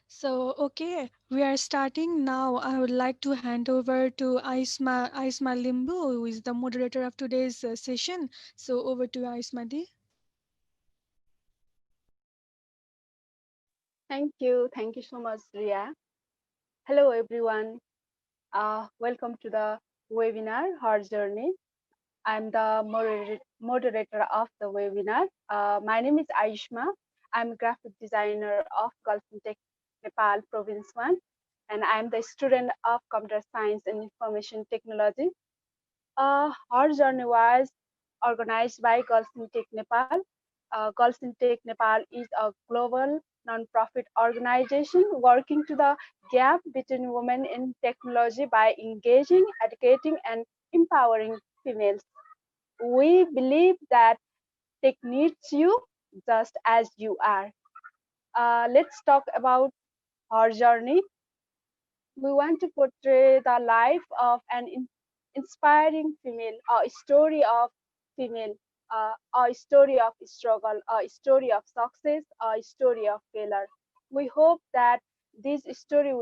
So, okay, we are starting now. I would like to hand over to Aisma Limbu, who is the moderator of today's session. So, over to you, Aisma Di. Thank you so much, Ria. Hello, everyone. Welcome to the webinar, Her Journey. I'm the moderator of the webinar. My name is Aishma. I'm a graphic designer of Gulf Tech Nepal Province 1, and I'm the student of Computer Science and Information Technology. Her journey was organized by Girls in Tech Nepal. Girls in Tech Nepal is a global non-profit organization working to the gap between women in technology by engaging, educating, and empowering females. We believe that tech needs you just as you are. Let's talk about her journey. We want to portray the life of an inspiring female, a story of female, a story of struggle, a story of success, a story of failure. We hope that this story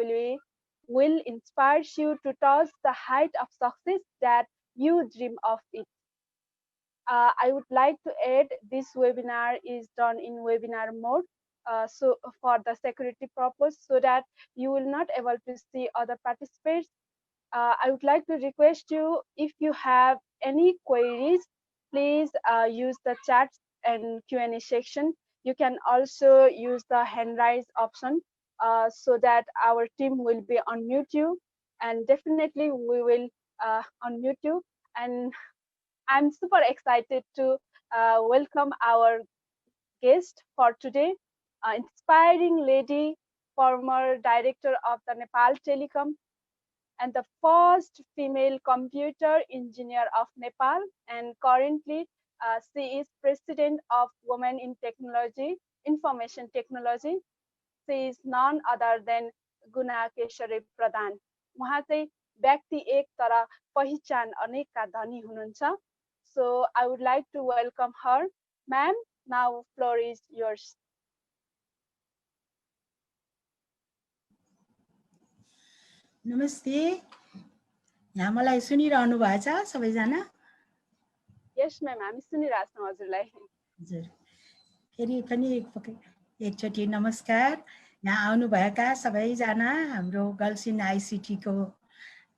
will inspire you to touch the height of success that you dream of it. I would like to add this webinar is done in webinar mode. So for the security purpose, so that you will not able to see other participants. I would like to request you, if you have any queries, please use the chat and Q&A section. You can also use the hand raise option so that our team will be unmute you, and definitely we will unmute you. And I'm super excited to welcome our guest for today, inspiring lady, former director of the Nepal Telecom, and the first female computer engineer of Nepal, and currently she is president of Women in Technology, Information Technology. She is none other than Guna Keshari Pradhan. उहाँ चाहिँ व्यक्ति एक तर पहिचान अनेकका धनी हुनुहुन्छ. So I would like to welcome her. Ma'am, now floor is yours. नमस्ते, यहाँ मलाई सुनिरहनु भएछ सबैजना? Yes, ma'am, हामी सुनिरहेको छौँ हजुरलाई. हजुर, फेरि पनि एकचोटि नमस्कार. यहाँ आउनुभएका सबैजना हाम्रो गर्ल्स इन आइसिटी को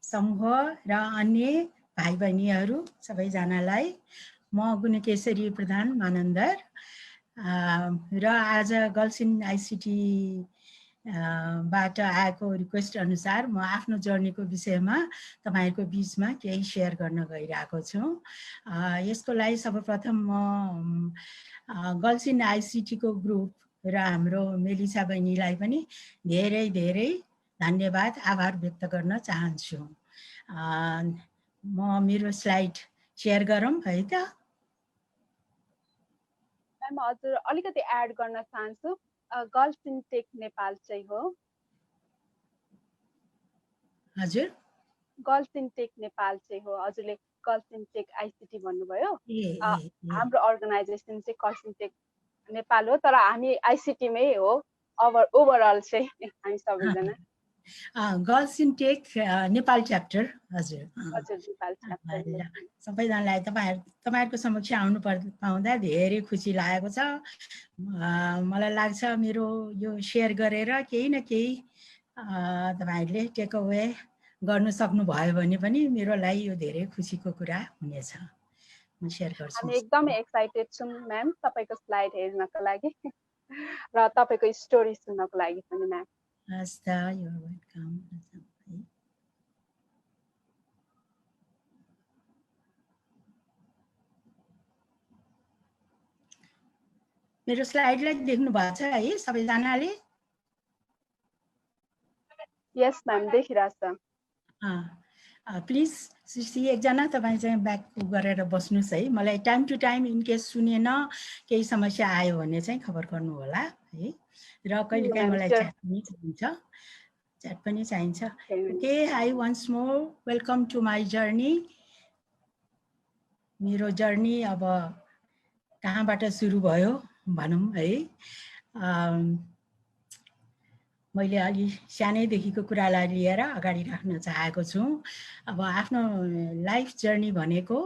समूह र अन्य भाइ बहिनीहरू सबैजनालाई म गुणकेशरी प्रधान मानन्दर र आज गर्ल्स इन आइसिटी बाट आएको रिक्वेस्ट अनुसार म आफ्नो जर्नीको विषयमा तपाईहरुको बीचमा केही शेयर गर्न गइरहेको छु. यसको लागि सर्वप्रथम म गर्ल्स इन आइसिटी को ग्रुप र हाम्रो मेलिसा बहिनीलाई पनि धेरै धेरै धन्यवाद आभार व्यक्त गर्न चाहन्छु. म मेरो स्लाइड शेयर गरौँ है त? म्याम हजुर अलिकति एड गर्न चाहन्छु. गर्ल्स इन टेक नेपाल चाहिँ हो. हजुर, गर्ल्स इन टेक नेपाल चाहिँ हो. हजुरले गर्ल्स इन टेक आइसिटी भन्नुभयो. हाम्रो अर्गनाइजेसन चाहिँ गर्ल्स इन टेक नेपाल हो, तर हामी आइसिटी मै हो. ओभरअल चाहिँ हामी सबैजना girls in tech Nepal chapter. हजुर, हजुर नेपाल च्याप्टर. सबैजनालाई तपाईहरुको समक्ष आउनु पाउँदा धेरै खुसी लागेको छ. मलाई लाग्छ मेरो यो शेयर गरेर केही न केही तपाईहरुले टेक अवे गर्नु सक्नु भयो भने पनि मेरो लागि यो धेरै खुसीको कुरा हुनेछ. म शेयर गर्छु. हामी एकदमै एक्साइटेड छौं म्याम तपाईको स्लाइड हेर्नको लागि र तपाईको स्टोरी सुन्नको लागि पनि म्याम. हस् त, यु आर वेलकम. मेरो स्लाइडलाई देख्नु भएको छ है सबैजनाले? यस म्याम, देखिरहेछ. प्लिज सृष्टि एकजना तपाईँ चाहिँ ब्याक गरेर बस्नुहोस् है. मलाई टाइम टु टाइम इनकेस सुनेन केही समस्या आयो भने चाहिँ खबर गर्नु होला है. र कहिलेकाहीँ मलाई च्याट पनि चाहिन्छ. Okay, hi once more, welcome to my journey. मेरो जर्नी अब कहाँबाट सुरु भयो भनौँ है. मैले अलि सानैदेखिको कुरालाई लिएर अगाडि राख्न चाहेको छु। अब आफ्नो लाइफ जर्नी भनेको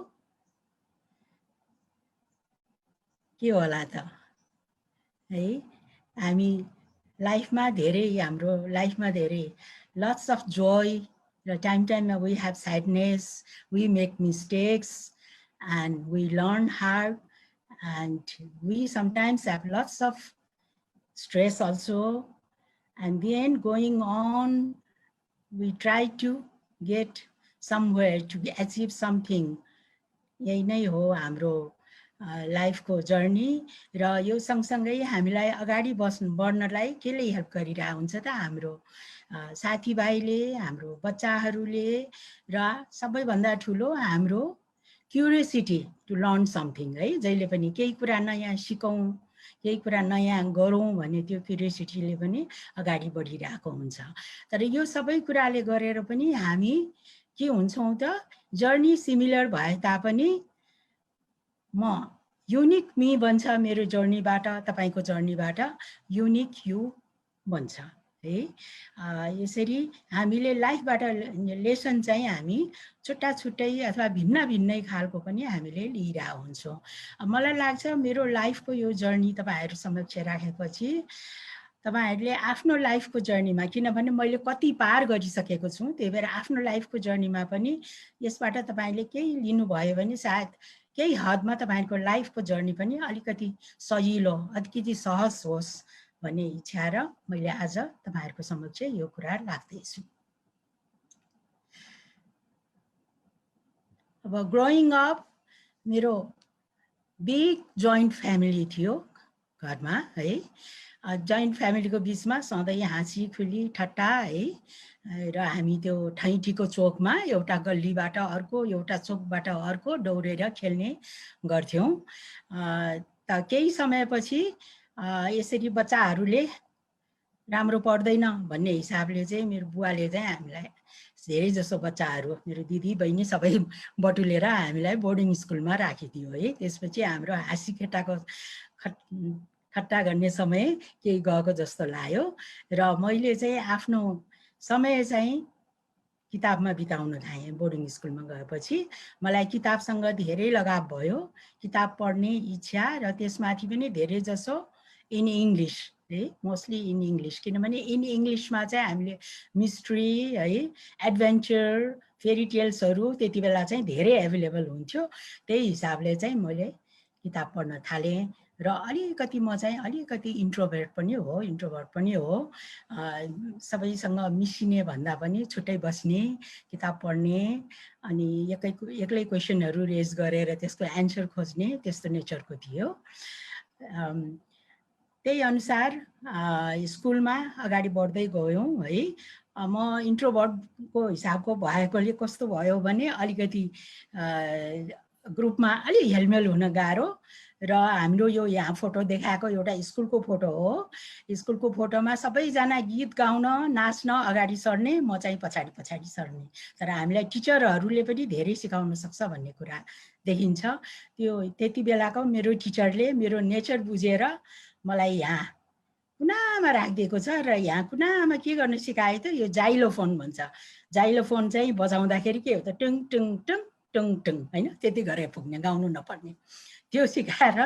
के होला त है? हामी लाइफमा धेरै हाम्रो लाइफमा धेरै lots of joy, time we have sadness, we make mistakes, and we learn hard, and we sometimes have lots of stress also. And then going on, we try to get somewhere to achieve something. यही नै हो हाम्रो लाइफको journey र यो सँगसँगै हामीलाई अगाडि बढ्नलाई केले हेल्प गरिरहेको हुन्छ त हाम्रो साथीभाइले, हाम्रो बच्चाहरूले र सबैभन्दा ठुलो हाम्रो क्युरियोसिटी टु लर्न समथिङ है। जहिले पनि केही कुरा नयाँ सिकौँ, केही कुरा नयाँ गरौँ भन्ने त्यो क्युरियोसिटीले पनि अगाडि बढिरहेको हुन्छ। तर यो सबै कुराले गरेर पनि हामी के हुन्छौँ त, जर्नी सिमिलर भए तापनि म युनिक मी बन्छ मेरो जर्नीबाट, तपाईको जर्नीबाट युनिक यु बन्छ है। यसरी हामीले लाइफबाट लेसन चाहिँ हामी छुट्टा छुट्टै अथवा भिन्न भिन्नै खालको पनि हामीले लिइरहेको हुन्छौँ। मलाई लाग्छ मेरो लाइफको यो जर्नी तपाईहरु समक्ष राखेपछि तपाईहरुले आफ्नो लाइफको जर्नीमा, किनभने मैले कति पार गरिसकेको छु, त्यही भएर आफ्नो लाइफको जर्नीमा पनि यसबाट तपाईले केही लिनुभयो भने सायद केही हदमा तपाईहरुको लाइफको जर्नी पनि अलिकति सजिलो, अलिकति सहज होस् भन्ने इच्छा र मैले आज तपाईहरुको समक्ष यो कुरा राख्दैछु। अब ग्रोइङ अप मेरो बिग जोइन्ट फ्यामिली थियो घरमा है। जोइन्ट फ्यामिलीको बीचमा सधैँ हाँसी खुली ठट्टा है। र हामी त्यो ठैठीको चोकमा एउटा गल्लीबाट अर्को, एउटा चोकबाट अर्को दौडेर खेल्ने गर्थ्यौं। त केही समयपछि यसरी बच्चाहरूले राम्रो पढ्दैन भन्ने हिसाबले चाहिँ मेरो बुवाले चाहिँ हामीलाई धेरै जसो बच्चाहरू, मेरो दिदी बहिनी सबै बटुलेर हामीलाई बोर्डिङ स्कुलमा राखिदियो है। त्यसपछि हाम्रो हाँसी खेटाको ठट्टा गर्ने समय केही गएको जस्तो लाग्यो र मैले चाहिँ आफ्नो समय चाहिँ किताबमा बिताउन थालेँ। बोर्डिङ स्कुलमा गएपछि मलाई किताबसँग धेरै लगाव भयो, किताब पढ्ने इच्छा र त्यसमाथि पनि धेरै जसो इन इङ्ग्लिस है, मोस्टली इन इङ्ग्लिस, किनभने इन इङ्ग्लिसमा चाहिँ हामीले मिस्ट्री है, एडभेन्चर, फेरी टेल्सहरू त्यति बेला चाहिँ धेरै एभाइलेबल हुन्थ्यो। त्यही हिसाबले चाहिँ मैले किताब पढ्न थालेँ र अलिकति म चाहिँ अलिकति इन्ट्रोभर्ट पनि हो। सबैसँग मिसिने भन्दा पनि छुट्टै बस्ने, किताब पढ्ने, अनि एक्लै क्वेसनहरू रेज गरेर त्यसको एन्सर खोज्ने, त्यस्तो नेचरको थियो। त्यही अनुसार स्कुलमा अगाडि बढ्दै गयौँ है। म इन्ट्रोभर्टको हिसाबको भएकोले कस्तो भयो भने अलिकति ग्रुपमा अलि हेलमेल हुन गाह्रो। र हाम्रो यो यहाँ फोटो देखाएको एउटा स्कुलको फोटो हो। स्कुलको फोटोमा सबैजना गीत गाउन नाच्न अगाडि सर्ने, म चाहिँ पछाडि पछाडि सर्ने। तर हामीलाई टिचरहरूले पनि धेरै सिकाउन सक्छ भन्ने कुरा देखिन्छ। त्यो त्यति बेलाको मेरो टिचरले मेरो नेचर बुझेर मलाई यहाँ कुनामा राखिदिएको छ र यहाँ कुनामा के गर्न सिकायो त, यो जाइलोफोन भन्छ। जाइलोफोन चाहिँ बजाउँदाखेरि के हो त, टुङ टुङ टुङ टुङ टुङ हैन, त्यति गरे पुग्ने, गाउनु नपर्ने। त्यो सिकाएर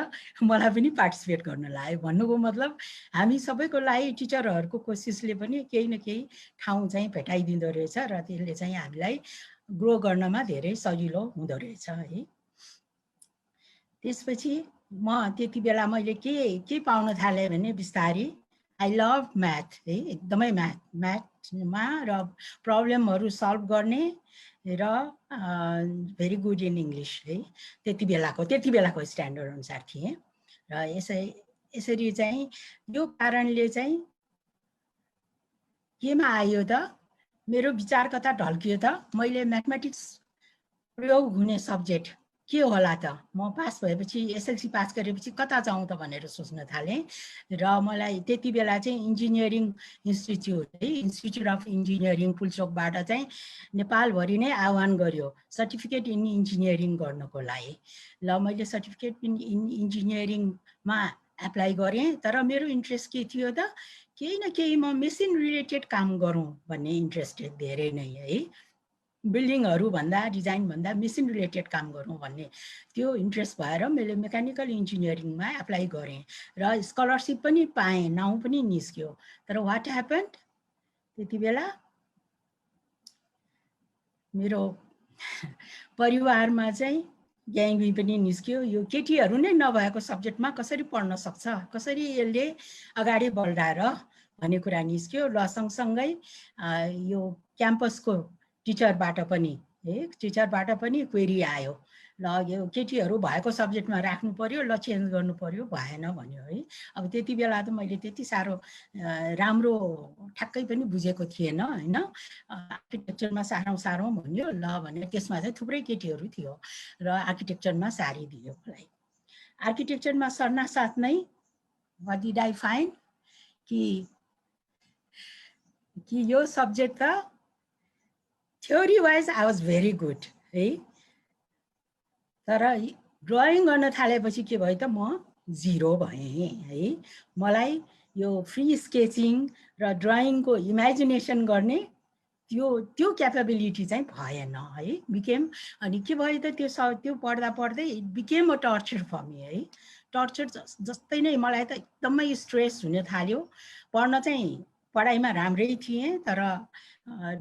मलाई पनि पार्टिसिपेट गर्न लाग्यो। भन्नुको मतलब हामी सबैको लागि टिचरहरूको कोसिसले पनि केही न केही ठाउँ चाहिँ भेटाइदिँदो रहेछ र त्यसले चाहिँ हामीलाई ग्रो गर्नमा धेरै सजिलो हुँदो रहेछ है। त्यसपछि म त्यति बेला मैले के पाउन थालेँ भने बिस्तारै आई लभ म्याथ है, एकदमै म्याथमा र प्रब्लमहरू सल्भ गर्ने र भेरी गुड इन इङ्ग्लिस है। त्यति बेलाको स्ट्यान्डर्ड अनुसार थिएँ र यसरी चाहिँ यो कारणले चाहिँ केमा आयो त, मेरो विचार कता ढल्कियो त, मैले म्याथमेटिक्स प्रयोग हुने सब्जेक्ट के होला त, म पास भएपछि एसएलसी पास गरेपछि कता जाउँ त भनेर सोच्न थालेँ। र मलाई त्यति बेला चाहिँ इन्जिनियरिङ इन्स्टिच्युट है, इन्स्टिच्युट अफ इन्जिनियरिङ पुल्चोकबाट चाहिँ नेपालभरि नै आह्वान गर्यो सर्टिफिकेट इन इन्जिनियरिङ गर्नको लागि। ल मैले सर्टिफिकेट इन इन्जिनियरिङमा एप्लाई गरेँ। तर मेरो इन्ट्रेस्ट के थियो त, केही न केही म मेसिन रिलेटेड काम गरौँ भन्ने इन्ट्रेस्टेड धेरै नै है। बिल्डिङहरू भन्दा डिजाइन भन्दा मेसिन रिलेटेड काम गरौँ भन्ने त्यो इन्ट्रेस्ट भएर मैले मेकानिकल इन्जिनियरिङमा एप्लाई गरेँ र स्कलरसिप पनि पाएँ, नाउँ पनि निस्क्यो। तर वाट ह्यापन्ड, त्यति बेला मेरो परिवारमा चाहिँ ग्याङ्गी पनि निस्क्यो। यो केटीहरू नै नभएको सब्जेक्टमा कसरी पढ्न सक्छ, कसरी यसले अगाडि बढाएर भन्ने कुरा निस्क्यो। र सँगसँगै यो क्याम्पसको टिचरबाट पनि क्वेरी आयो, ल यो केटीहरू भएको सब्जेक्टमा राख्नु पर्यो, ल चेन्ज गर्नु पर्यो, भएन भन्यो है। अब त्यति बेला त मैले त्यति साह्रो राम्रो ठ्याक्कै पनि बुझेको थिएन हैन। आर्किटेक्चरमा सारौँ भन्यो, ल भने त्यसमा चाहिँ थुप्रै केटीहरू थियो र आर्किटेक्चरमा सारिदियो मलाई। आर्किटेक्चरमा सर्नासाथ नै व्हाट डिड आई फाइन्ड कि यो सब्जेक्ट त theory wise I was very good है, तर ड्रइङ गर्न थालेपछि के भयो त म 0 भएँ है। मलाई यो फ्री स्केचिङ र ड्रइङको इमेजिनेसन गर्ने त्यो क्यापेबिलिटी चाहिँ भएन है। बिकेम अनि के भयो त त्यो पढ्दा पढ्दै it became a torture for me है। टर्चर जस्तै नै मलाई त एकदमै स्ट्रेस हुन थाल्यो। पढ्न चाहिँ पढाइमा राम्रै थिएँ, तर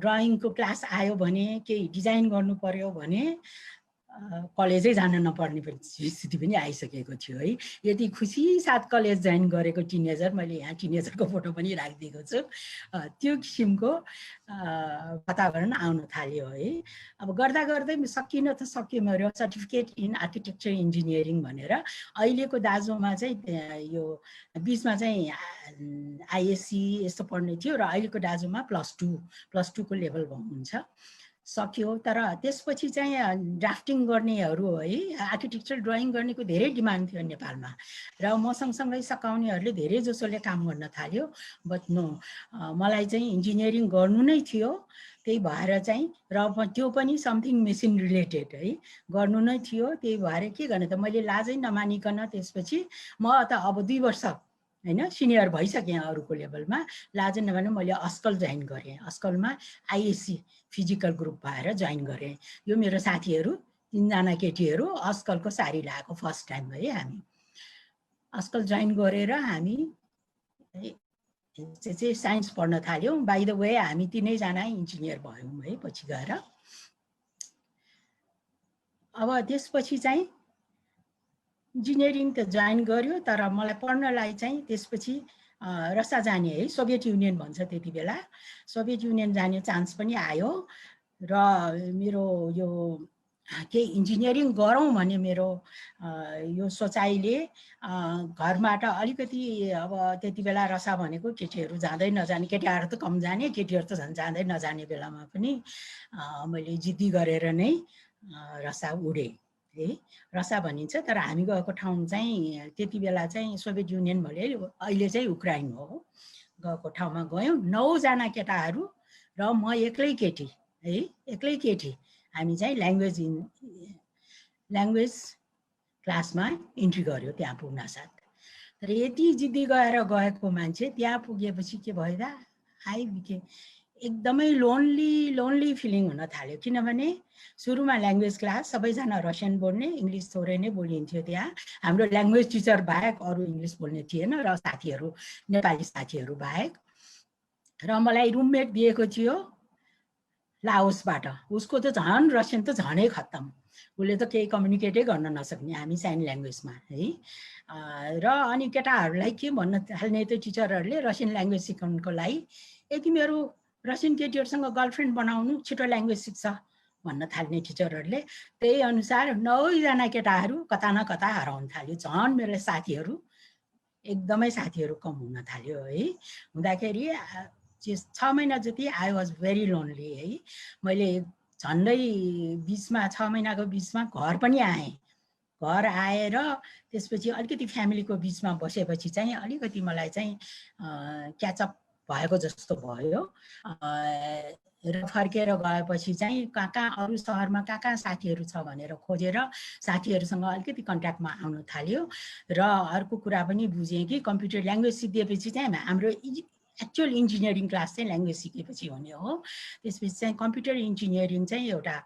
ड्रइङको क्लास आयो भने केही डिजाइन गर्नु पर्यो भने कलेजै जान नपर्ने स्थिति पनि आइसकेको थियो है। यति खुसी साथ कलेज जोइन गरेको टिनेजर, मैले यहाँ टिनेजरको फोटो पनि राखिदिएको छु। त्यो किसिमको वातावरण आउन थाल्यो है। अब गर्दा गर्दै सकिन त सक्यो मेरो सर्टिफिकेट इन आर्किटेक्चर इन्जिनियरिङ भनेर। अहिलेको दाजुमा चाहिँ यो बिचमा चाहिँ आइएससी यस्तो पढ्ने थियो र अहिलेको दाजुमा +2 को लेभल हुन्छ, सक्यो। तर त्यसपछि चाहिँ ड्राफ्टिङ गर्नेहरू है, आर्किटेक्चर ड्रइङ गर्नेको धेरै डिमान्ड थियो नेपालमा र म सँगसँगै सकाउनेहरूले धेरै जसोले काम गर्न थाल्यो। बट नो, मलाई चाहिँ इन्जिनियरिङ गर्नु नै थियो। त्यही भएर चाहिँ र त्यो पनि समथिङ मेसिन रिलेटेड है गर्नु नै थियो। त्यही भएर के गर्ने त, मैले लाजै नमानिकन त्यसपछि म त अब 2 वर्ष हैन सिनियर भइसकेँ अरूको लेभलमा, लाजै नमाने मैले अस्कल जोइन गरेँ। अस्कलमा आइएससी फिजिकल ग्रुप भएर जोइन गरेँ। यो मेरो साथीहरू 3 जना केटीहरू अस्कलको सारी लगाएको फर्स्ट टाइम है हामी। अस्कल जोइन गरेर हामी चाहिँ साइन्स पढ्न थाल्यौँ। बाइ द वे हामी 3 जना इन्जिनियर भयौँ है पछि गएर। अब त्यसपछि चाहिँ इन्जिनियरिङ त जोइन गर्यो, तर मलाई पढ्नलाई चाहिँ त्यसपछि रसा जाने है, सोभियत युनियन भन्छ त्यति बेला, सोभियत युनियन जाने चान्स पनि आयो। र मेरो यो के इन्जिनियरिङ गरौँ भने मेरो यो सोचाइले घरबाट अलिकति, अब त्यति बेला रसा भनेको केटीहरू जाँदै नजाने, केटाहरू त कम जाने, केटीहरू त झन् जाँदै नजाने बेलामा पनि मैले जिद्दी गरेर नै रसा उडेँ है। रसा भनिन्छ, तर हामी गएको ठाउँ चाहिँ त्यति बेला चाहिँ सोभियत युनियन भने अहिले चाहिँ युक्राइन हो। गएको ठाउँमा गयौँ 9 जना केटाहरू र म एक्लै केटी है, एक्लै केटी। हामी चाहिँ ल्याङ्ग्वेज क्लासमा इन्ट्री गर्यो त्यहाँ पुग्न साथ। तर यति जिद्दी गएको मान्छे त्यहाँ पुगेपछि के भयो त, एकदमै लोन्ली फिलिङ हुन थाल्यो। किनभने सुरुमा ल्याङ्ग्वेज क्लास सबैजना रसियन बोल्ने, इङ्ग्लिस थोरै नै बोलिन्थ्यो त्यहाँ। हाम्रो ल्याङ्ग्वेज टिचर बाहेक अरू इङ्ग्लिस बोल्ने थिएन र साथीहरू नेपाली साथीहरू बाहेक। र मलाई रुममेट दिएको थियो लाओसबाट, उसको त झन् रसियन त झनै खत्तम, उसले त केही कम्युनिकेटै गर्न नसक्ने, हामी साइन ल्याङ्ग्वेजमा है। र अनि केटाहरूलाई के भन्न थाल्ने त टिचरहरूले रसियन ल्याङ्ग्वेज सिकाउनुको लागि, यति मेरो रसियन केटीहरूसँग गर्लफ्रेन्ड बनाउनु, छिटो ल्याङ्ग्वेज सिक्छ भन्न थाल्ने टिचरहरूले। त्यही अनुसार 9 जना केटाहरू कता न कता हराउन थाल्यो। झन् मेरो साथीहरू एकदमै कम हुन थाल्यो है। हुँदाखेरि 6 महिना जति आई वाज भेरी लोन्ली है। मैले झन्डै बिचमा 6 महिनाको बिचमा घर पनि आएँ। घर आएर त्यसपछि अलिकति फ्यामिलीको बिचमा बसेपछि चाहिँ अलिकति मलाई चाहिँ क्याचअप भएको जस्तो भयो। र फर्केर गएपछि चाहिँ कहाँ अरू सहरमा कहाँ साथीहरू छ भनेर खोजेर साथीहरूसँग अलिकति कन्ट्याक्टमा आउन थाल्यो। र अर्को कुरा पनि बुझेँ कि कम्प्युटर ल्याङ्ग्वेज सिकिएपछि चाहिँ हाम्रो एक्चुअल इन्जिनियरिङ क्लास चाहिँ ल्याङ्ग्वेज सिकेपछि हुने हो। त्यसपछि चाहिँ कम्प्युटर इन्जिनियरिङ चाहिँ एउटा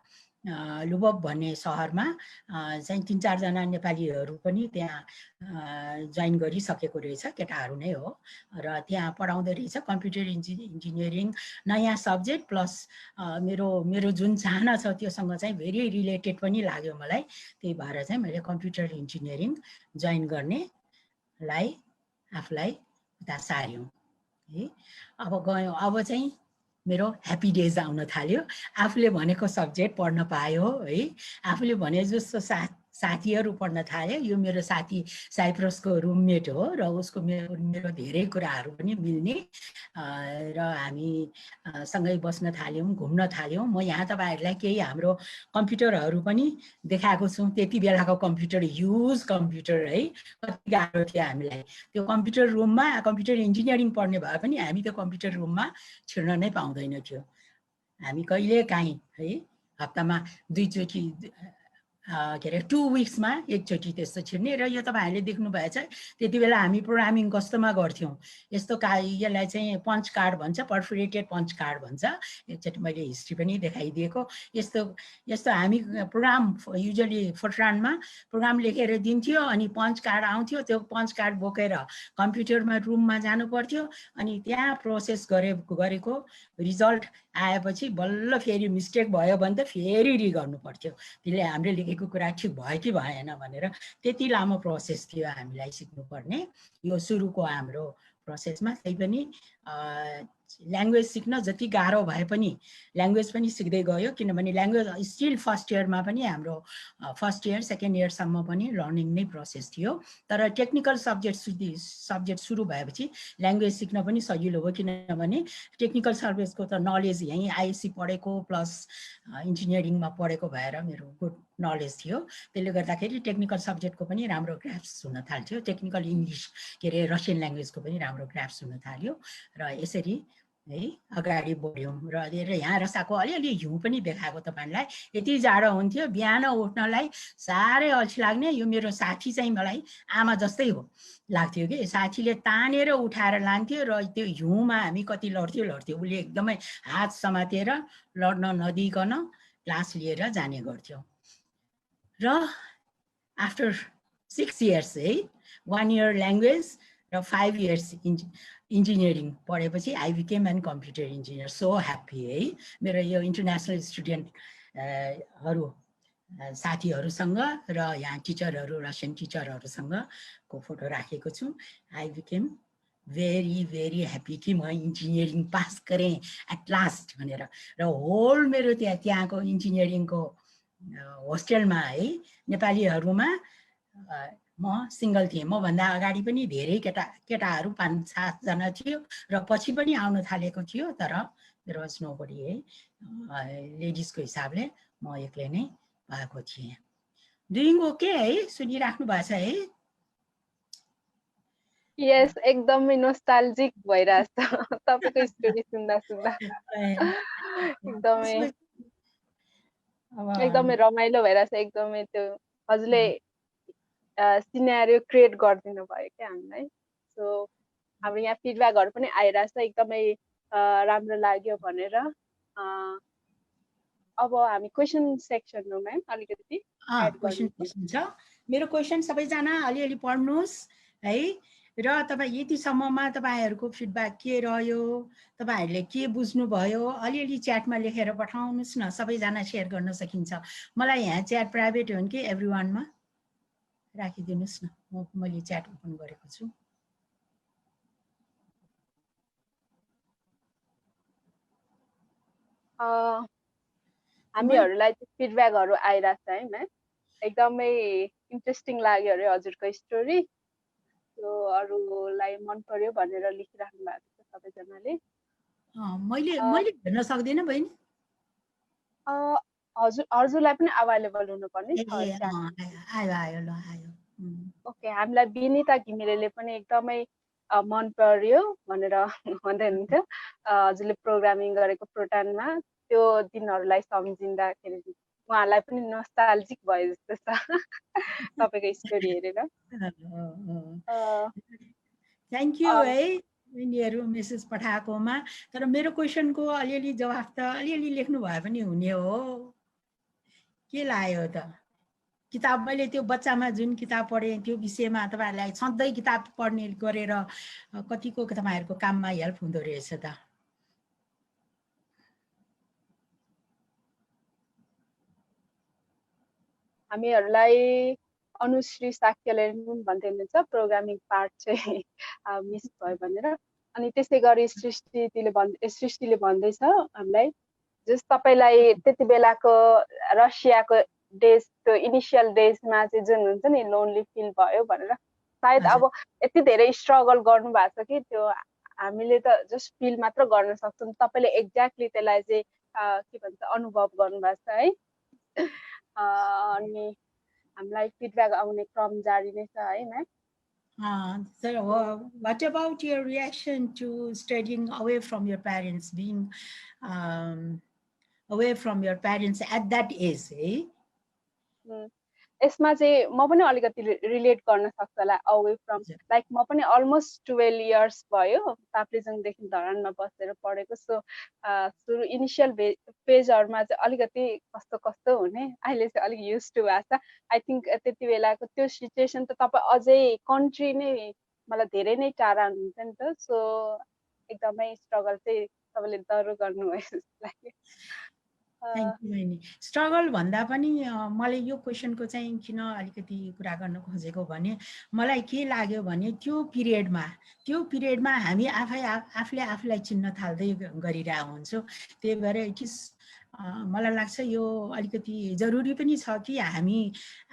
लुबब भन्ने सहरमा चाहिँ 3-4 जना नेपालीहरू पनि त्यहाँ जोइन गरिसकेको रहेछ, केटाहरू नै हो, र त्यहाँ पढाउँदै रहेछ कम्प्युटर इन्जिनियरिङ, नयाँ सब्जेक्ट प्लस मेरो जुन चाहना छ त्योसँग चाहिँ भेरी रिलेटेड पनि लाग्यो मलाई। त्यही भएर चाहिँ मैले कम्प्युटर इन्जिनियरिङ जोइन गर्नेलाई आफूलाई उता सार्यौँ है। अब गयौँ, अब चाहिँ मेरो ह्याप्पी डेज आउन थाल्यो। आफूले भनेको सब्जेक्ट पढ्न पायो है, आफूले भने जस्तो साथीहरू पढ्न थाल्यो। यो मेरो साथी साइप्रसको रुममेट हो र उसको मेरो धेरै कुराहरू पनि मिल्ने, र हामी सँगै बस्न थाल्यौँ, घुम्न थाल्यौँ। म यहाँ तपाईँहरूलाई केही हाम्रो कम्प्युटरहरू पनि देखाएको छु। त्यति बेलाको कम्प्युटर, ह्युज कम्प्युटर है, कति गाह्रो थियो हामीलाई। त्यो कम्प्युटर रुममा कम्प्युटर इन्जिनियरिङ पढ्ने भए पनि हामी त्यो कम्प्युटर रुममा छिर्न नै पाउँदैन थियो। हामी कहिले काहीँ है हप्तामा 2 चोटि के अरे 2 विक्समा एकचोटि त्यस्तो छिर्ने। र यो तपाईँहरूले देख्नुभएछ, त्यति बेला हामी प्रोग्रामिङ कस्तोमा गर्थ्यौँ, यस्तो यसलाई चाहिँ पञ्च कार्ड भन्छ, पर्फोरेटेड पञ्च कार्ड भन्छ। एकचोटि मैले हिस्ट्री पनि देखाइदिएको। यस्तो हामी प्रोग्राम युजली फोर्ट्रानमा प्रोग्राम लेखेर दिन्थ्यो, अनि पञ्च कार्ड आउँथ्यो। त्यो पञ्च कार्ड बोकेर कम्प्युटरमा रुममा जानु पर्थ्यो, अनि त्यहाँ प्रोसेस गरेको रिजल्ट आएपछि बल्ल फेरि मिस्टेक भयो भने त फेरि रिगर्नु पर्थ्यो। त्यसले हामीले लेखेको कुरा ठिक भयो कि भएन भनेर त्यति लामो प्रोसेस थियो हामीलाई सिक्नुपर्ने। यो सुरुको हाम्रो प्रोसेसमा त्यही पनि ल्याङ्ग्वेज सिक्न जति गाह्रो भए पनि ल्याङ्ग्वेज पनि सिक्दै गयो, किनभने ल्याङ्ग्वेज स्टिल फर्स्ट इयरमा पनि हाम्रो फर्स्ट इयर सेकेन्ड इयरसम्म पनि लर्निङ नै प्रोसेस थियो। तर टेक्निकल सब्जेक्ट सुरु भएपछि ल्याङ्ग्वेज सिक्न पनि सजिलो हो, किनभने टेक्निकल सर्भिसको त नलेज यहीँ आइएससी पढेको प्लस इन्जिनियरिङमा पढेको भएर मेरो गुड नलेज थियो। त्यसले गर्दाखेरि टेक्निकल सब्जेक्टको पनि राम्रो ग्राफ्स हुन थाल्थ्यो, टेक्निकल इङ्ग्लिस के अरे रसियन ल्याङ्ग्वेजको पनि राम्रो ग्राफ्स हुन थाल्यो। र यसरी है अगाडि बढ्यौँ। र यहाँ रसाको अलिअलि हिउँ पनि देखाएको तपाईँलाई। यति जाडो हुन्थ्यो, बिहान उठ्नलाई साह्रै अल्छी लाग्ने। यो मेरो साथी चाहिँ मलाई आमा जस्तै हो लाग्थ्यो कि, साथीले तानेर उठाएर लान्थ्यो र त्यो हिउँमा हामी कति लड्थ्यो। उसले एकदमै हात समातेर लड्न नदिकन क्लास लिएर जाने गर्थ्यो। र आफ्टर 6 इयर्स है, 1 इयर ल्याङ्ग्वेज र 5 इयर्स इन्जिनियरिङ पढेपछि I became an computer engineer. So happy है। मेरो यो इन्टरनेसनल स्टुडेन्टहरू साथीहरूसँग र यहाँ टिचरहरू, रसियन टिचरहरूसँगको फोटो राखेको छु। I became very very happy कि म इन्जिनियरिङ पास गरेँ एट लास्ट भनेर। र होल मेरो त्यहाँको इन्जिनियरिङको होस्टेलमा है नेपालीहरूमा म सिङ्गल थिएँ। मभन्दा अगाडि पनि धेरै केटाहरू 5-7 जना थियो र पछि पनि आउन थालेको थियो, तर मेरो नोबडी है, लेडिजको हिसाबले म एक्लै नै भएको थिएँ। डुइङ ओके है, सुनिराख्नु भएको छ है? यस, एकदमै नोस्टाल्जिक भइरहेछ तपाईँको स्टोरी सुन्दा एकदमै रमाइलो भइरहेछ। एकदमै त्यो हजुरले सिनेरियो क्रिएट गरिदिनु भयो क्या हामीलाई। सो हाम्रो यहाँ फिडब्याकहरू पनि आइरहेछ, एकदमै राम्रो लाग्यो भनेर। अब हामी क्वेसन सेक्सन हो म्याम, अलिकति क्वेसन छ। मेरो क्वेसन सबैजना अलिअलि पढ्नुहोस् है। र तपाईँ यतिसम्ममा तपाईँहरूको फिडब्याक के रह्यो, तपाईँहरूले के बुझ्नुभयो, अलिअलि च्याटमा लेखेर पठाउनुहोस् न। सबैजना सेयर गर्न सकिन्छ। मलाई यहाँ च्याट प्राइभेट हो कि एभ्री वानमा राखिदिनुहोस् न। मैले च्याट ओपन गरेको छु। हामीहरूलाई फिडब्याकहरू आइरहेछ है म्याम। एकदमै इन्ट्रेस्टिङ लाग्यो अरे हजुरको स्टोरी। त्यो अरूलाई मन पर्यो भनेर लेखिराख्नु भएको छ सबैजनाले। मैले हेर्न सक्दिनँ बहिनी? हजुरलाई पनि अभाइलेबल हुनुपर्ने छ। आयो ल आयो। ओके, हामीलाई विनिता घिमिरेले पनि एकदमै मन पर्यो भनेर भन्दै हुनुहुन्थ्यो। हजुरले प्रोग्रामिङ गरेको प्रोटानमा त्यो दिनहरूलाई सम्झिँदाखेरि उहाँलाई पनि नोस्टाल्जिक भयो जस्तो छ तपाईँको स्टोरी हेरेर। थ्याङ्क यू है। यिनीहरू मेसेज पठाएकोमा तर मेरो क्वेसनको अलिअलि जवाफ त अलिअलि लेख्नु भए पनि हुने हो के लाग्यो त किताब मैले त्यो बच्चामा जुन किताब पढेँ त्यो विषयमा तपाईहरुलाई सधैँ किताब पढ्ने गरेर कतिको तपाईहरुको काममा हेल्प हुँदो रहेछ त हामीहरूलाई अनुश्री साक्यले भन्दै हुनुहुन्छ प्रोग्रामिङ पार्ट चाहिँ मिस भयो भनेर अनि त्यसै गरी सृष्टिले भन्दैछ हामीलाई जस तपाईलाई त्यति बेलाको रसियाको डेज त्यो इनिसियल डेजमा चाहिँ जुन हुन्छ नि लोनली फिल भयो भनेर सायद अब यति धेरै स्ट्रगल गर्नु भएको छ कि त्यो हामीले त जस्ट फिल मात्र गर्न सक्छौँ तपाईले एक्ज्याक्टली त्यसलाई चाहिँ के भन्छ अनुभव गर्नु भएको छ है अनि हामीलाई फिडब्याक आउने क्रम जारी नै छ है ma'am So what about your reaction to studying away from your parents, being away from your parents at that age, eh? यसमा चाहिँ म पनि अलिकति रिलेट गर्न सक्छु होला अवे फ्रम लाइक म पनि अलमोस्ट 12 इयर्स भयो ताप्लेजुङदेखि धरानमा बसेर पढेको सो सुरु इनिसियल फेजहरुमा चाहिँ अलिकति कस्तो कस्तो हुने अहिले चाहिँ अलिक युज टु भएको छ आई थिंक त्यति बेलाको त्यो सिचुएसन त तपाई अझै कन्ट्री नै मलाई धेरै नै टाढा हुनुहुन्छ नि त सो एकदमै स्ट्रगल चाहिँ तपाईले दरो गर्नुभयो जस्तो लाग्यो थ्याङ्क यू बहिनी स्ट्रगल भन्दा पनि मलाई यो क्वेसनको चाहिँ किन अलिकति कुरा गर्न खोजेको भने मलाई के लाग्यो भने त्यो पिरियडमा हामी आफूले आफूलाई चिन्न थाल्दै गरिरहेको हुन्छौँ त्यही भएर इट इज मलाई लाग्छ यो अलिकति जरुरी पनि छ कि हामी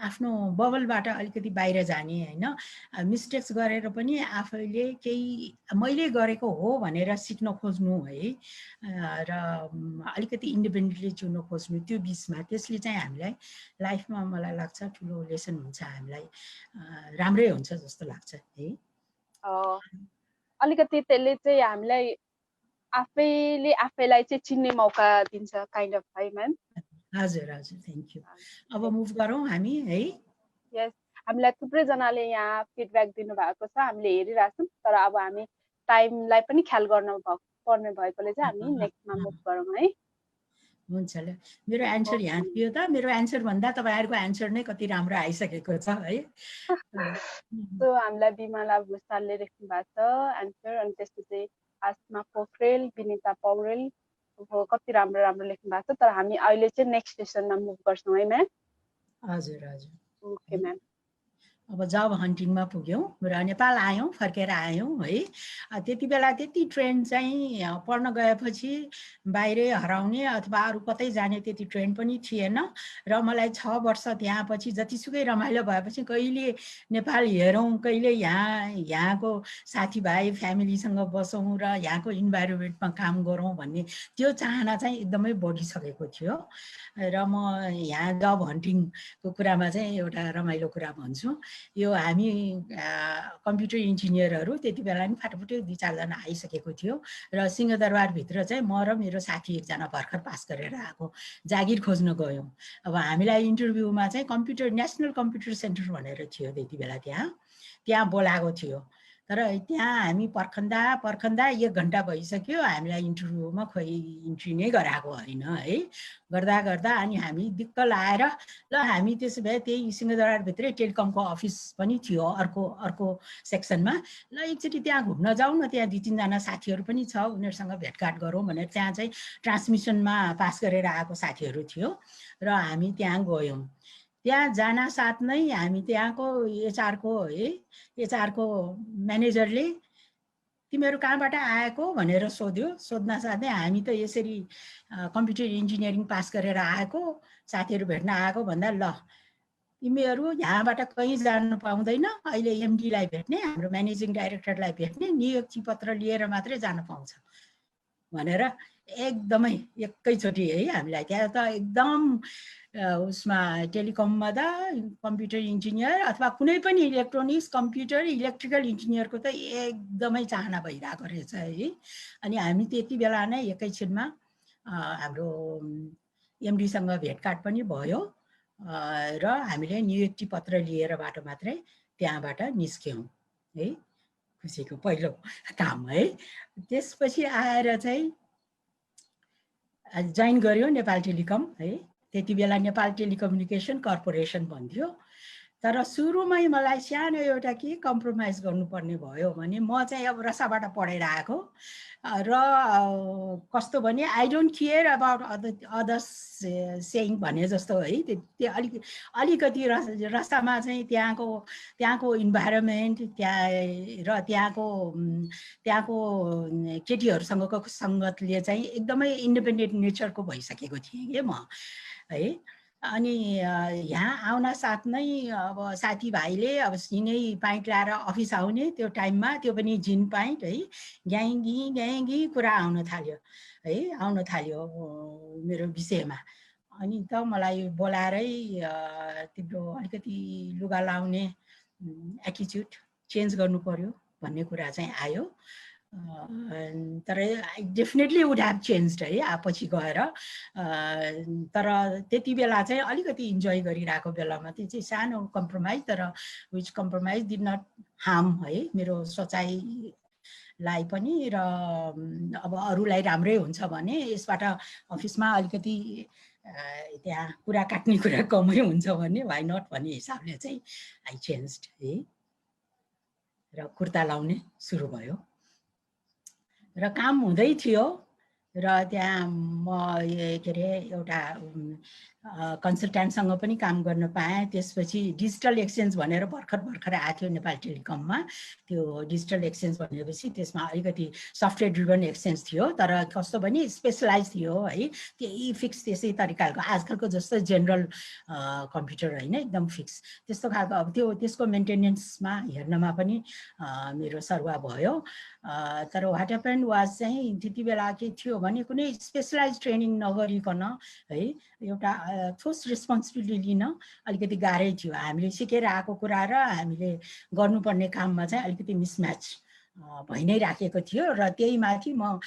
आफ्नो बबलबाट अलिकति बाहिर जाने हैन मिस्टेक्स गरेर पनि आफैले केही मैले गरेको हो भनेर सिक्न खोज्नु है र अलिकति इन्डिपेन्डेन्टली जिउन खोज्नु त्यो बिचमा त्यसले चाहिँ हामीलाई लाइफमा मलाई लाग्छ ठुलो लेसन हुन्छ हामीलाई राम्रै हुन्छ जस्तो लाग्छ है अलिकति त्यसले चाहिँ हामीलाई आफैले आफैलाई चाहिँ चिन्ने मौका दिन्छ काइन्ड अफ है म्याम हजुर हजुर थ्यांक यू अब मुभ गरौँ हामी है यस हामीलाई थुप्रै जनाले यहाँ फिडब्याक दिनु भएको छ हामीले हेरिराछौँ तर अब हामी टाइमलाई पनि ख्याल गर्न पर्ने भएकोले चाहिँ हामी नेक्स्टमा मुभ गरौँ है हुन्छ ल मेरो एन्सर यहाँ थियो त मेरो एन्सर भन्दा तपाईहरुको एन्सर नै कति राम्रो आइसकेको छ है सो हामीलाई बिमला भुसालले लेख्नु भएको छ एन्सर अनि त्यसपछि आसमा पोखरेल विनिता पौडेल कति राम्रो राम्रो लेख्नु भएको छ तर हामी अहिले चाहिँ नेक्स्ट सेसनमा मुभ गर्छौँ है म्याम हजुर हजुर ओके म्याम अब जब हन्टिङमा पुग्यौं र नेपाल आयौं फर्केर आयौं है त्यति बेला त्यति ट्रेन्ड चाहिँ पढ्न गएपछि बाहिरै हराउने अथवा अरु कतै जाने त्यति ट्रेन्ड पनि थिएन र मलाई 6 वर्ष त्यहाँपछि जतिसुकै रमाइलो भएपछि कहिले नेपाल हेरौं कहिले यहाँको साथीभाइ फ्यामिलीसँग बसौं र यहाँको इन्भाइरोमेन्टमा काम गरौं भन्ने त्यो चाहना चाहिँ एकदमै बढिसकेको थियो र म यहाँ जब हन्टिङको कुरामा चाहिँ एउटा रमाइलो कुरा भन्छु यो हामी कम्प्युटर इन्जिनियरहरू त्यति बेला नि फाटफुटै 2-4 जना आइसकेको थियो र सिंहदरबार भित्र चाहिँ म र मेरो साथी एकजना भर्खर पास गरेर आएको जागिर खोज्न गयौं अब हामीलाई इन्टरभ्युमा चाहिँ कम्प्युटर नेशनल कम्प्युटर सेन्टर भनेर थियो त्यति बेला त्यहाँ बोलाएको थियो तर त्यहाँ हामी पर्खन्दा 1 घण्टा भइसक्यो हामीलाई इन्टरभ्युमा खोइ इन्ट्री नै गराएको हैन है गर्दा अनि हामी दिक्क लाएर ल हामी त्यसो भए त्यही सिंहदरबार भित्रै टेलिकमको अफिस पनि थियो अर्को सेक्सनमा ल एकचोटी त्यहाँ घुम्न जाऊ न त्यहाँ 2-3 जना साथीहरु पनि छ उनीहरुसँग भेटघाट गरौँ भनेर त्यहाँ चाहिँ ट्रान्समिसनमा पास गरेर आएको साथीहरु थियो र हामी त्यहाँ गयौं त्यहाँ जान साथ नै हामी त्यहाँको एचआर को म्यानेजरले तिमीहरु कहाँबाट आएको भनेर सोध्यो सोध्न साथै हामी त यसरी कम्प्युटर इन्जिनियरिङ पास गरेर आएको साथीहरु भेट्न आएको भन्दा ल तिमीहरु यहाँबाट कहीं जान पाउँदैन अहिले एमडी लाई भेट्ने हाम्रो म्यानेजिङ डाइरेक्टरलाई भेट्ने नियुक्ति पत्र लिएर मात्रै जान पाउँछ भनेर एकदमै एकैचोटी है हामीलाई त्यहाँ त एकदम उसमा टेलिकममा त कम्प्युटर इन्जिनियर अथवा कुनै पनि इलेक्ट्रोनिक्स कम्प्युटर इलेक्ट्रिकल इन्जिनियरको त एकदमै चाहना भइरहेको रहेछ है अनि हामी त्यति बेला नै एकैछिनमा हाम्रो एमडी सँग भेटघाट पनि भयो र हामीले नियुक्ति पत्र लिएरबाट मात्रै त्यहाँबाट निस्क्यौं है खुसीको पहिलो काम है। त्यसपछि आएर चाहिँ जोइन गर्यो नेपाल टेलिकम है। त्यति बेला नेपाल टेलिकम्युनिकेसन कर्पोरेसन भन्थ्यो। तर सुरुमै मलाई सानो एउटा के कम्प्रोमाइज गर्नुपर्ने भयो भने म चाहिँ अब रसाबाट पढेर आएको र कस्तो भने I don't care about others saying भने जस्तो है। त्यो अलिकति रसामा चाहिँ त्यहाँको इन्भाइरोमेन्ट र त्यहाँको केटीहरूसँगको सङ्गतले चाहिँ एकदमै इन्डिपेन्डेन्ट नेचरको भइसकेको थिएँ कि म है। अनि यहाँ आउन साथ नै अब साथीभाइले अब सिनै पाइन्ट ल्याएर अफिस आउने त्यो टाइममा, त्यो पनि जिन पाइन्ट है, ग्याङ्गी कुरा आउन थाल्यो है, आउन थाल्यो मेरो विषयमा। अनि त मलाई बोलाएरै तिम्रो अलिकति लुगा लाउने एटिच्युड चेन्ज गर्नु पर्यो भन्ने कुरा चाहिँ आयो। तर I definitely would have changed है पछि गएर। तर त्यति बेला चाहिँ अलिकति इन्जोय गरिरहेको बेलामा त्यो चाहिँ सानो कम्प्रोमाइज, तर which compromise did not harm है मेरो सोचाइलाई पनि। र अब अरूलाई राम्रै हुन्छ भने यसबाट अफिसमा अलिकति त्यहाँ कुरा काट्ने कुरा कमै हुन्छ भने वाइ नट भन्ने हिसाबले चाहिँ आई चेन्ज्ड है र कुर्ता लाउने सुरु भयो। र काम हुँदै थियो र त्यहाँ म के अरे एउटा कन्सल्ट्यान्टसँग पनि काम गर्न पाएँ। त्यसपछि डिजिटल एक्सचेन्ज भनेर भर्खर आएको थियो नेपाल टेलिकममा। त्यो डिजिटल एक्सचेन्ज भनेपछि त्यसमा अलिकति सफ्टवेयर ड्रिभन एक्सचेन्ज थियो, तर कस्तो भने स्पेसलाइज थियो है, त्यही फिक्स त्यसै तरिकाको आजकलको जस्तो जेनरल कम्प्युटर होइन, एकदम फिक्स त्यस्तो खालको। अब त्यसको मेन्टेनेन्समा हेर्नमा पनि मेरो सरुवा भयो। तर वाट ह्यापन वाज चाहिँ त्यति बेला के थियो भने कुनै स्पेसलाइज ट्रेनिङ नगरिकन है एउटा ठोस रेस्पोन्सिबिलिटी लिन अलिकति गाह्रै थियो। हामीले सिकेर आएको कुरा र हामीले गर्नुपर्ने काममा चाहिँ अलिकति मिसम्याच भइ नै राखेको थियो। र त्यही माथि म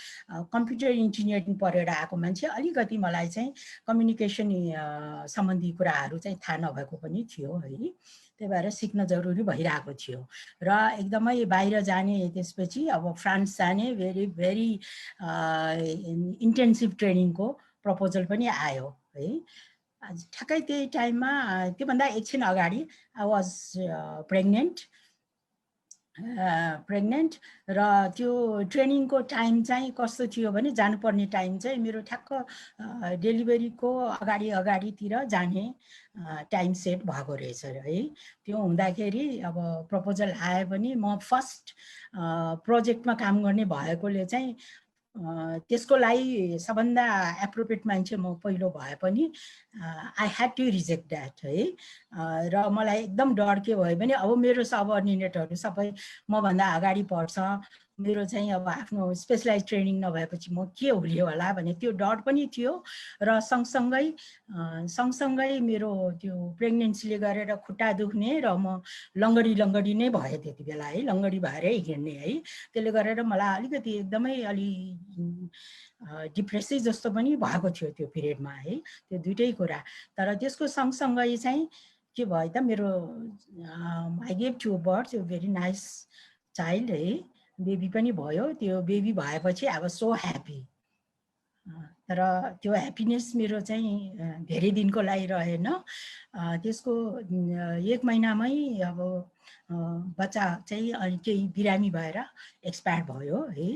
कम्प्युटर इन्जिनियरिङ पढेर आएको मान्छे, अलिकति मलाई चाहिँ कम्युनिकेसन सम्बन्धी कुराहरू चाहिँ थाहा नभएको पनि थियो है। त्यही भएर सिक्न जरुरी भइरहेको थियो। र एकदमै बाहिर जाने, त्यसपछि अब फ्रान्स जाने भेरी इन्टेन्सिभ ट्रेनिङको प्रपोजल पनि आयो है। ठ्याक्कै त्यही टाइममा, त्योभन्दा एकछिन अगाडि आई वाज प्रेग्नेन्ट र त्यो ट्रेनिङको टाइम चाहिँ कस्तो थियो भने जानुपर्ने टाइम चाहिँ मेरो ठ्याक्क डेलिभरीको अगाडितिर जाने टाइम सेट भएको रहेछ है। त्यो हुँदाखेरि अब प्रपोजल आए पनि म फर्स्ट प्रोजेक्टमा काम गर्ने भएकोले चाहिँ त्यसको लागि सबभन्दा एप्रोप्रिएट मान्छे म पहिलो भए पनि I had to reject that है। र मलाई एकदम डर के भयो भने अब मेरो सबअर्डिनेटहरू सबै मभन्दा अगाडि पढ्छ, मेरो चाहिँ अब आफ्नो स्पेसलाइज ट्रेनिङ नभएपछि म के हुलियो होला भन्ने त्यो डर पनि थियो। र सँगसँगै मेरो त्यो प्रेग्नेन्सीले गरेर खुट्टा दुख्ने र म लङ्गडी नै भएँ त्यति बेला है, लङ्गडी भएरै हिँड्ने है। त्यसले गरेर मलाई अलिकति एकदमै डिप्रेसिभ जस्तो पनि भएको थियो त्यो पिरियडमा है, त्यो दुइटै कुरा। तर त्यसको सँगसँगै चाहिँ के भयो त, मेरो I gave to birth a very nice child है, बेबी पनि भयो। त्यो बेबी भएपछि आई वाज सो ह्याप्पी। तर त्यो ह्याप्पिनेस मेरो चाहिँ धेरै दिनको लागि रहेन। त्यसको 1 महिनामै अब बच्चा चाहिँ अलि केही बिरामी भएर एक्सपायर भयो है।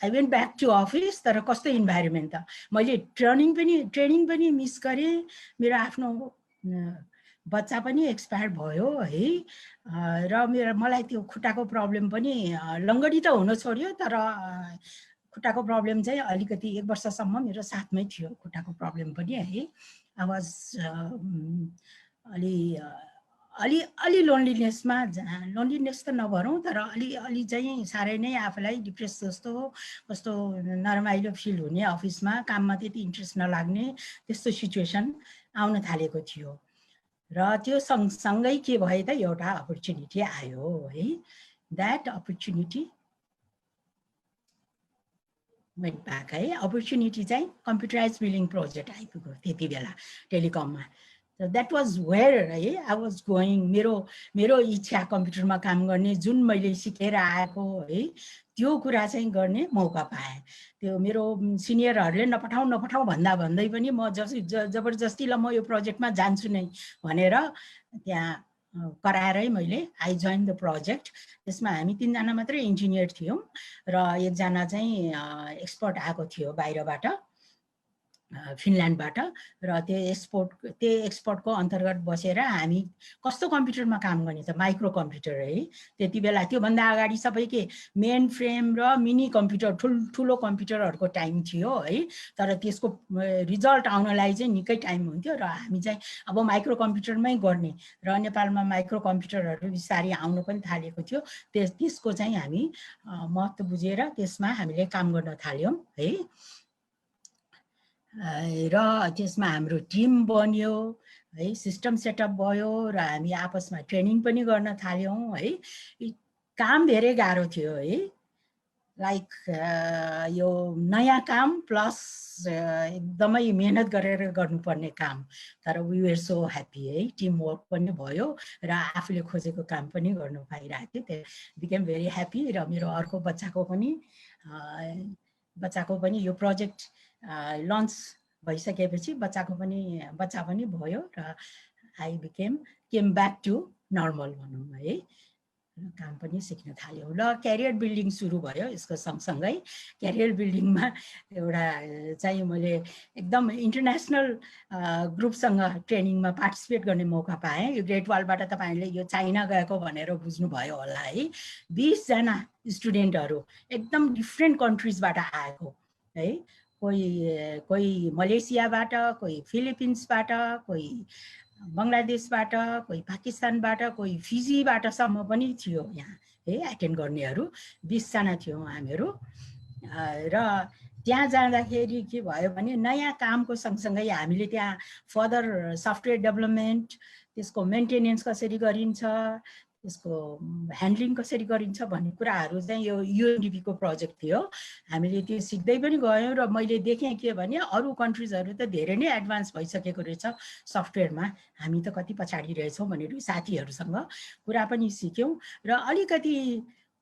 I went back to office. तर कस्तो इन्भाइरोमेन्ट त, मैले ट्रेनिङ पनि मिस गरेँ, मेरो आफ्नो बच्चा पनि एक्सपायर भयो है। र मलाई त्यो खुट्टाको प्रब्लम पनि, लङ्गडी त हुन छोड्यो, तर खुट्टाको प्रब्लम चाहिँ अलिकति 1 वर्षसम्म मेरो साथमै थियो, खुट्टाको प्रब्लम पनि है। आई वाज अलि लोन्लिनेसमा, लोन्लिनेस त नभनौँ, तर अलि चाहिँ साह्रै नै आफूलाई डिप्रेस जस्तो कस्तो नरमाइलो फिल हुने, अफिसमा काममा त्यति इन्ट्रेस्ट नलाग्ने, त्यस्तो सिचुएसन आउन थालेको थियो। र त्यो सँगसँगै के भयो त, एउटा अपर्च्युनिटी आयो है। द्याट अपर्च्युनिटी वेन्ट ब्याक है। अपर्च्युनिटी चाहिँ कम्प्युटराइज बिलिङ प्रोजेक्ट आइपुग्यो त्यति बेला टेलिकममा। द्याट वाज वेयर है आई वाज गोइङ, मेरो इच्छा कम्प्युटरमा काम गर्ने, जुन मैले सिकेर आएको है त्यो कुरा चाहिँ गर्ने मौका पाएँ। त्यो मेरो सिनियरहरूले नपठाऊ भन्दै पनि म जबरजस्ती ल म यो प्रोजेक्टमा जान्छु नै भनेर त्यहाँ कराएरै मैले आई जोइन द प्रोजेक्ट। त्यसमा हामी 3 जना मात्रै इन्जिनियर थियौँ र 1 जना चाहिँ एक्सपर्ट आएको थियो बाहिरबाट, फिनल्यान्डबाट। र त्यो एक्सपर्टको अन्तर्गत बसेर हामी कस्तो कम्प्युटरमा काम गर्ने त, माइक्रो कम्प्युटर है त्यति बेला। त्योभन्दा अगाडि सबै के मेन फ्रेम र मिनी कम्प्युटर, ठुलो कम्प्युटरहरूको टाइम थियो है, तर त्यसको रिजल्ट आउनलाई चाहिँ निकै टाइम हुन्थ्यो र हामी चाहिँ अब माइक्रो कम्प्युटरमै गर्ने, र नेपालमा माइक्रो कम्प्युटरहरू बिस्तारै आउनु पनि थालेको थियो। त्यसको चाहिँ हामी महत्त्व बुझेर त्यसमा हामीले काम गर्न थाल्यौँ है। र त्यसमा हाम्रो टिम बन्यो है, सिस्टम सेटअप भयो र हामी आपसमा ट्रेनिङ पनि गर्न थाल्यौँ है। काम धेरै गाह्रो थियो है, लाइक यो नयाँ काम प्लस एकदमै मेहनत गरेर गर्नुपर्ने काम। तर वी वर सो ह्याप्पी है, टिम वर्क पनि भयो र आफूले खोजेको काम पनि गर्नु पाइरहेको थियो। Became very happy. र मेरो अर्को बच्चाको पनि यो प्रोजेक्ट लन्च भइसकेपछि बच्चा पनि भयो र I came back to normal भनौँ है, काम पनि सिक्न थाल्यौँ। र क्यारियर बिल्डिङ सुरु भयो यसको सँगसँगै। क्यारियर बिल्डिङमा एउटा चाहिँ मैले एकदम इन्टरनेसनल ग्रुपसँग ट्रेनिङमा पार्टिसिपेट गर्ने मौका पाएँ। यो ग्रेट वालबाट तपाईँहरूले यो चाइना गएको भनेर बुझ्नुभयो होला है। 20 जना स्टुडेन्टहरू एकदम डिफ्रेन्ट कन्ट्रिजबाट आएको है, कोही मलेसियाबाट, कोही फिलिपिन्सबाट, कोही बङ्गलादेशबाट, कोही पाकिस्तानबाट, कोही फिजीबाटसम्म पनि थियो यहाँ है एटेन्ड गर्नेहरू। 20 जना थियौँ हामीहरू। र त्यहाँ जाँदाखेरि के भयो भने नयाँ कामको सँगसँगै हामीले त्यहाँ फर्दर सफ्टवेयर डेभलपमेन्ट, त्यसको मेन्टेनेन्स कसरी गरिन्छ, त्यसको ह्यान्डलिङ कसरी गरिन्छ भन्ने कुराहरू चाहिँ यो युएनडिपीको प्रोजेक्ट थियो। हामीले त्यो सिक्दै पनि गयौँ र मैले देखेँ के भने अरू कन्ट्रिजहरू त धेरै नै एडभान्स भइसकेको रहेछ सफ्टवेयरमा, हामी त कति पछाडि रहेछौँ भनेर साथीहरूसँग कुरा पनि सिक्यौँ। र अलिकति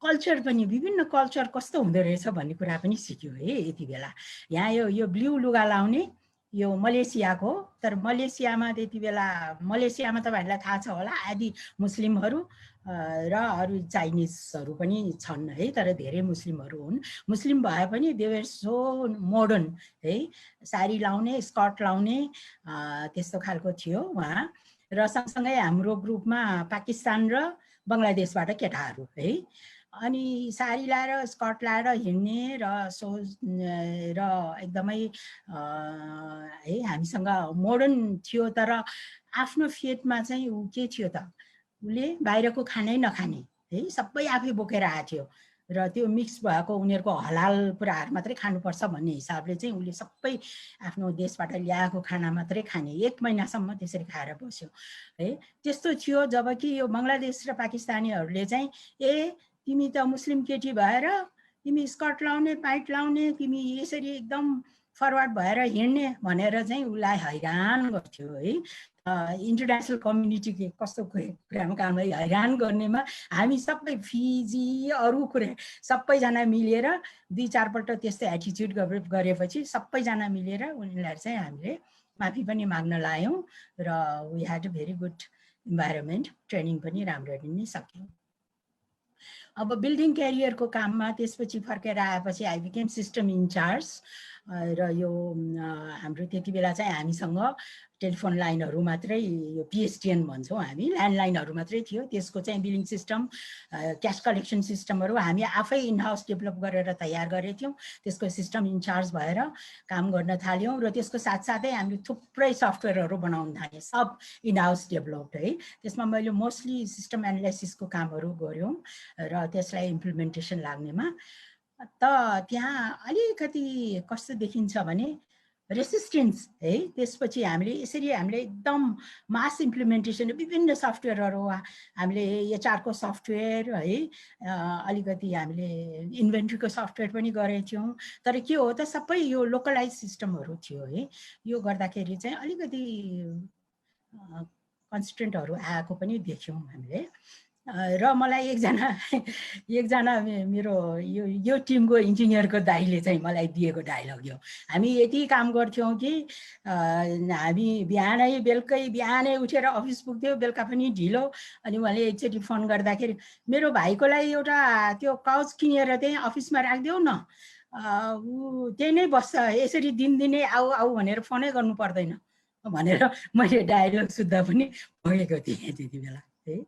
कल्चर पनि, विभिन्न कल्चर कस्तो हुँदो रहेछ भन्ने कुरा पनि सिक्यो है यति बेला। यहाँ यो ब्लू लुगा लाउने यो मलेसियाको, तर मलेसियामा त्यति बेला तपाईँहरूलाई थाहा छ होला आदि मुस्लिमहरू र अरू चाइनिजहरू पनि छन् है, तर धेरै मुस्लिमहरू हुन्। मुस्लिम भए पनि दे वर सो मोडर्न है, साडी लाउने, स्कर्ट लाउने त्यस्तो खालको थियो उहाँ। र सँगसँगै हाम्रो ग्रुपमा पाकिस्तान र बङ्गलादेशबाट केटाहरू है, अनि साडी लाएर स्कर्ट लाएर हिँड्ने र एकदमै है हामीसँग मोडर्न थियो। तर आफ्नो फेदमा चाहिँ ऊ के थियो त, उसले बाहिरको खानै नखाने है, सबै आफै बोकेर आएको थियो र त्यो मिक्स भएको उनीहरूको हलाल कुराहरू मात्रै खानुपर्छ भन्ने हिसाबले चाहिँ उसले सबै आफ्नो देशबाट ल्याएको खाना मात्रै खाने। 1 महिनासम्म त्यसरी खाएर बस्यो है। त्यस्तो थियो। जबकि यो बङ्गलादेश र पाकिस्तानीहरूले चाहिँ तिमी त मुस्लिम केटी भएर तिमी स्कर्ट लाउने, प्यान्ट लाउने, तिमी यसरी एकदम फरवर्ड भएर हिँड्ने भनेर चाहिँ उसलाई हैरान गर्थ्यो है। इन्टरनेसनल कम्युनिटी कस्तो कुरामा काम हैरान गर्नेमा हामी सबै फिजी अरू कुरा सबैजना मिलेर 2-4 पल्ट त्यस्तो एटिट्युड गरेपछि सबैजना मिलेर उनीहरूलाई चाहिँ हामीले माफी पनि माग्न लायौँ र we had a very good environment. Training पनि राम्ररी नै सक्यौँ। अब बिल्डिङ क्यारियरको काममा त्यसपछि फर्केर आएपछि आई बिकेम सिस्टम इन्चार्ज। र यो हाम्रो त्यति बेला चाहिँ हामीसँग टेलिफोन लाइनहरू मात्रै, यो पिएसटिएन भन्छौँ हामी, ल्यान्डलाइनहरू मात्रै थियो। त्यसको चाहिँ बिलिङ सिस्टम, क्यास कलेक्सन सिस्टमहरू हामी आफै इन हाउस डेभलप गरेर तयार गरेथ्यौँ। त्यसको सिस्टम इन्चार्ज भएर काम गर्न थाल्यौँ र त्यसको साथसाथै हामीले थुप्रै सफ्टवेयरहरू बनाउन थाल्यौँ, सब इन हाउस डेभलप्ड है। त्यसमा मैले मोस्टली सिस्टम एनालाइसिसको कामहरू गऱ्यौँ र त्यसलाई इम्प्लिमेन्टेसन लाग्नेमा। त त्यहाँ अलिकति कस्तो देखिन्छ भने रेसिस्टेन्स है। त्यसपछि हामीले एकदम मास इम्प्लिमेन्टेसन विभिन्न सफ्टवेयरहरू हामीले एचआरको सफ्टवेयर है, अलिकति हामीले इन्भेन्ट्रीको सफ्टवेयर पनि गरेथ्यौँ। तर के हो त सबै यो लोकलाइज सिस्टमहरू थियो है। यो गर्दाखेरि चाहिँ अलिकति कन्स्टेन्टहरू आएको पनि देख्यौँ हामीले। र मलाई एकजना मेरो यो टिमको इन्जिनियरको दाइले चाहिँ मलाई दिएको डायलग हो। हामी यति काम गर्थ्यौँ कि हामी बिहानै उठेर अफिस पुग्थ्यो, बेलुका पनि ढिलो। अनि उहाँले एकचोटि फोन गर्दाखेरि मेरो भाइको लागि एउटा त्यो काउच किनेर चाहिँ अफिसमा राखिदेऊ न, ऊ त्यही नै बस्छ, यसरी दिनदिनै आऊ आऊ भनेर फोनै गर्नु पर्दैन भनेर मैले डायलग सुत्दा पनि भएको थिएँ त्यति बेला है।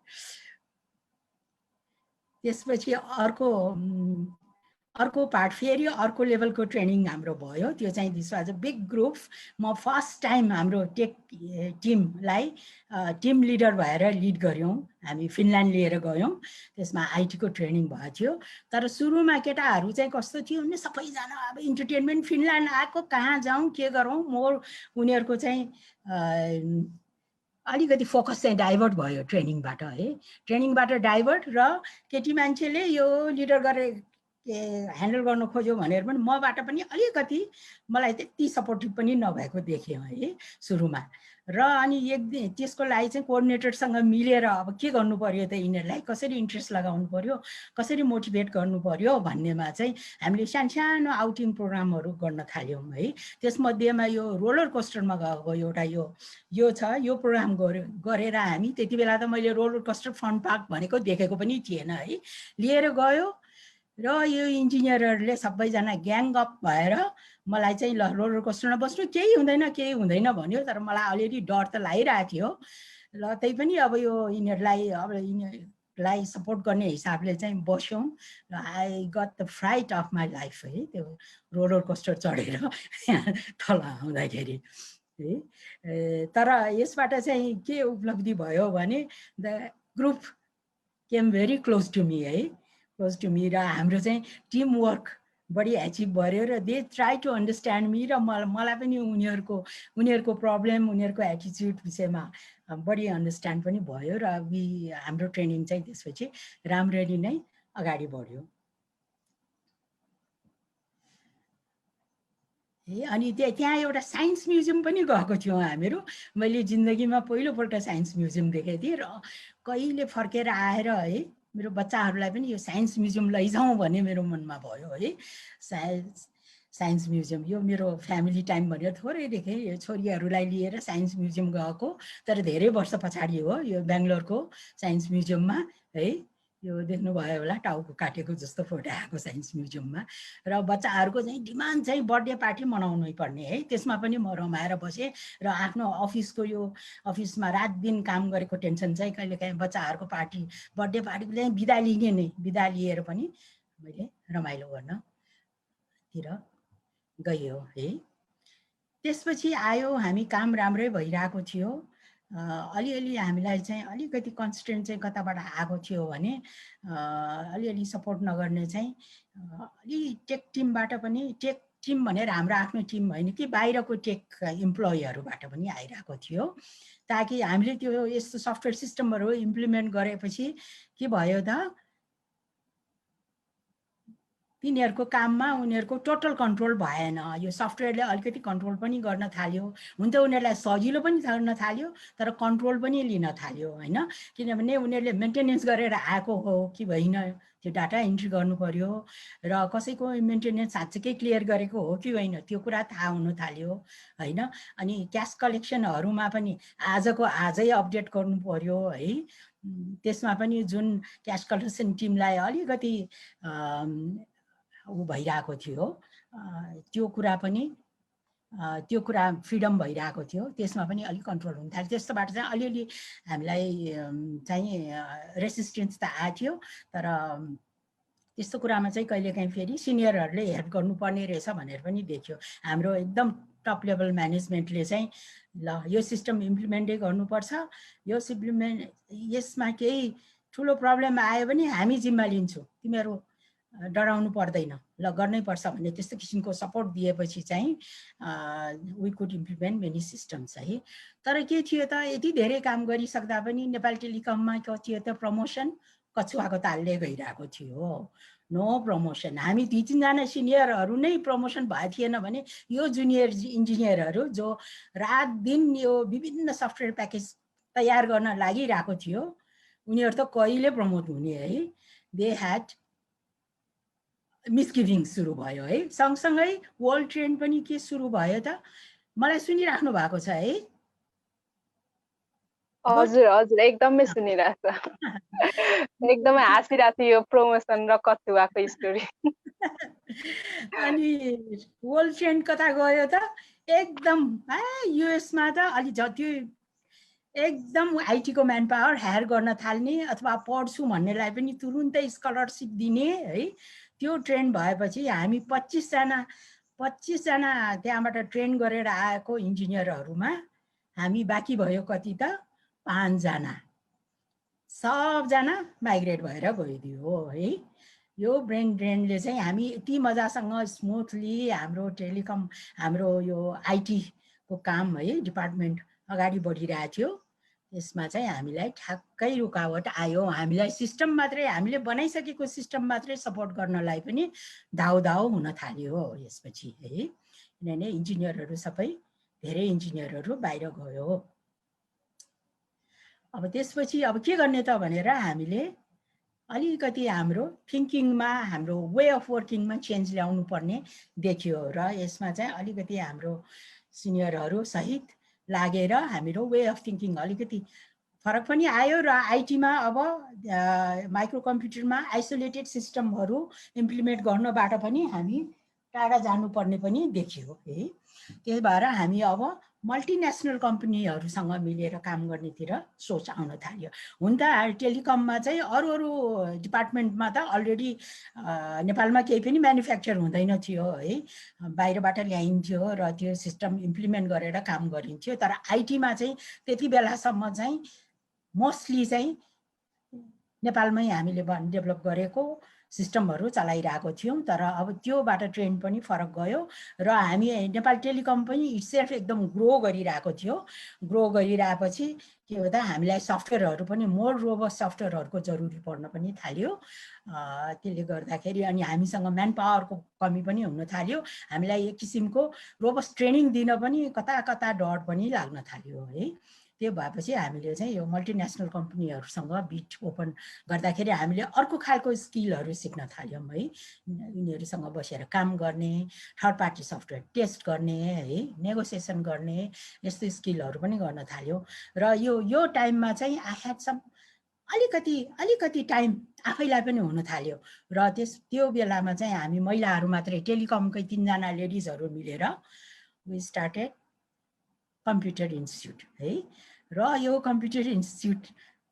त्यसपछि अर्को पार्ट फेरि अर्को लेभलको ट्रेनिङ हाम्रो भयो। त्यो चाहिँ this was a big group. म फर्स्ट टाइम हाम्रो टेक टिमलाई टिम लिडर भएर लिड गऱ्यौँ। हामी फिनल्यान्ड लिएर गयौँ, त्यसमा आइटीको ट्रेनिङ भएको थियो। तर सुरुमा केटाहरू चाहिँ कस्तो थियो भने सबैजना अब इन्टरटेनमेन्ट फिनल्यान्ड आएको, कहाँ जाउँ के गरौँ, उनीहरूको चाहिँ अलिकति फोकस चाहिँ डाइभर्ट भयो ट्रेनिङबाट है। ट्रेनिङबाट डाइभर्ट र केटी मान्छेले यो लिडर गरे ह्यान्डल गर्न खोज्यो भनेर पनि मबाट पनि अलिकति मलाई त्यति सपोर्टिभ पनि नभएको देखेँ है सुरुमा। र अनि एक दिन त्यसको लागि चाहिँ कोअर्डिनेटरसँग मिलेर अब के गर्नु पर्यो त, यिनीहरूलाई कसरी इन्ट्रेस्ट लगाउनु पर्यो, कसरी मोटिभेट गर्नु पर्यो भन्नेमा चाहिँ हामीले सानो आउटिङ प्रोग्रामहरू गर्न थाल्यौँ है। त्यसमध्येमा यो रोलर कोस्टरमा गएको एउटा यो छ, यो प्रोग्राम गरेर हामी त्यति बेला त मैले रोलर कोस्टर फन पार्क भनेको देखेको पनि थिएन है। लिएर गयो र यो इन्जिनियरहरूले सबैजना ग्याङ अप भएर मलाई चाहिँ ल रोलर कोस्टरमा बस्नु, केही हुँदैन भन्यो। तर मलाई अलरेडी डर त लागिरहेको थियो। ल त्यही पनि अब यो यिनीहरूलाई सपोर्ट गर्ने हिसाबले चाहिँ बस्यौँ र I got the fright of my life है, त्यो रोलर कोस्टर चढेर तल आउँदाखेरि है। तर यसबाट चाहिँ के उपलब्धि भयो भने the group came very close to me है, क्लोज टु मी। र हाम्रो चाहिँ टिम वर्क बढी एचिभ भयो र they try to understand me. र मलाई पनि उनीहरूको प्रब्लम, उनीहरूको एटिच्युड विषयमा बढी अन्डरस्ट्यान्ड पनि भयो। र हाम्रो ट्रेनिङ चाहिँ त्यसपछि राम्ररी नै अगाडि बढ्यो। अनि त्यहाँ एउटा साइन्स म्युजियम पनि गएको थियौँ हामीहरू। मैले जिन्दगीमा पहिलोपल्ट साइन्स म्युजियम देखेको थिएँ र कहिले फर्केर आएर है मेरो बच्चाहरूलाई पनि यो साइन्स म्युजियम लैजाउँ भन्ने मेरो मनमा भयो है। साइन्स म्युजियम यो मेरो फ्यामिली टाइम भनेर थोरै देखेँ, छोरीहरूलाई लिएर साइन्स म्युजियम गएको। तर धेरै वर्ष पछाडि हो यो बेङ्गलोरको साइन्स म्युजियममा है। यो देख्नुभयो होला, टाउको काटेको जस्तो फोटो आएको साइन्स म्युजियममा। र बच्चाहरूको चाहिँ डिमान्ड चाहिँ बर्थडे पार्टी मनाउनै पर्ने है। त्यसमा पनि म रमाएर बसेँ र आफ्नो अफिसमा रात दिन काम गरेको टेन्सन चाहिँ कहिलेकाहीँ बच्चाहरूको बर्थडे पार्टीको चाहिँ बिदा लिएर पनि मैले रमाइलो गर्नतिर गयो है। त्यसपछि आयो हामी काम राम्रै भइरहेको थियो। अलिअलि हामीलाई चाहिँ अलिकति कन्स्टेन्ट चाहिँ कताबाट आएको थियो भने अलिअलि सपोर्ट नगर्ने चाहिँ अलि टेक टिमबाट पनि, टेक टिम भनेर हाम्रो आफ्नो टिम होइन कि बाहिरको टेक इम्प्लोइहरूबाट पनि आइरहेको थियो। ताकि हामीले त्यो यस्तो सफ्टवेयर सिस्टमहरू इम्प्लिमेन्ट गरेपछि के भयो त, तिनीहरूको काममा उनीहरूको टोटल कन्ट्रोल भएन। यो सफ्टवेयरले अलिकति कन्ट्रोल पनि गर्न थाल्यो। हुन त उनीहरूलाई सजिलो पनि गर्न थाल्यो, तर कन्ट्रोल पनि लिन थाल्यो होइन। किनभने उनीहरूले मेन्टेनेन्स गरेर आएको हो कि होइन त्यो डाटा इन्ट्री गर्नु पर्यो, र कसैको मेन्टेनेन्स साँच्चै क्लियर गरेको हो कि होइन त्यो कुरा थाहा हुन थाल्यो होइन। अनि क्यास कलेक्सनहरूमा पनि आजको आजै अपडेट गर्नु पर्यो है। त्यसमा पनि जुन क्यास कलेक्सन टिमलाई अलिकति भइरहेको थियो, त्यो कुरा फ्रिडम भइरहेको थियो, त्यसमा पनि अलिक कन्ट्रोल हुन थाल्यो। त्यस्तोबाट चाहिँ अलिअलि हामीलाई चाहिँ रेसिस्टेन्स त आएको थियो। तर त्यस्तो कुरामा चाहिँ कहिलेकाहीँ फेरि सिनियरहरूले हेल्प गर्नुपर्ने रहेछ भनेर पनि देखियो। हाम्रो एकदम टप लेभल म्यानेजमेन्टले चाहिँ ल यो सिस्टम इम्प्लिमेन्टै गर्नुपर्छ, यसमा केही ठुलो प्रब्लम आयो भने हामी जिम्मा लिन्छौँ, तिमीहरू डराउनु पर्दैन, ल गर्नै पर्छ भन्ने त्यस्तो किसिमको सपोर्ट दिएपछि चाहिँ we could implement many systems है। तर के थियो त, यति धेरै काम गरिसक्दा पनि नेपाल टेलिकममा के थियो त, प्रमोसन कछुवाको तालले गइरहेको थियो नो प्रमोसन। हामी 2-3 जना सिनियरहरू नै प्रमोसन भएको थिएन भने यो जुनियर इन्जिनियरहरू जो रात दिन यो विभिन्न सफ्टवेयर प्याकेज तयार गर्न लागिरहेको थियो उनीहरू त कहिले प्रमोट हुने है। दे ह्याड मिसगिभिङ सुरु भयो है। सँगसँगै वर्ल्ड ट्रेन्ड पनि के सुरु भयो त? मलाई सुनिराख्नु भएको छ है? हजुर हजुर एकदमै सुनिरहेको छ। एकदमै हाँसिरहेको थियो यो प्रमोसन र कचुवाको स्टोरी। अनि वर्ल्ड ट्रेन्ड कता गयो त? एकदम युएसमा त अलि जति एकदम आइटीको म्यान पावर हायर गर्न थाल्ने अथवा पढ्छु भन्नेलाई पनि तुरुन्तै स्कलरसिप दिने है, त्यो ट्रेन्ड भएपछि हामी 25 जना त्यहाँबाट ट्रेन गरेर आएको इन्जिनियरहरूमा हामी बाँकी भयो कति त? 5 जना। सबजना माइग्रेट भएर गइदियो है। यो ब्रेन ड्रेनले चाहिँ हामी यति मजासँग स्मुथली हाम्रो टेलिकम हाम्रो यो आइटीको काम है डिपार्टमेन्ट अगाडि बढिरहेको थियो। त्यसमा चाहिँ हामीलाई ठ्याक्कै रुकावट आयो। हामीलाई सिस्टम मात्रै हामीले बनाइसकेको सिस्टम मात्रै सपोर्ट गर्नलाई पनि धाउ हुन थाल्यो यसपछि है। किनभने इन्जिनियरहरू सबै धेरै इन्जिनियरहरू बाहिर गयो। अब त्यसपछि अब के गर्ने त भनेर हामीले अलिकति हाम्रो थिङ्किङमा हाम्रो वे अफ वर्किङमा चेन्ज ल्याउनु पर्ने देखियो र यसमा चाहिँ अलिकति हाम्रो सिनियरहरू सहित लागेर हाम्रो वे अफ थिङ्किङ अलिकति फरक पनि आयो र आइटीमा अब माइक्रो कम्प्युटरमा आइसोलेटेड सिस्टमहरू इम्प्लिमेन्ट गर्नबाट पनि हामी टाढा जानुपर्ने पनि देखियो है। त्यही भएर हामी अब मल्टिनेसनल कम्पनीहरूसँग मिलेर काम गर्नेतिर सोच आउन थाल्यो। हुन त टेलिकममा चाहिँ अरू डिपार्टमेन्टमा त अलरेडी नेपालमा केही पनि म्यानुफ्याक्चर हुँदैन थियो है, बाहिरबाट ल्याइन्थ्यो र त्यो सिस्टम इम्प्लिमेन्ट गरेर काम गरिन्थ्यो। तर आइटीमा चाहिँ त्यति बेलासम्म चाहिँ मोस्टली चाहिँ नेपालमै हामीले डेभलप गरेको सिस्टमहरू चलाइरहेको थियौँ। तर अब त्योबाट ट्रेन्ड पनि फरक गयो र हामी नेपाल टेलिकम पनि इट्सेल्फ एकदम ग्रो गरिरहेको थियो। ग्रो गरिरहेपछि के हो त हामीलाई सफ्टवेयरहरू पनि मोर रोबस्ट सफ्टवेयरहरूको जरुरी पर्न पनि थाल्यो। त्यसले गर्दाखेरि अनि हामीसँग म्यान पावरको कमी पनि हुन थाल्यो। हामीलाई एक किसिमको रोबस्ट ट्रेनिङ दिन पनि कता कता डर पनि लाग्न थाल्यो है। त्यो भएपछि हामीले चाहिँ यो मल्टिनेसनल कम्पनीहरूसँग बिट ओपन गर्दाखेरि हामीले अर्को खालको स्किलहरू सिक्न थाल्यौँ है। यिनीहरूसँग बसेर काम गर्ने, थर्ड पार्टी सफ्टवेयर टेस्ट गर्ने है, नेगोसिएसन गर्ने, यस्तो स्किलहरू पनि गर्न थाल्यौँ। र यो टाइममा चाहिँ आई ह्याड सम अलिकति टाइम आफैलाई पनि हुन थाल्यो र त्यो बेलामा चाहिँ हामी महिलाहरू मात्रै टेलिकमकै 3 जना लेडिजहरू मिलेर वी स्टार्टेड कम्प्युटर इन्स्टिट्युट है। र यो कम्प्युटर इन्स्टिट्युट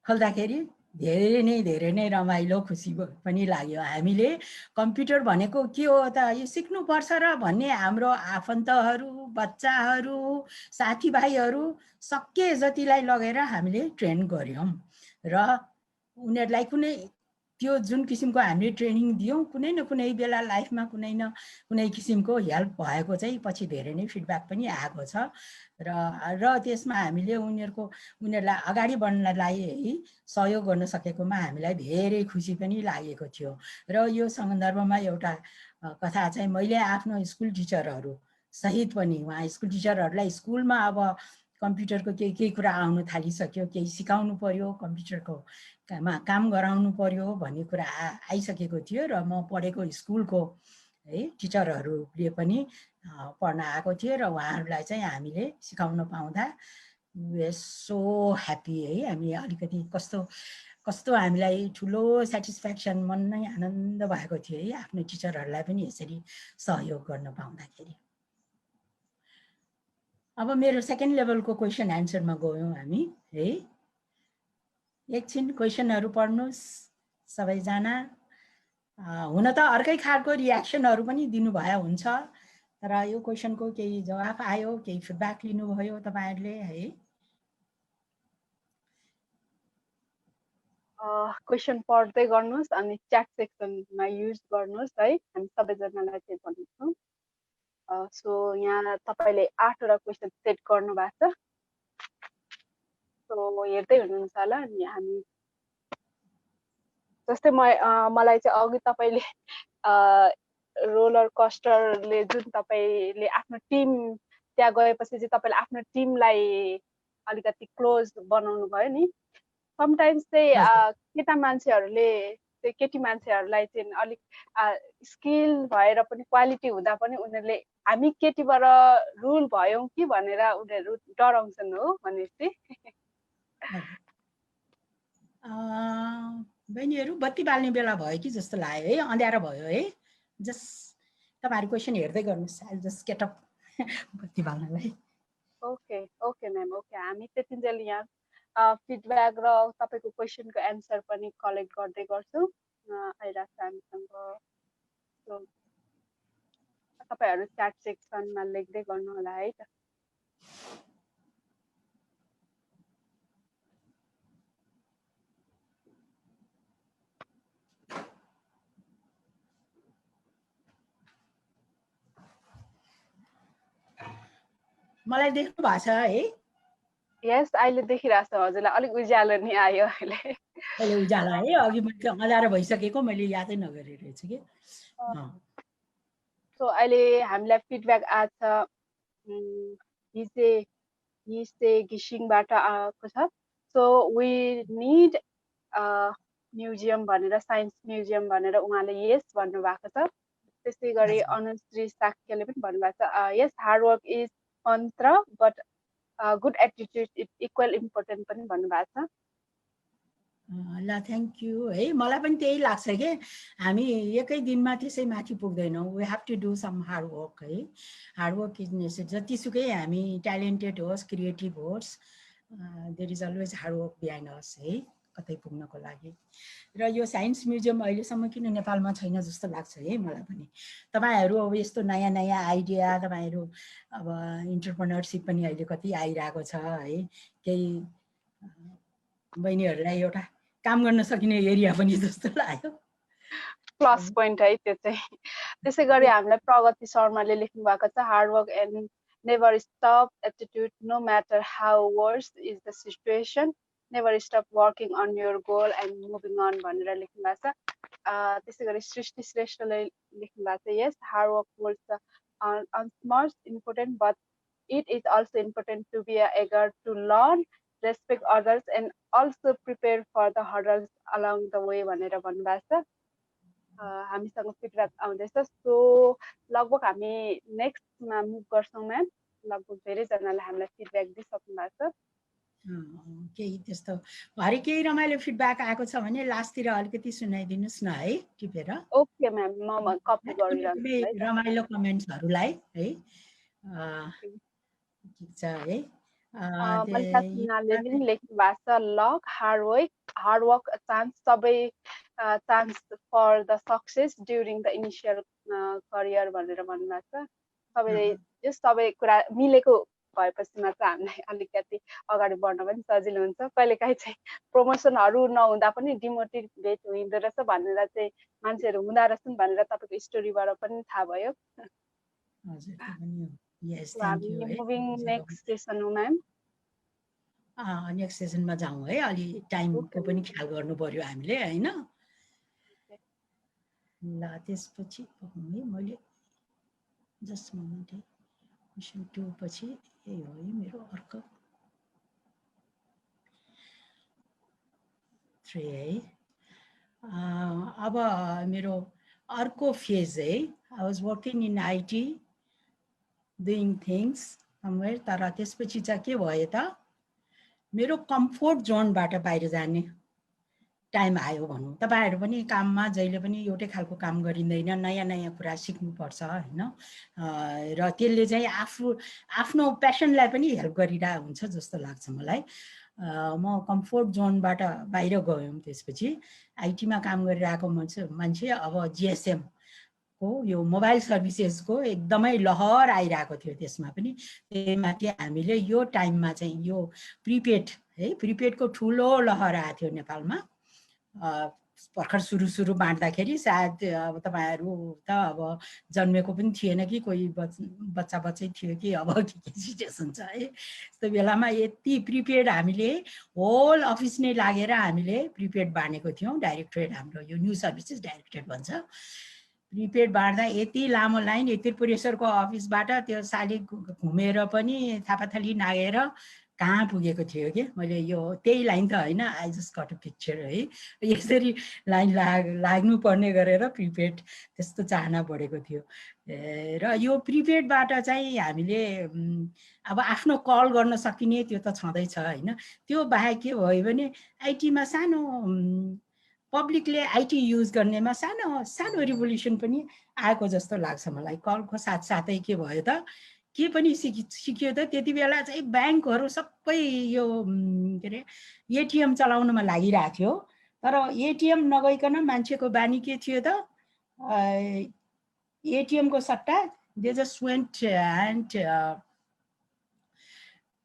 खोल्दाखेरि धेरै नै रमाइलो खुसी पनि लाग्यो। हामीले कम्प्युटर भनेको के हो त यो सिक्नुपर्छ र भन्ने हाम्रो आफन्तहरू, बच्चाहरू, साथीभाइहरू सके जतिलाई लगेर हामीले ट्रेन गर्यौँ र उनीहरूलाई त्यो जुन किसिमको हामीले ट्रेनिङ दियौँ कुनै न कुनै बेला लाइफमा कुनै न कुनै किसिमको हेल्प भएको चाहिँ पछि धेरै नै फिडब्याक पनि आएको छ र त्यसमा हामीले उनीहरूलाई अगाडि बढ्नलाई है सहयोग गर्न सकेकोमा हामीलाई धेरै खुसी पनि लागेको थियो। र यो सन्दर्भमा एउटा कथा चाहिँ मैले आफ्नो स्कुल टिचरहरू सहित पनि उहाँ स्कुल टिचरहरूलाई स्कुलमा अब कम्प्युटरको केही कुरा आउन थालिसक्यो, केही सिकाउनु पर्यो, कम्प्युटरको काम गराउनु पर्यो भन्ने कुरा आइसकेको थियो र म पढेको स्कुलको है टिचरहरूले पनि पढ्न आएको थियो र उहाँहरूलाई चाहिँ हामीले सिकाउन पाउँदा सो ह्याप्पी है। हामी अलिकति कस्तो हामीलाई ठुलो सेटिस्फ्याक्सन, मन नै आनन्द भएको थियो है आफ्नो टिचरहरूलाई पनि यसरी सहयोग गर्न पाउँदाखेरि। अब मेरो सेकेन्ड लेभलको क्वेसन एन्सरमा गयौँ हामी है। एकछिन क्वेसनहरू पढ्नुहोस् सबैजना। हुन त अर्कै खालको रियाक्सनहरू पनि दिनुभयो हुन्छ, तर यो क्वेसनको केही जवाफ आयो, केही फिडब्याक लिनुभयो तपाईँहरूले है। क्वेसन पढ्दै गर्नुहोस् अनि च्याट सेक्सनमा युज गर्नुहोस् है, हामी सबैजनालाई चाहिँ भनिन्छौँ। सो यहाँ तपाईँले 8वटा क्वेसन सेट गर्नु भएको छ। सो हेर्दै हुनुहुन्छ होला अनि हामी जस्तै मलाई चाहिँ अघि तपाईले रोलर कोस्टरले जुन तपाईले आफ्नो टिम त्यहाँ गएपछि चाहिँ तपाईले आफ्नो टिमलाई अलिकति क्लोज बनाउनु भयो नि समटाइम्स चाहिँ केटा मान्छेहरूले चाहिँ केटी मान्छेहरूलाई चाहिँ अलिक स्किल भएर पनि क्वालिटी हुँदा पनि उनीहरूले हामी केटीबाट रुल भयौँ कि भनेर उनीहरू डराउँछन् हो भनेपछि बहिनीहरू बत्ती बाल्ने बेला भयो कि जस्तो लाग्यो है अँध्यारो भयो है जस्ट तपाईहरु क्वेशन हेर्दै गर्नुस् आई जस्ट गेट अप बत्ती बाल्नलाई ओके ओके म्याम ओके हामी त्यतिन्जेल यहाँ फिडब्याक र तपाईको क्वेशनको एन्सर पनि कलेक्ट गर्दै गर्छु आइराछ हामीसँग तपाईहरु च्याट सेक्सनमा लेख्दै गर्नु होला है त मलाई देख्नु भएको छ है यस अहिले देखिरहेछ हजुरलाई अलिक उज्यालो नि आयो अहिले उज्यालो है अघि मैले अँध्यारो भइसकेको मैले यादै नगरेर रहेछु के सो अहिले हामीलाई फिडब्याक आछ हिसे घिसिङबाट आएको छ सो वी निड म्युजियम भनेर साइन्स म्युजियम भनेर उहाँले यस भन्नुभएको छ त्यसै गरी अनुश्री साक्यले पनि भन्नुभएको छ यस हार्ड वर्क इज मन्त्र but good attitude is equal important पनि भन्नुभएको छ ल थ्याङ्क यू है मलाई पनि त्यही लाग्छ कि हामी एकै दिनमा त्यसै माथि पुग्दैनौँ we have to do some hard work है हार्ड वर्क इज नेसेसरी जतिसुकै हामी ट्यालेन्टेड होस् क्रिएटिभ होस् there is always hard work behind us है कतै पुग्नको लागि र यो साइन्स म्युजियम अहिलेसम्म किन नेपालमा छैन जस्तो लाग्छ है मलाई पनि तपाईहरु अब यस्तो नयाँ नयाँ आइडिया तपाईहरु अब इन्टरप्रेन्योरशिप पनि अहिले कति आइरहेको छ है केही बहिनीहरुलाई एउटा काम गर्न सकिने एरिया पनि जस्तो लाग्यो प्लस पोइन्ट है त्यो चाहिँ त्यसै गरी हामीलाई प्रगति शर्माले लेख्नु भएको छ hard work and never stop attitude no matter how worse is the situation never stop working on your goal and moving on भनेर लेख्नु भएको छ त्यसै गरी सृष्टि श्रेष्ठले लेख्नु भएको छ यस hard work was much important but it is also important to be eager to learn respect others and also prepare for the hurdles along the way भनेर भन्नुभएको छ हामीसँग फिडब्याक आउँदैछ सो लगभग हामी नेक्स्टमा मुभ गर्छौँ म्याम लगभग धेरैजनाले हामीलाई फिडब्याक दिइसक्नु भएको छ केही त्यस्तो भरे केही रमाइलो फिडब्याक आएको छ भने लास्टतिर अलिकति सुनाइदिनुस् न है टिपेर ओके म्याम म कपी गरिरहन्छु रमाइलो कमेन्ट्सहरूलाई है ठिक छ है मल्लिका सिन्हाले पनि लेख्नु भएको छ luck hard work chance for the success during the initial career भनेर भन्नुभएको छ सबै कुरा मिलेको भएपछि मात्र हामीलाई अलिकति अगाडि बढ्न पनि सजिलो हुन्छ कहिलेकाहीँ चाहिँ प्रमोसनहरू नहुँदा पनि डिमोटिभेट हुँदो रहेछ भनेर चाहिँ मान्छेहरू हुँदो रहेछन् भनेर तपाईँको स्टोरीबाट पनि थाहा भयो मुभिङ नेक्स्ट सेसन हो म्याम नेक्स्ट सेसनमा जाउँ है अलि टाइमको पनि ख्याल गर्नु पर्यो हामीले हैन ल त्यसपछि मैले जस्ट मोमेन्ट है क्वेसन 2 पछि यही हो है मेरो अर्को 3 है अब मेरो अर्को फेज है I was working in IT doing things somewhere तर त्यसपछि चाहिँ के भयो त मेरो कम्फोर्ट जोनबाट बाहिर जाने टाइम आयो भनौँ तपाईहरु पनि काममा जहिले पनि एउटै खालको काम गरिँदैन नयाँ नयाँ कुरा सिक्नुपर्छ हैन र त्यसले चाहिँ आफ्नो प्यासनलाई पनि हेल्प गरिरहेको हुन्छ जस्तो लाग्छ मलाई म कम्फोर्ट जोनबाट बाहिर गयौँ त्यसपछि आईटीमा काम गरिरहेको मान्छे अब जीएसएम को यो मोबाइल सर्भिसेसको एकदमै लहर आइरहेको थियो त्यसमा पनि त्यहीमाथि हामीले यो टाइममा चाहिँ यो प्रिपेड है प्रिपेडको ठुलो लहर आएको थियो नेपालमा भर्खर सुरु बाँड्दाखेरि सायद अब तपाईहरु त अब जन्मेको पनि थिएन कि कोही बच्चा थियो कि अब के सिचुएसन छ है। त्यस्तो बेलामा यति प्रिपेड हामीले होल अफिस नै लागेर हामीले प्रिपेड बाँडेको थियौं। डाइरेक्टरेट हाम्रो यो न्यू सर्भिसेस डाइरेक्टरेट भन्छ। प्रिपेड बाँड्दा यति लामो लाइन एक त्रिपुरेश्वरको अफिसबाट त्यो शालिग घुमेर पनि थापाथली नागेर कहाँ पुगेको थियो के मैले यो त्यही लाइन त हैन, I just got a picture है। यसरी लाइन लाग्नु पर्ने गरेर प्रिपेड त्यस्तो चाहना बढेको थियो। र यो प्रिपेडबाट चाहिँ हामीले अब आफ्नो कल गर्न सकिने त्यो त छँदैछ हैन। त्यो बाहेक के भयो भने आईटीमा सानो पब्लिकले आईटी युज गर्नेमा सानो सानो रिभोल्युसन पनि आएको जस्तो लाग्छ मलाई। कलको साथसाथै के भयो त के पनि सिकियो त त्यति बेला चाहिँ ब्याङ्कहरू सबै यो के अरे एटीएम चलाउनमा लागिरहेको थियो। तर एटीएम नगइकन मान्छेको बानी के थियो त एटीएम को सट्टा दे जस्ट वेन्ट एन्ड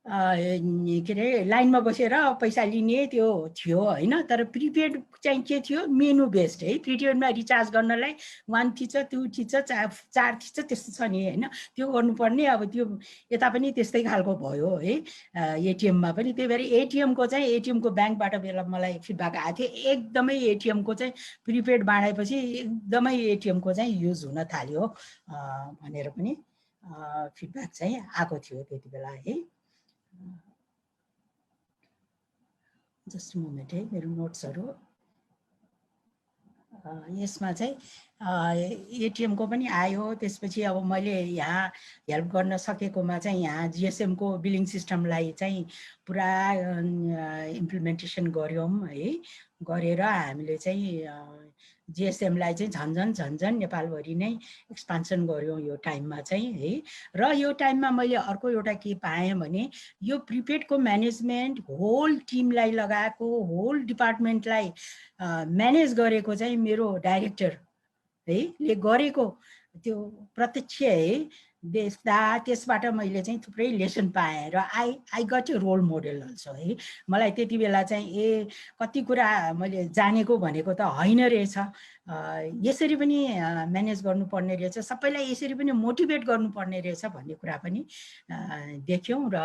के अरे लाइनमा बसेर पैसा लिने त्यो थियो हैन। तर प्रिपेड चाहिँ के थियो मेनु बेस्ड है। प्रिपेडमा रिचार्ज गर्नलाई 1 थिच्छ 2 थिच्छ 4 थिच्छ त्यस्तो छ नि हैन। त्यो गर्नुपर्ने अब त्यो यता पनि त्यस्तै खालको भयो है एटीएममा पनि। त्यही भएर एटीएमको चाहिँ एटीएमको ब्याङ्कबाट बेला मलाई फिडब्याक आएको थियो एकदमै एटीएमको चाहिँ प्रिपेड बाँडेपछि एकदमै एटीएमको चाहिँ युज हुन थाल्यो भनेर पनि फिडब्याक चाहिँ आएको थियो त्यति बेला है। जस्ट मोमेन्ट है, मेरो नोट्सहरू यसमा चाहिँ एटीएमको पनि आयो। त्यसपछि अब मैले यहाँ हेल्प गर्न सकेकोमा चाहिँ यहाँ जिएसएमको बिलिङ सिस्टमलाई चाहिँ पुरा इम्प्लिमेन्टेसन गर्यौं है। गरेर हामीले चाहिँ जिएसएमलाई चाहिँ झन्झन नेपालभरि नै एक्सपान्सन गर्यौं यो टाइममा चाहिँ है। र यो टाइममा मैले अर्को एउटा के पाएँ भने यो प्रिपेडको म्यानेजमेन्ट होल टिमलाई लगाएको होल डिपार्टमेन्टलाई म्यानेज गरेको चाहिँ मेरो डाइरेक्टर है ले गरेको त्यो प्रत्यक्ष है देख्दा त्यसबाट मैले चाहिँ थुप्रै लेसन पाएँ र I got a role model also है। मलाई त्यति बेला चाहिँ कति कुरा मैले जानेको भनेको त होइन रहेछ, यसरी पनि म्यानेज गर्नुपर्ने रहेछ, सबैलाई यसरी पनि मोटिभेट गर्नुपर्ने रहेछ भन्ने कुरा पनि देख्यौं। र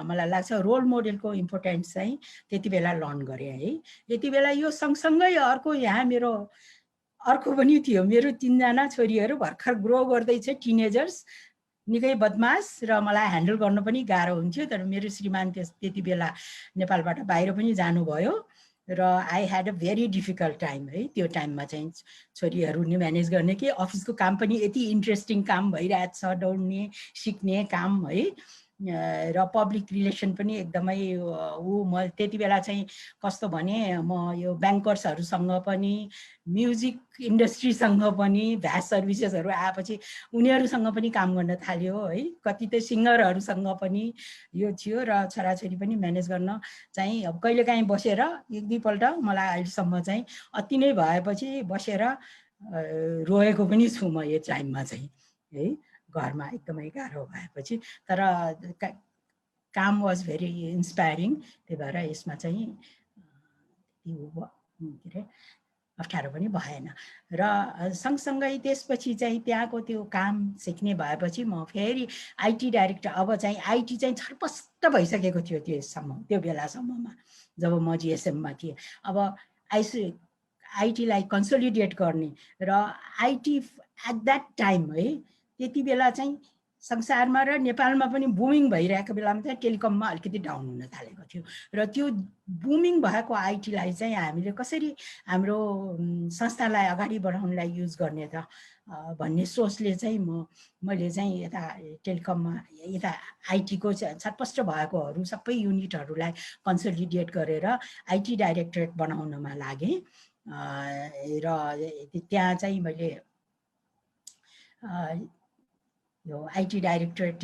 मलाई लाग्छ रोल मोडलको इम्पोर्टेन्स चाहिँ त्यति बेला लर्न गरेँ है। यति बेला यो सँगसँगै अर्को यहाँ मेरो अर्को पनि थियो। मेरो 3 जना छोरीहरू भर्खर ग्रो गर्दैछ, टिनेजर्स, निकै बदमास र मलाई ह्यान्डल गर्न पनि गाह्रो हुन्थ्यो। तर मेरो श्रीमान त्यति बेला नेपालबाट बाहिर पनि जानुभयो र I had a very difficult time है। त्यो टाइममा चाहिँ छोरीहरू नि म्यानेज गर्ने कि अफिसको काम पनि यति इन्ट्रेस्टिङ काम भइरहेछ, दौड्ने सिक्ने काम है। र पब्लिक रिलेसन पनि एकदमै म त्यति बेला चाहिँ कस्तो भने म यो ब्याङ्कर्सहरूसँग पनि म्युजिक इन्डस्ट्रीसँग पनि भ्यास सर्भिसेसहरू आएपछि उनीहरूसँग पनि काम गर्न थाल्यो है। कति त सिङ्गरहरूसँग पनि यो थियो र छोराछोरी पनि म्यानेज गर्न चाहिँ अब कहिलेकाहीँ बसेर 1-2 पल्ट मलाई अहिलेसम्म चाहिँ अति नै भएपछि बसेर रोएको पनि छु म यो टाइममा चाहिँ है, घरमा एकदमै गाह्रो भएपछि। तर काम वाज भेरी इन्स्पायरिङ। त्यही भएर यसमा चाहिँ के अरे अप्ठ्यारो पनि भएन। र सँगसँगै त्यसपछि चाहिँ त्यहाँको त्यो काम सिक्ने भएपछि म फेरि आईटी डाइरेक्टर, अब चाहिँ आईटी चाहिँ छरपस्ट भइसकेको थियो त्यो बेलासम्ममा जब म जिएसएममा थिएँ। अब आईटीलाई कन्सोलिडेट गर्ने र आईटी एट द्याट टाइम है त्यति बेला चाहिँ संसारमा र नेपालमा पनि बुमिङ भइरहेको बेलामा चाहिँ टेलिकममा अलिकति डाउन हुन थालेको थियो। र त्यो बुमिङ भएको आईटीलाई चाहिँ हामीले कसरी हाम्रो संस्थालाई अगाडि बढाउनलाई युज गर्ने त भन्ने सोचले चाहिँ मैले चाहिँ यता टेलिकममा यता आईटीको छटपस्ट भएकोहरू सबै युनिटहरूलाई कन्सोलिडेट गरेर आईटी डाइरेक्टरेट बनाउनमा लागेँ। र त्यहाँ चाहिँ मैले यो आईटी डाइरेक्टरेट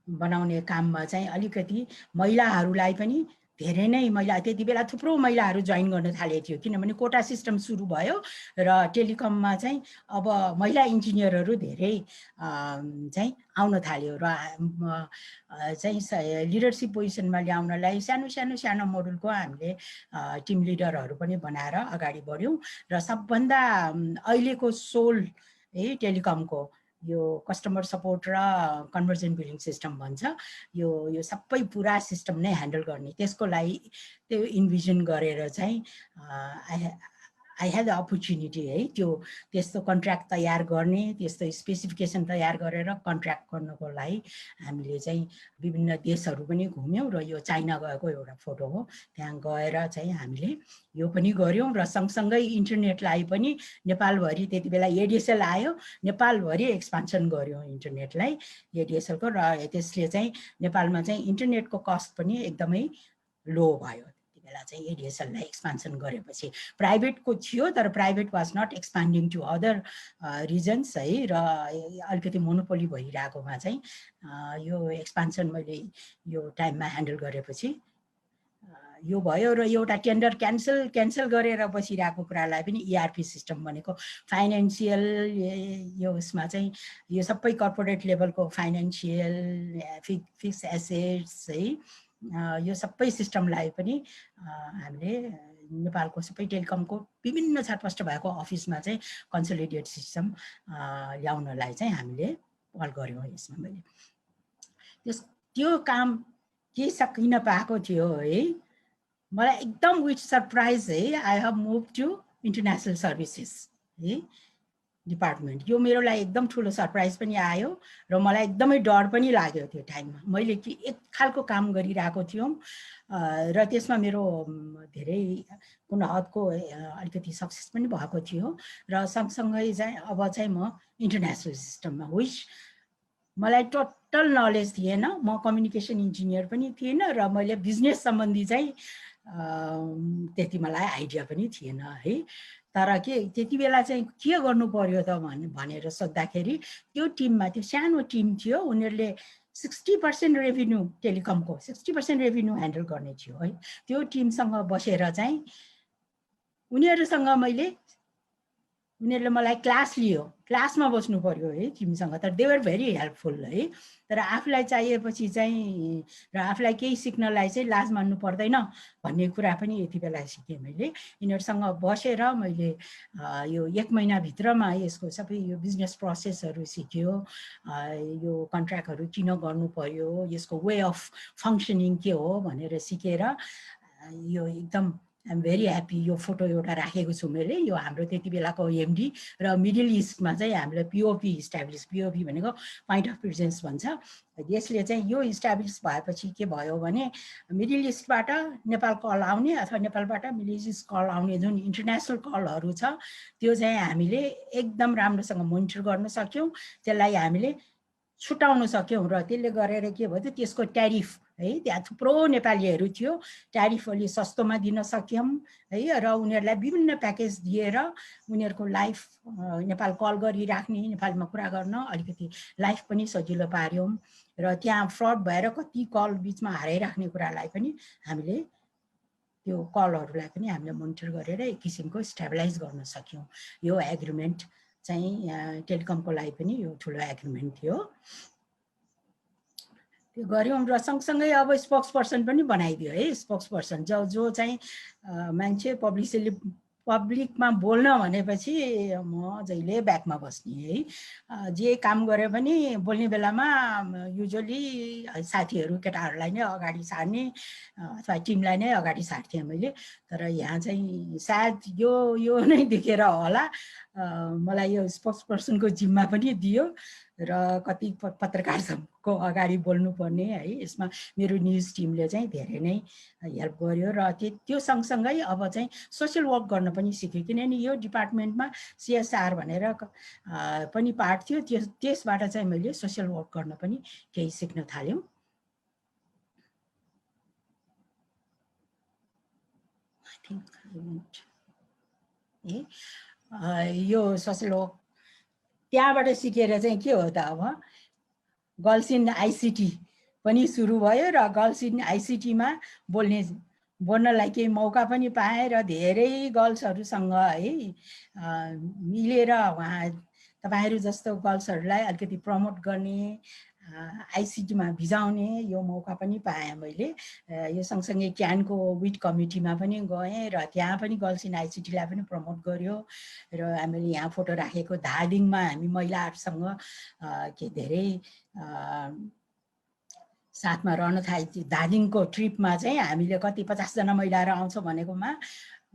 बनाउने काममा चाहिँ अलिकति महिलाहरूलाई पनि धेरै नै महिला त्यति बेला थुप्रो महिलाहरू जोइन गर्न थालेको थियो किनभने कोटा सिस्टम सुरु भयो र टेलिकममा चाहिँ अब महिला इन्जिनियरहरू धेरै चाहिँ आउन थाल्यो र चाहिँ लिडरसिप पोजिसनमा ल्याउनलाई सानो मोडुलको हामीले टिम लिडरहरू पनि बनाएर अगाडि बढ्यौँ र सबभन्दा अहिलेको सोल है टेलिकमको यो कस्टमर सपोर्ट र कन्भर्जन बिलिङ सिस्टम भन्छ यो सबै पुरा सिस्टम नै ह्यान्डल गर्ने त्यसको लागि त्यो इन्भिजन गरेर चाहिँ आई ह्याड द अपर्च्युनिटी है त्यस्तो कन्ट्र्याक्ट तयार गर्ने त्यस्तो स्पेसिफिकेसन तयार गरेर कन्ट्र्याक्ट गर्नको लागि हामीले चाहिँ विभिन्न देशहरू पनि घुम्यौँ र यो चाइना गएको एउटा फोटो हो त्यहाँ गएर चाहिँ हामीले यो पनि गऱ्यौँ र सँगसँगै इन्टरनेटलाई पनि नेपालभरि त्यति बेला एडिएसएल आयो नेपालभरि एक्सपान्सन गऱ्यौँ इन्टरनेटलाई एडिएसएलको र त्यसले चाहिँ नेपालमा चाहिँ इन्टरनेटको कस्ट पनि एकदमै लो भयो बेला चाहिँ एडिएसएललाई एक्सपान्सन गरेपछि प्राइभेटको थियो तर private was not expanding to other reasons है र अलिकति मोनोपोली भइरहेकोमा चाहिँ यो एक्सपान्सन मैले यो टाइममा ह्यान्डल गरेपछि यो भयो र एउटा टेन्डर क्यान्सल गरेर बसिरहेको कुरालाई पनि इआरपी सिस्टम भनेको फाइनेन्सियल यो उसमा चाहिँ यो सबै कर्पोरेट लेभलको फाइनेन्सियल फिक्स एसेट्स है यो सबै सिस्टमलाई पनि हामीले नेपालको सबै टेलिकमको विभिन्न छाटपस्ट भएको अफिसमा चाहिँ कन्सोलिडेट सिस्टम ल्याउनलाई चाहिँ हामीले पहल गऱ्यौँ यसमा मैले त्यो काम के सकिन पाएको थियो है मलाई एकदम विथ सरप्राइज है I have move to international services है डिपार्टमेन्ट यो मेरो लागि एकदम ठुलो सरप्राइज पनि आयो र मलाई एकदमै डर पनि लाग्यो त्यो टाइममा मैले कि एक खालको काम गरिरहेको थियौँ र त्यसमा मेरो धेरै कुन हदको अलिकति सक्सेस पनि भएको थियो र सँगसँगै चाहिँ अब चाहिँ म इन्टरनेसनल सिस्टममा विच मलाई टोटल नलेज थिएन म कम्युनिकेसन इन्जिनियर पनि थिएन र मैले बिजनेस सम्बन्धी चाहिँ त्यति मलाई आइडिया पनि थिएन है तर के त्यति बेला चाहिँ के गर्नु पर्यो त भनेर सोद्धाखेरि त्यो टिममा त्यो सानो टिम थियो उनीहरूले 60% रेभिन्यू टेलिकमको 60% रेभिन्यू ह्यान्डल गर्ने थियो है त्यो टिमसँग बसेर चाहिँ उनीहरूले मलाई क्लास लियो क्लासमा बस्नु पर्यो है टिमसँग तर दे वर भेरी हेल्पफुल है तर आफूलाई चाहिएपछि चाहिँ र आफूलाई केही सिक्नलाई चाहिँ लाज मान्नु पर्दैन भन्ने कुरा पनि यति बेला सिकेँ मैले यिनीहरूसँग बसेर मैले यो 1 महिनाभित्रमा यसको सबै यो बिजनेस प्रोसेसहरू सिक्यो यो कन्ट्र्याक्टहरू किन गर्नु पर्यो यसको वे अफ फङ्सनिङ के हो भनेर सिकेर यो एकदम आइएम भेरी ह्याप्पी यो फोटो एउटा राखेको छु मैले यो हाम्रो त्यति बेलाको एमडी र मिडल इस्टमा चाहिँ हामीले पिओपी इस्टाब्लिस पिओपी भनेको पोइन्ट अफ प्रेजेन्स भन्छ यसले चाहिँ यो इस्टाब्लिस भएपछि के भयो भने मिडल इस्टबाट नेपाल कल आउने अथवा नेपालबाट मिडल इस्ट कल आउने जुन इन्टरनेसनल कलहरू छ त्यो चाहिँ हामीले एकदम राम्रोसँग मोनिटर गर्न सक्यौँ त्यसलाई हामीले छुटाउन सक्यौँ र त्यसले गरेर के भयो त्यसको ट्यारिफ है त्यहाँ थुप्रो नेपालीहरू थियो ट्यारिफ अलि सस्तोमा दिन सक्यौँ है र उनीहरूलाई विभिन्न प्याकेज दिएर उनीहरूको लाइफ नेपाल कल गरिराख्ने नेपालमा कुरा गर्न अलिकति लाइफ पनि सजिलो पार्यौँ र त्यहाँ फ्रड भएर कति कल बिचमा हराइराख्ने कुरालाई पनि हामीले त्यो कलहरूलाई पनि हामीले मोनिटर गरेर एक किसिमको स्टेबलाइज गर्न सक्यौँ यो एग्रिमेन्ट चाहिँ टेलिकमको लागि पनि यो ठुलो एग्रिमेन्ट थियो त्यो गऱ्यौँ र सँगसँगै अब स्पोक्स पर्सन पनि बनाइदियो है स्पोक्स पर्सन जो चाहिँ मान्छे पब्लिकमा बोल्न भनेपछि म जहिले ब्याकमा बस्ने है जे काम गरे पनि बोल्ने बेलामा युजुअली साथीहरू केटाहरूलाई नै अगाडि सार्ने अथवा टिमलाई नै अगाडि सार्थेँ मैले तर यहाँ चाहिँ सायद यो नै देखेर होला मलाई यो स्पोक्स पर्सनको जिम्मा पनि दियो र कति पत्रकारको अगाडि बोल्नुपर्ने है यसमा मेरो न्युज टिमले चाहिँ धेरै नै हेल्प गर्यो र त्यो सँगसँगै अब चाहिँ सोसियल वर्क गर्न पनि सिक्यो किनभने यो डिपार्टमेन्टमा सिएसआर भनेर पनि पार्ट थियो त्यसबाट चाहिँ मैले सोसियल वर्क गर्न पनि केही सिक्न थाल्यौँ यो सोसियल वर्क त्यहाँबाट सिकेर चाहिँ के हो त अब गर्ल्स इन आइसिटी पनि सुरु भयो र गर्ल्स इन आइसिटीमा बोल्ने बोल्नलाई केही मौका पनि पाएँ र धेरै गर्ल्सहरूसँग है मिलेर उहाँ तपाईहरु जस्तो गर्ल्सहरूलाई अलिकति प्रमोट गर्ने आइसिटीमा भिजाउने यो मौका पनि पाएँ मैले। यो सँगसँगै क्यानको विट कमिटीमा पनि गएँ र त्यहाँ पनि गर्ल्स इन आइसिटीलाई पनि प्रमोट गर्यो र हामीले यहाँ फोटो राखेको धादिङमा हामी महिलाहरूसँग के धेरै साथमा रहन थाल्यो। धादिङको ट्रिपमा चाहिँ हामीले कति 50 जना महिलाहरू आउँछ भनेकोमा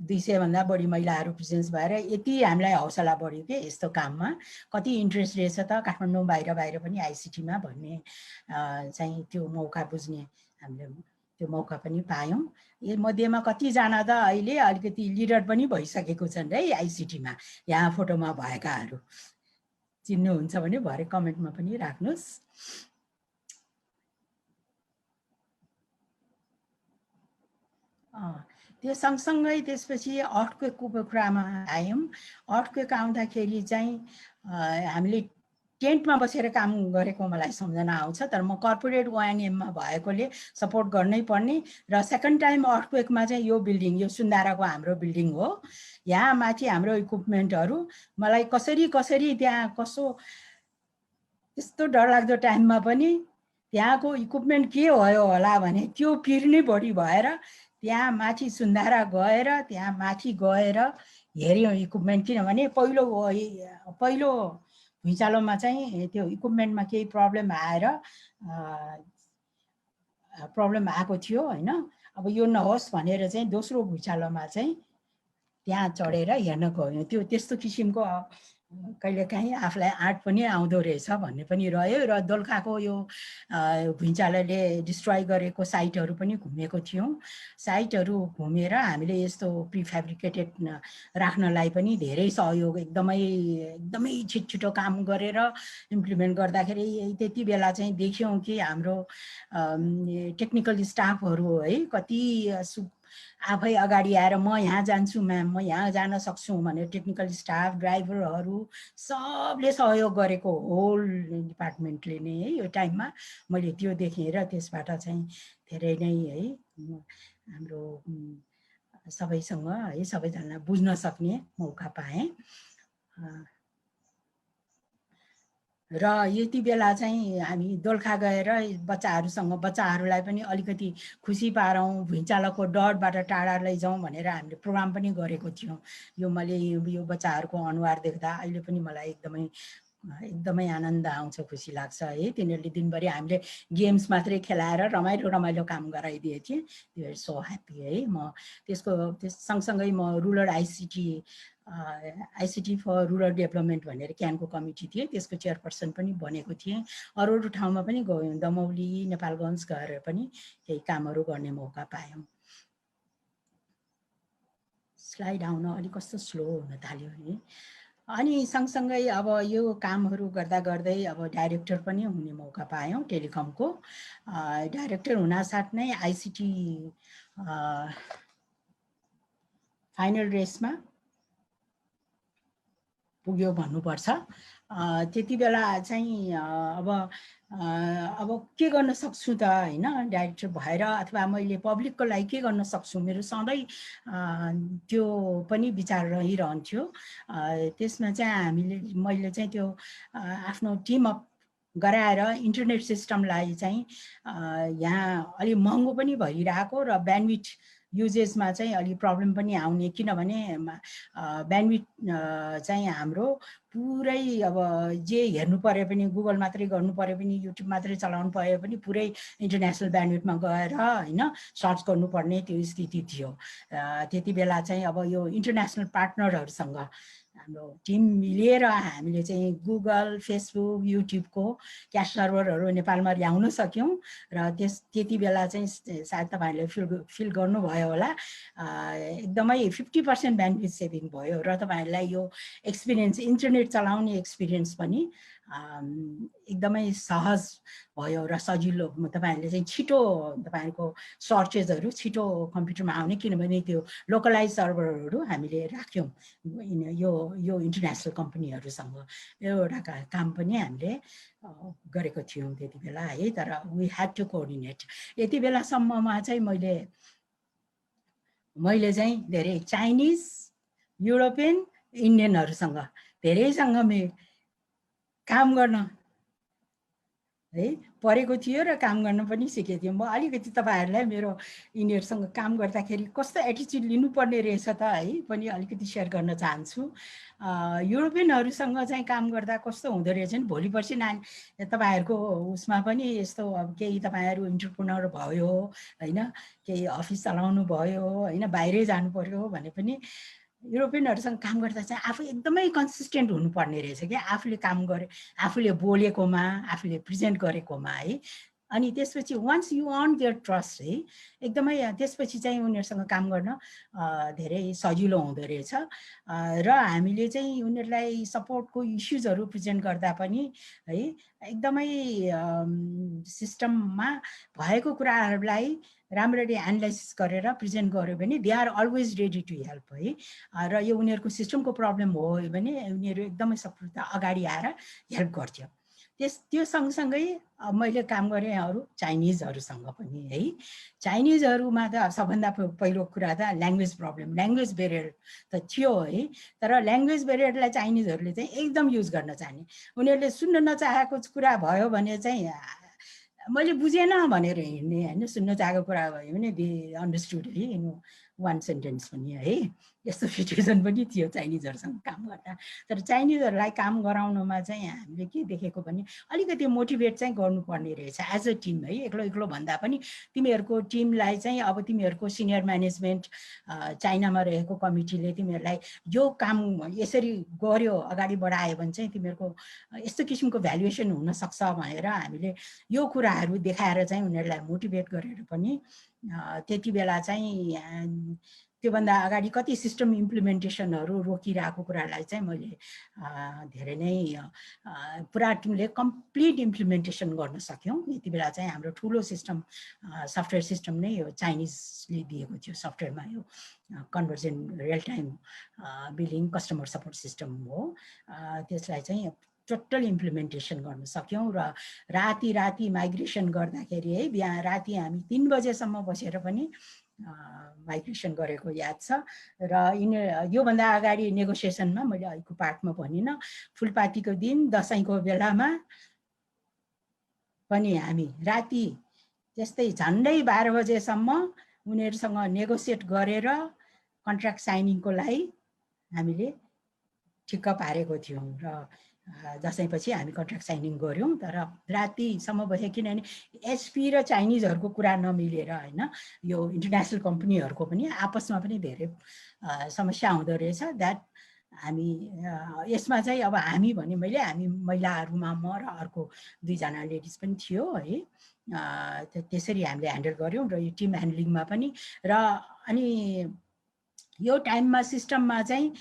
200 भन्दा बढी महिलाहरू प्रेजेन्स भएर यति हामीलाई हौसला बढ्यो के यस्तो काममा कति इन्ट्रेस्ट रहेछ त काठमाडौँ बाहिर पनि आइसिटीमा भन्ने चाहिँ त्यो मौका बुझ्ने हामीले त्यो मौका पनि पायौँ। यो मध्येमा कतिजना त अहिले अलिकति लिडर पनि भइसकेको छन् है आइसिटीमा, यहाँ फोटोमा भएकाहरू चिन्नुहुन्छ भने भरे कमेन्टमा पनि राख्नुहोस्। त्यो सँगसँगै त्यसपछि अर्थक्वेकको कुरामा आयौँ। अर्थक्वेक आउँदाखेरि चाहिँ हामीले टेन्टमा बसेर काम गरेको मलाई सम्झना आउँछ, तर म कर्पोरेट ओएनएममा भएकोले सपोर्ट गर्नै पर्ने। र सेकेन्ड टाइम अर्थक्वेकमा चाहिँ यो बिल्डिङ, यो सुन्दाराको हाम्रो बिल्डिङ हो, यहाँ माथि हाम्रो इक्विपमेन्टहरू मलाई कसरी त्यहाँ कसो त्यस्तो डरलाग्दो टाइममा पनि त्यहाँको इक्विपमेन्ट के भयो होला भने त्यो पिर नै बढी भएर त्यहाँ माथि सुन्दारा गएर त्यहाँ माथि गएर हेऱ्यौँ इक्विपमेन्ट। किनभने पहिलो भुइँचालोमा चाहिँ त्यो इक्विपमेन्टमा केही प्रब्लम आएको थियो हैन। अब यो नहोस् भनेर चाहिँ दोस्रो भुइँचालोमा चाहिँ त्यहाँ चढेर हेर्न गयौँ। त्यो त्यस्तो किसिमको कहिलेकाहीँ आफूलाई आँट पनि आउँदो रहेछ भन्ने पनि रह्यो। र दोलखाको यो भुइँचालोले डिस्ट्रोय गरेको साइटहरू पनि घुमेको थियौँ। साइटहरू घुमेर हामीले यस्तो प्रिफ्याब्रिकेटेड राख्नलाई पनि धेरै सहयोग, एकदमै छिटो काम गरेर इम्प्लिमेन्ट गर्दाखेरि त्यति बेला चाहिँ देख्यौँ कि हाम्रो टेक्निकल स्टाफहरू है कति आफै अगाडि आएर म यहाँ जान्छु म्याम, म यहाँ जान सक्छु भने टेक्निकल स्टाफ, ड्राइभरहरू सबले सहयोग गरेको होल डिपार्टमेन्टले नै है यो टाइममा मैले त्यो देखेँ र त्यसबाट चाहिँ धेरै नै है हाम्रो सबैसँग है सबैजनालाई बुझ्न सक्ने मौका पाएँ। र यति बेला चाहिँ हामी दोलखा गएर बच्चाहरूलाई पनि अलिकति खुसी पारौँ, भुइँचालोको डरबाट टाढा लैजाउँ भनेर हामीले प्रोग्राम पनि गरेको थियौँ। यो मैले यो बच्चाहरूको अनुहार देख्दा अहिले पनि मलाई एकदमै आनन्द आउँछ, खुसी लाग्छ है। तिनीहरूले दिनभरि हामीले गेम्स मात्रै खेलाएर रमाइलो काम गराइदिए थिएँ। त्यो सो ह्याप्पी है। म त्यस सँगसँगै म rural ICT for rural development भनेर क्यानको कमिटी थिए, त्यसको चेयरपर्सन पनि बनेको थिएँ। अरू ठाउँमा पनि गयौँ, दमौली, नेपालगञ्ज गएर पनि केही कामहरू गर्ने मौका पायौँ। स्लाइड आउन अलिक कस्तो स्लो हुन थाल्यो है। अनि सँगसँगै अब यो कामहरू गर्दै अब डाइरेक्टर पनि हुने मौका पायौँ टेलिकमको। डाइरेक्टर हुनासाथ नै आइसिटी फाइनल रेसमा पुग्यो भन्नुपर्छ। त्यति बेला चाहिँ अब के गर्न सक्छु त हैन, डाइरेक्टर भएर अथवा मैले पब्लिकको लागि के गर्न सक्छु, मेरो सधैँ त्यो पनि विचार रहिरहन्थ्यो। त्यसमा चाहिँ मैले चाहिँ त्यो आफ्नो टिम अप गराएर इन्टरनेट सिस्टमलाई चाहिँ यहाँ अलि महँगो पनि भइरहेको र ब्यान्डविड्थ युजेसमा चाहिँ अलि प्रब्लम पनि आउने, किनभने ब्यान्डविड्थ चाहिँ हाम्रो पुरै अब जे हेर्नु पर्यो पनि गुगल मात्रै गर्नु पर्यो पनि युट्युब मात्रै चलाउनु पर्यो पनि पुरै इन्टरनेसनल ब्यान्डविड्थमा गएर हैन सर्च गर्नुपर्ने त्यो स्थिति थियो। त्यति बेला चाहिँ अब यो इन्टरनेसनल पार्टनरहरूसँग हाम्रो टिम मिलेर हामीले चाहिँ गुगल, फेसबुक, युट्युबको क्यास सर्भरहरू नेपालमा ल्याउन सक्यौँ। र त्यति बेला चाहिँ सायद तपाईँहरूले फिल गर्नुभयो होला, एकदमै 50% ब्यान्डविड्थ सेभिङ भयो र तपाईँहरूलाई यो एक्सपिरियन्स, इन्टरनेट चलाउने एक्सपिरियन्स पनि एकदमै सहज भयो र सजिलो। तपाईँहरूले चाहिँ छिटो तपाईँहरूको सर्चेसहरू छिटो कम्प्युटरमा आउने, किनभने त्यो लोकलाइज सर्भरहरू हामीले राख्यौँ यो इन्टरनेसनल कम्पनीहरूसँग। एउटा काम पनि हामीले गरेको थियौँ त्यति बेला है। तर वी ह्याड टु कोअर्डिनेट। यति बेलासम्ममा चाहिँ मैले मैले चाहिँ धेरै चाइनिज युरोपियन इन्डियनहरूसँग धेरैसँग काम गर्न है परेको थियो र काम गर्न पनि सिकेको थियो। म अलिकति तपाईहरुलाई मेरो यिनीहरुसँग काम गर्दाखेरि कस्तो एटिट्युड लिनुपर्ने रहेछ त है पनि अलिकति शेयर गर्न चाहन्छु। युरोपियनहरुसँग चाहिँ काम गर्दा कस्तो हुँदो रहेछ नि भोलि पर्सि तपाईहरुको उसमा पनि यस्तो अब केही तपाईहरु एन्टरप्रेन्योर भयो हैन, केही अफिस चलाउनु भयो हैन, बाहिरै जानु पर्यो भने पनि युरोपियनहरुसँग काम गर्दा चाहिँ आफू एकदमै कन्सिस्टेन्ट हुनुपर्ने रहेछ के आफूले काम गरे आफूले बोलेकोमा आफूले प्रेजेन्ट गरेकोमा है। अनि त्यसपछि once you earn their trust है एकदमै त्यसपछि चाहिँ उनीहरुसँग काम गर्न धेरै सजिलो हुँदो रहेछ। र हामीले चाहिँ उनीहरुलाई सपोर्टको इश्युजहरु प्रेजेन्ट गर्दा पनि है एकदमै सिस्टममा भएको कुराहरुलाई राम्ररी एनालाइसिस गरेर प्रेजेन्ट गर्यो भने they are always ready to help है। र यो उनीहरुको सिस्टमको प्रब्लम हो भने उनीहरु एकदमै सफलता अगाडि आएर हेल्प गर्थ्यो। त्यो सँगसँगै मैले काम गरेँ अरु चाइनिजहरुसँग पनि है। चाइनिजहरुमा त सबभन्दा पहिलो कुरा त ल्याङ्ग्वेज प्रब्लम, ल्याङ्ग्वेज ब्यारियर त थियो है। तर ल्याङ्ग्वेज ब्यारियरलाई चाइनिजहरुले चाहिँ एकदम युज गर्न चाहने। उनीहरुले सुन्न नचाहेको कुरा भयो भने चाहिँ मैले बुझेन भनेर हिँड्ने हैन, सुन्न चाहेको कुरा भयो भने दे अन्डरस्टुड है इन वान सेन्टेन्स पनि है। यस्तो सिचुएसन पनि थियो चाइनिजहरुसँग काम गर्दा। तर चाइनिजहरुलाई काम गराउनमा चाहिँ हामीले के देखेको भने अलिकति मोटिभेट चाहिँ गर्नुपर्ने रहेछ एज अ टिम है। एक्लो एक्लो भन्दा पनि तिमीहरुको टिमलाई चाहिँ अब तिमीहरुको सिनियर म्यानेजमेन्ट चाइनामा रहेको कमिटीले तिमीहरुलाई यो काम यसरी गर्यो अगाडि बढायो भने चाहिँ तिमीहरुको यस्तो किसिमको भ्यालुएसन हुन सक्छ भनेर हामीले यो कुराहरु देखाएर चाहिँ उनीहरुलाई मोटिभेट गरेर पनि त्यति बेला चाहिँ त्योभन्दा अगाडि कति सिस्टम इम्प्लिमेन्टेसनहरु रोकिरहेको कुरालाई चाहिँ मैले धेरै नै पुरा टिमले कम्प्लिट इम्प्लिमेन्टेसन गर्न सक्यौं। यति बेला चाहिँ हाम्रो ठुलो सिस्टम सफ्टवेयर सिस्टम नै यो चाइनिजले दिएको थियो सफ्टवेयरमा यो conversion real time billing customer support system हो। त्यसलाई चाहिँ टोटल इम्प्लिमेन्टेसन गर्न सक्यौं र राति माइग्रेसन गर्दाखेरि है बिहान राति हामी 3 बजेसम्म बसेर पनि माइग्रेसन गरेको याद छ। र योभन्दा अगाडि नेगोसिएसनमा मैले अहिलेको पार्टमा भनिन फुलपातीको दिन दशैंको बेलामा पनि हामी राति त्यस्तै झन्डै 12 बजेसम्म उनीहरुसँग नेगोसिएट गरेर कन्ट्र्याक्ट साइनिङको लागि हामीले ठिक्क पारेको थियौं। र दशैंपछि हामी कन्ट्र्याक्ट साइनिङ गर्यौं। तर रातिसम्म बसे किनभने एसपी र चाइनिजहरुको कुरा नमिलेर हैन यो इन्टरनेशनल कम्पनीहरुको पनि आपसमा पनि धेरै समस्या हुँदो रहेछ। दैट हामी यसमा चाहिँ अब हामी भने हामी महिलाहरुमा म र अर्को 2 जना लेडिज पनि थियो है। त्यसरी हामीले ह्यान्डल गर्यौं र यो टिम ह्यान्डलिङमा पनि र अनि यो टाइममा सिस्टममा चाहिँ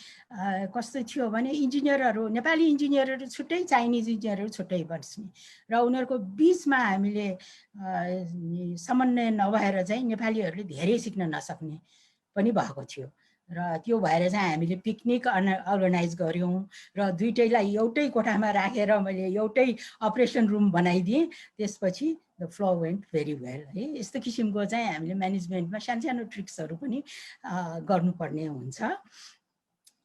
कस्तो थियो भने इन्जिनियरहरु नेपाली इन्जिनियरहरु छुट्टै चाइनिज इन्जिनियरहरु छुट्टै बस्ने र उनीहरुको बीचमा हामीले समन्वय नभएर चाहिँ नेपालीहरुले धेरै सिक्न नसक्ने पनि भएको थियो। र त्यो भएर चाहिँ हामीले पिकनिक अर्गनाइज गर्यौं र दुईटैलाई एउटै कोठामा राखेर मैले एउटै अपरेसन रुम बनाइदिए। त्यसपछि the flow went very well है। यस्तो किसिमको चाहिँ हामीले म्यानेजमेन्टमा सानो ट्रिक्सहरु पनि गर्नुपर्ने हुन्छ।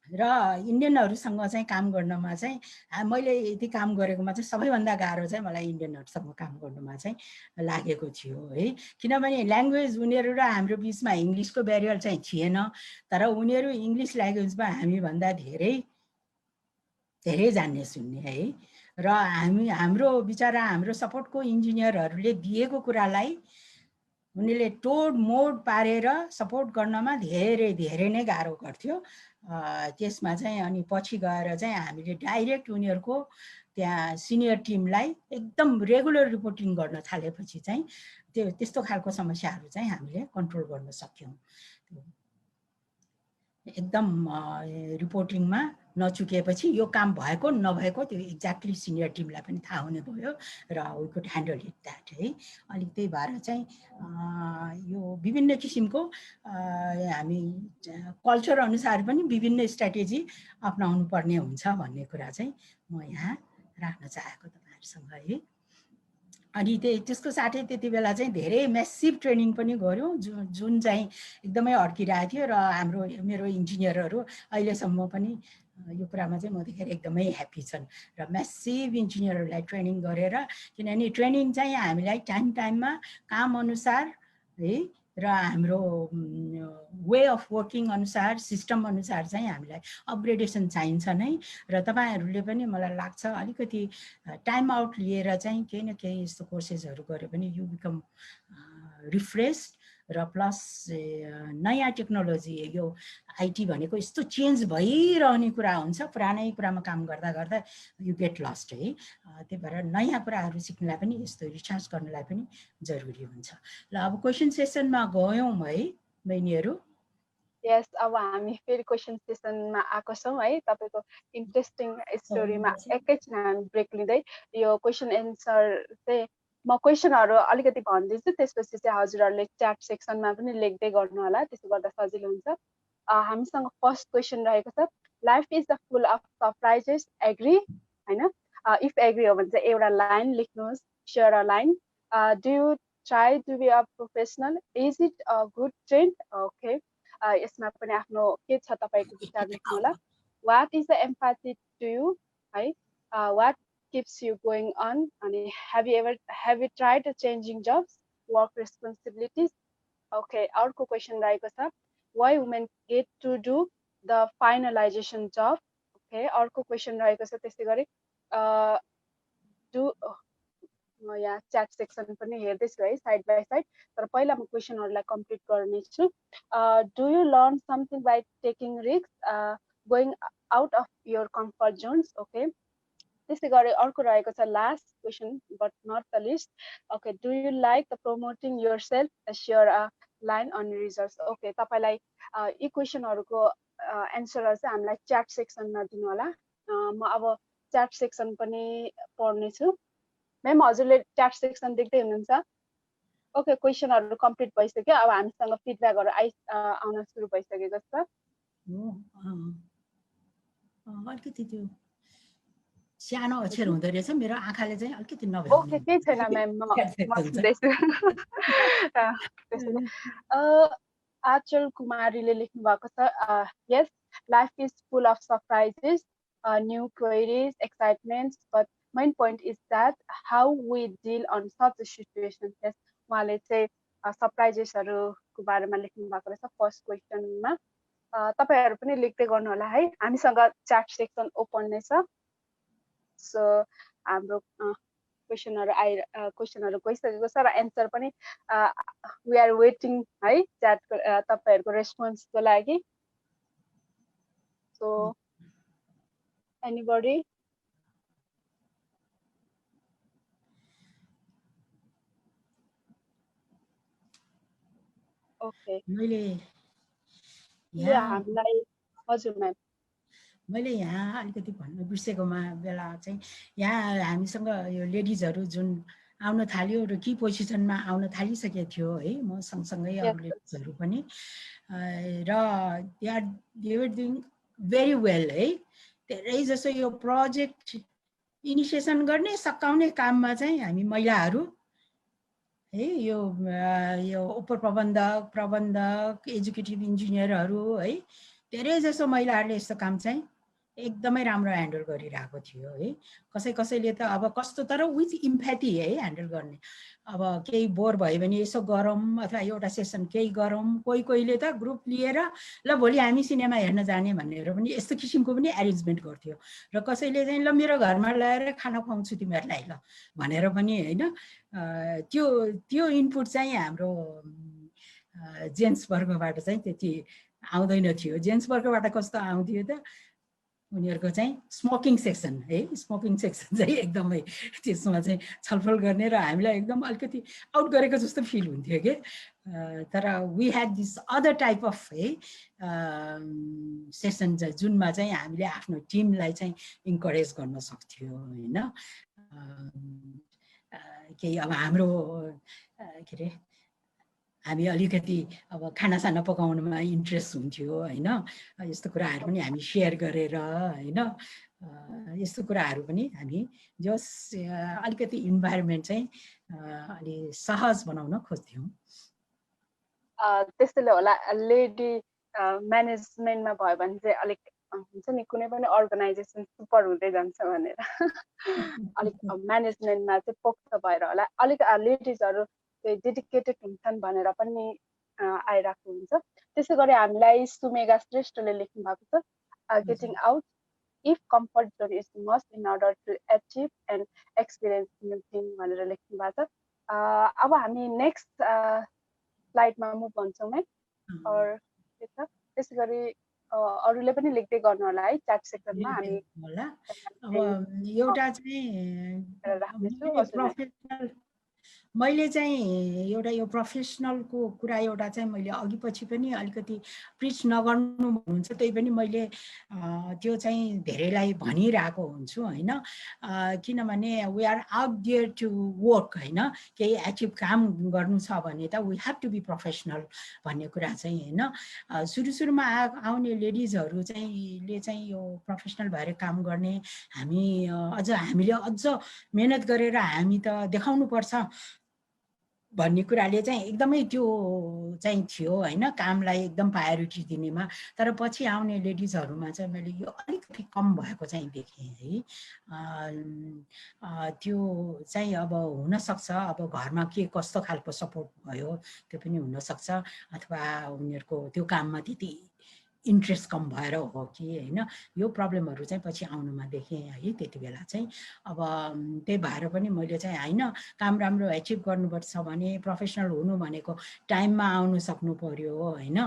र इन्डियनहरुसँग चाहिँ काम गर्नमा चाहिँ मैले यति काम गरेकोमा चाहिँ सबैभन्दा गाह्रो चाहिँ मलाई इन्डियनहरुसँग काम गर्नुमा चाहिँ लागेको थियो है। किनभने ल्याङ्ग्वेज उनीहरु र हाम्रो बीचमा इंग्लिशको ब्यारियर चाहिँ थिएन। तर उनीहरु इंग्लिश ल्याङ्ग्वेजमा हामी भन्दा धेरै जान्ने सुन्ने है। र हाम्रो बिचारा हाम्रो सपोर्टको इन्जिनियरहरुले दिएको कुरालाई उनीले तोड मोड पारेर सपोर्ट गर्नमा धेरै नै गाह्रो गर्थ्यो। त्यसमा चाहिँ अनि पछि गएर चाहिँ हामीले डाइरेक्ट उनीहरुको त्यहाँ सिनियर टिमलाई एकदम रेगुलर रिपोर्टिङ गर्न थालेपछि चाहिँ त्यस्तो खालको समस्याहरु चाहिँ हामीले कन्ट्रोल गर्न सक्यौं। एकदम रिपोर्टिङमा नचुकेपछि यो काम भएको नभएको त्यो एक्ज्याक्टली सिनियर टिमलाई पनि थाहा हुने भयो र we could handle it that है। अनि त्यही भएर चाहिँ यो विभिन्न किसिमको हामी कल्चर अनुसार पनि विभिन्न स्ट्र्याटेजी अपनाउनु पर्ने हुन्छ भन्ने कुरा चाहिँ म यहाँ राख्न चाहेको तपाईहरुसँग है। अनि त्यसको साथै त्यति बेला चाहिँ धेरै म्यासिभ ट्रेनिङ पनि गऱ्यौँ जुन चाहिँ एकदमै अड्किरहेको थियो र हाम्रो मेरो इन्जिनियरहरू अहिलेसम्म पनि यो कुरामा चाहिँ मदेखि एकदमै ह्याप्पी छन् र म्यासिभ इन्जिनियरहरूलाई ट्रेनिङ गरेर किनभने ट्रेनिङ चाहिँ हामीलाई टाइममा कामअनुसार है र हाम्रो वे अफ वर्किङ अनुसार सिस्टम अनुसार चाहिँ हामीलाई अपग्रेडेसन चाहिन्छ नै र तपाईँहरूले पनि मलाई लाग्छ अलिकति टाइम आउट लिएर चाहिँ केही न केही यस्तो कोर्सेसहरू गऱ्यो भने यु बिकम रिफ्रेस्ड र प्लस नयाँ टेक्नोलोजी यो आइटी भनेको यस्तो चेन्ज भइरहने कुरा हुन्छ पुरानै कुरामा काम गर्दा गर्दा यु गेट लस्ट है त्यही भएर नयाँ कुराहरू सिक्नलाई पनि यस्तो रिसर्च गर्नलाई पनि जरुरी हुन्छ ल अब क्वेसन सेसनमा गयौँ है बहिनीहरू यस अब हामी फेरि क्वेसन सेसनमा आएको छौँ है तपाईँको इन्ट्रेस्टिङ स्टोरीमा एकैछिन हामी ब्रेक लिँदै यो क्वेसन एन्सर चाहिँ म क्वेसनहरू अलिकति भनिदिन्छु त्यसपछि चाहिँ हजुरहरूले च्याट सेक्सनमा पनि लेख्दै गर्नु होला त्यसो गर्दा सजिलो हुन्छ हामीसँग फर्स्ट क्वेसन रहेको छ life is the full of surprises agree होइन इफ एग्री हो भने चाहिँ एउटा लाइन लेख्नुहोस् share a line do you try to be a professional is it a good trend okay यसमा पनि आफ्नो के छ तपाईँको विचार लेख्नु होला what is the empathy to you है what keeps you going on and have you tried changing jobs work responsibilities okay अर्को question रहेको छ why women get to do the finalization job okay अर्को question रहेको छ त्यसै गरी म यहाँ च्याट सेक्सन पनि हेर्दैछु है साइड बाई साइड तर पहिला म क्वेसनहरूलाई कम्प्लिट गर्नेछु do you learn something by taking risk going out of your comfort zones okay त्यसै गरी अर्को रहेको छ last question but not the list okay do you like the promoting yourself share a line on results okay तपाईँलाई यी क्वेसनहरूको एन्सरहरू चाहिँ हामीलाई chat सेक्सनमा दिनु होला म अब च्याट सेक्सन पनि पढ्नेछु म्याम हजुरले च्याट सेक्सन देख्दै हुनुहुन्छ ओके क्वेसनहरू कम्प्लिट भइसक्यो अब हामीसँग फिडब्याकहरू आउन सुरु भइसकेको छ अलिकति त्यो सानो अक्षर हुँदो रहेछ मेरो आँखाले चाहिँ अलिकति नभए ओके केही छैन म्याम म सुन्दैछु आचल कुमारीले लेख्नु भएको छ यस life is full of surprises new queries excitements but main point is that how we deal on such situation यस उहाँले चाहिँ सरप्राइजेसहरूको बारेमा लेख्नु भएको रहेछ फर्स्ट क्वेसनमा तपाईँहरू पनि लेख्दै गर्नु होला है हामीसँग च्याट सेक्सन ओपन नै छ सो हाम्रो क्वेसनहरू गइसकेको छ र एन्सर पनि वी आर वेटिङ है च्याटको तपाईँहरूको रेस्पोन्सको लागि सो एनीबडी ओके हामीलाई हजुर म्याम मैले यहाँ अलिकति भन्नु बिर्सेकोमा बेला चाहिँ यहाँ हामीसँग यो लेडिजहरू जुन आउन थाल्यो र की पोजिसनमा आउन थालिसकेको थियो है म सँगसँगै अरू लेडिजहरू पनि र they are doing very well है धेरै जसो यो प्रोजेक्ट इनिसिएसन गर्ने सकाउने काममा चाहिँ हामी महिलाहरू है यो प्रबन्धक एजुकेटिभ इन्जिनियरहरू है धेरै जसो महिलाहरूले यस्तो काम चाहिँ एकदमै राम्रो ह्यान्डल गरिरहेको थियो है कसैले त अब कस्तो तर विथ इम्प्याथी है ह्यान्डल गर्ने अब केही बोर भयो भने यसो गरौँ अथवा एउटा सेसन केही गरौँ कोहीले त ग्रुप लिएर ल भोलि हामी सिनेमा हेर्न जाने भनेर पनि यस्तो किसिमको पनि एरेन्जमेन्ट गर्थ्यो र कसैले चाहिँ ल मेरो घरमा ल्याएर खाना खुवाउँछु तिमीहरूलाई ल भनेर पनि होइन त्यो इनपुट चाहिँ हाम्रो जेन्ट्स वर्गबाट चाहिँ त्यति आउँदैन थियो जेन्ट्स वर्गबाट कस्तो आउँथ्यो त उनीहरूको चाहिँ स्मोकिङ सेक्सन है स्मोकिङ सेक्सन चाहिँ एकदमै त्यसमा चाहिँ छलफल गर्ने र हामीलाई एकदम अलिकति आउट गरेको जस्तो फिल हुन्थ्यो कि तर we had this other type of है सेसन जुनमा चाहिँ हामीले आफ्नो टिमलाई चाहिँ इन्करेज गर्न सक्थ्यो होइन केही अब हाम्रो के अरे हामी अलिकति अब खानासाना पकाउनुमा इन्ट्रेस्ट हुन्थ्यो होइन यस्तो कुराहरू पनि हामी सेयर गरेर होइन यस्तो कुराहरू पनि हामी जस अलिकति इन्भाइरोमेन्ट चाहिँ अलि सहज बनाउन खोज्थ्यौँ। त्यसैले होला लेडी म्यानेजमेन्टमा भयो भने चाहिँ अलिक हुन्छ नि कुनै पनि अर्गनाइजेसन सुपर हुँदै जान्छ भनेर अलिक म्यानेजमेन्टमा चाहिँ पोख्त भएर होला अलिक लेडिजहरू चाहिँ डेडिकेटेड हुन्छन् भनेर पनि आइरहेको हुन्छ। त्यसै गरी हामीलाई सुमेगा श्रेष्ठले लेख्नु भएको छ getting out if comfort zone is must in order to achieve and experience new thing भनेर लेख्नु भएको छ। अब हामी नेक्स्ट स्लाइडमा मुभ गर्छौँ है और के छ त्यसै गरी अरूले पनि लेख्दै गर्नु होला है च्याट सेक्सनमा हामी होला। अब एउटा चाहिँ मैले चाहिँ एउटा यो प्रोफेसनलको कुरा एउटा चाहिँ मैले अघि पछि पनि अलिकति प्रिच नगर्नु भन्नुहुन्छ त्यही पनि मैले त्यो चाहिँ धेरैलाई भनिरहेको हुन्छु हैन। किनभने we are out there to work हैन, केही एचिभ काम गर्नु छ भने त we have to be professional भन्ने कुरा चाहिँ हैन। सुरुमा आउने लेडिजहरू चाहिँ यो प्रोफेसनल भएर काम गर्ने हामीले अझ मेहनत गरेर हामी त देखाउनु पर्छ भन्ने कुराले चाहिँ एकदमै त्यो चाहिँ थियो हैन, कामलाई एकदम प्रायोरिटी दिनेमा। तर पछि आउने लेडिजहरूमा चाहिँ मैले यो अलिकति कम भएको चाहिँ देखेँ है। त्यो चाहिँ अब हुनसक्छ अब घरमा के कस्तो खालको सपोर्ट भयो त्यो पनि हुनसक्छ, अथवा उनीहरूको त्यो काममा त्यति इन्ट्रेस्ट कम भएर हो कि हैन, यो प्रब्लमहरू चाहिँ पछि आउनुमा देखेँ है त्यति बेला चाहिँ। अब त्यही भएर पनि मैले चाहिँ हैन काम राम्रो एचिभ गर्नुपर्छ भने प्रोफेसनल हुनु भनेको टाइममा आउनु सक्नु पर्यो हैन,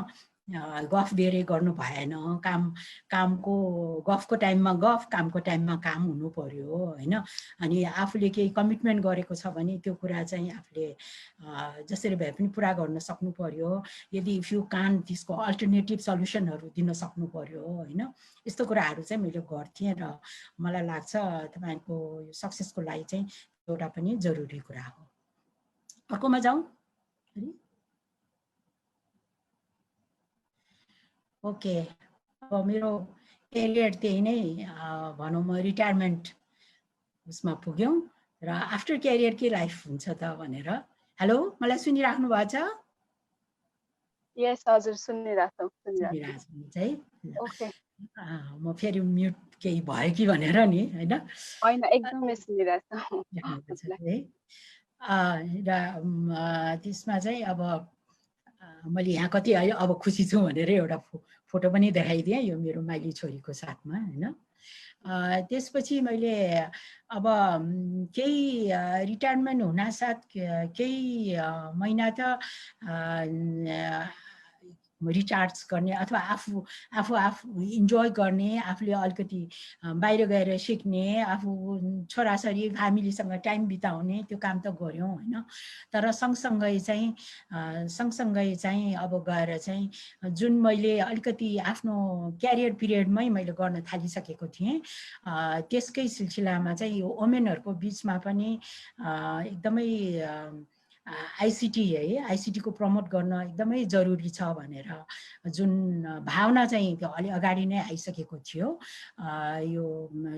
गफ बेरे गर्नु भएन, कामको गफको टाइममा गफ, कामको टाइममा काम हुनु पर्यो हैन। अनि आफूले केही कमिटमेन्ट गरेको छ भने त्यो कुरा चाहिँ आफूले जसरी भए पनि पुरा गर्न सक्नु पर्यो। यदि इफ यु कान त्यसको अल्टरनेटिभ सल्युसनहरू दिन सक्नु पर्यो हैन। यस्तो कुराहरू चाहिँ मैले गर्थेँ र मलाई लाग्छ तपाईहरुको सक्सेसको लागि चाहिँ एउटा पनि जरुरी कुरा हो। अर्कोमा जाउँ। ओके, अब मेरो करियर त्यही नै भनौँ म रिटायरमेन्ट उसमा पुग्यौँ र आफ्टर करियर के लाइफ हुन्छ त भनेर। हेलो, मलाई सुनिराख्नु भएको छ? यस हजुर सुनिरहेको छ है। ओके, म फेरि म्युट केही भयो कि भनेर नि हैन। हैन एकदमै सुनिरहेको छ है। र त्यसमा चाहिँ अब मैले यहाँ कति अब खुसी छु भनेर एउटा फोटो पनि देखाइदिएँ, यो मेरो माइली छोरीको साथमा हैन। त्यसपछि मैले अब केही रिटायरमेन्ट हुनासाथ केही महिना त रिचार्ज गर्ने अथवा आफू इन्जोय गर्ने, आफूले अलिकति बाहिर गएर सिक्ने, आफू छोराछोरी फ्यामिलीसँग टाइम बिताउने त्यो काम त गऱ्यौँ हैन। तर सँगसँगै चाहिँ अब गएर चाहिँ जुन मैले अलिकति आफ्नो क्यारियर पिरियडमै मैले गर्न थालिसकेको थिएँ, त्यसकै सिलसिलामा चाहिँ यो वुमेनहरूको बिचमा पनि एकदमै आइसिटी है, आइसिटीको प्रमोट गर्न एकदमै जरुरी छ भनेर जुन भावना चाहिँ त्यो अलि अगाडि नै आइसकेको थियो।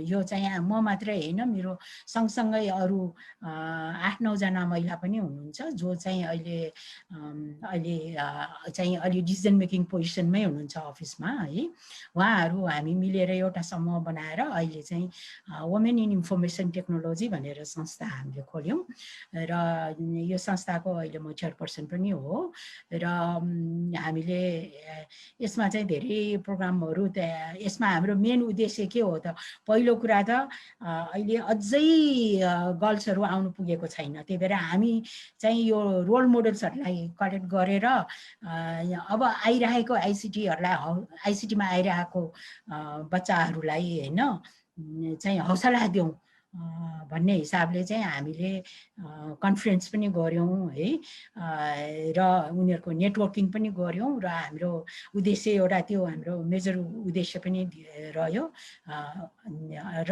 यो चाहिँ म मात्रै हैन, मेरो सँगसँगै अरू 8-9 जना महिला पनि हुनुहुन्छ जो चाहिँ अहिले चाहिँ अलि डिसिजन मेकिङ पोजिसनमै हुनुहुन्छ अफिसमा है। उहाँहरू हामी मिलेर एउटा समूह बनाएर अहिले चाहिँ वुमेन इन इन्फर्मेसन टेक्नोलोजी भनेर संस्था हामीले खोल्यौँ र यो संस्थाको अहिले म चेयरपर्सन पनि हो। र हामीले यसमा चाहिँ धेरै प्रोग्रामहरू यसमा हाम्रो मेन उद्देश्य के हो त, पहिलो कुरा त अहिले अझै गर्ल्सहरू आउनु पुगेको छैन, त्यही भएर हामी चाहिँ यो रोल मोडल्सहरूलाई कलेक्ट गरेर अब आइरहेको आइसिटीमा आइरहेको बच्चाहरूलाई हैन चाहिँ हौसला दिउँ भन्ने हिसाबले चाहिँ हामीले कन्फरेन्स पनि गऱ्यौँ है, र उनीहरूको नेटवर्किङ पनि गऱ्यौँ र हाम्रो उद्देश्य एउटा त्यो हाम्रो मेजर उद्देश्य पनि रह्यो। र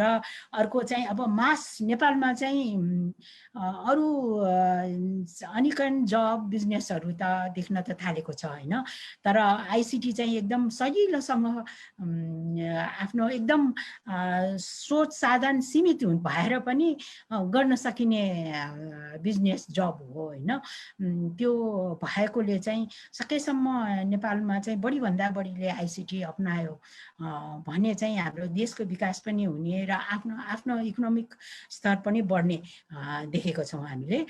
अर्को चाहिँ अब मास नेपालमा चाहिँ अरू अनिकन जब बिजनेसहरू त देख्न त थालेको छ हैन, तर आइसिटी चाहिँ एकदम सजिलोसँग आफ्नो एकदम सोच साधन सीमित भएर पनि गर्न सकिने बिजनेस जब हो होइन। त्यो भएकोले चाहिँ सकेसम्म नेपालमा चाहिँ बढीभन्दा बढीले आइसिटी अपनायो भने चाहिँ हाम्रो देशको विकास पनि हुने र आफ्नो आफ्नो इकोनोमिक स्तर पनि बढ्ने देखेको छौँ हामीले।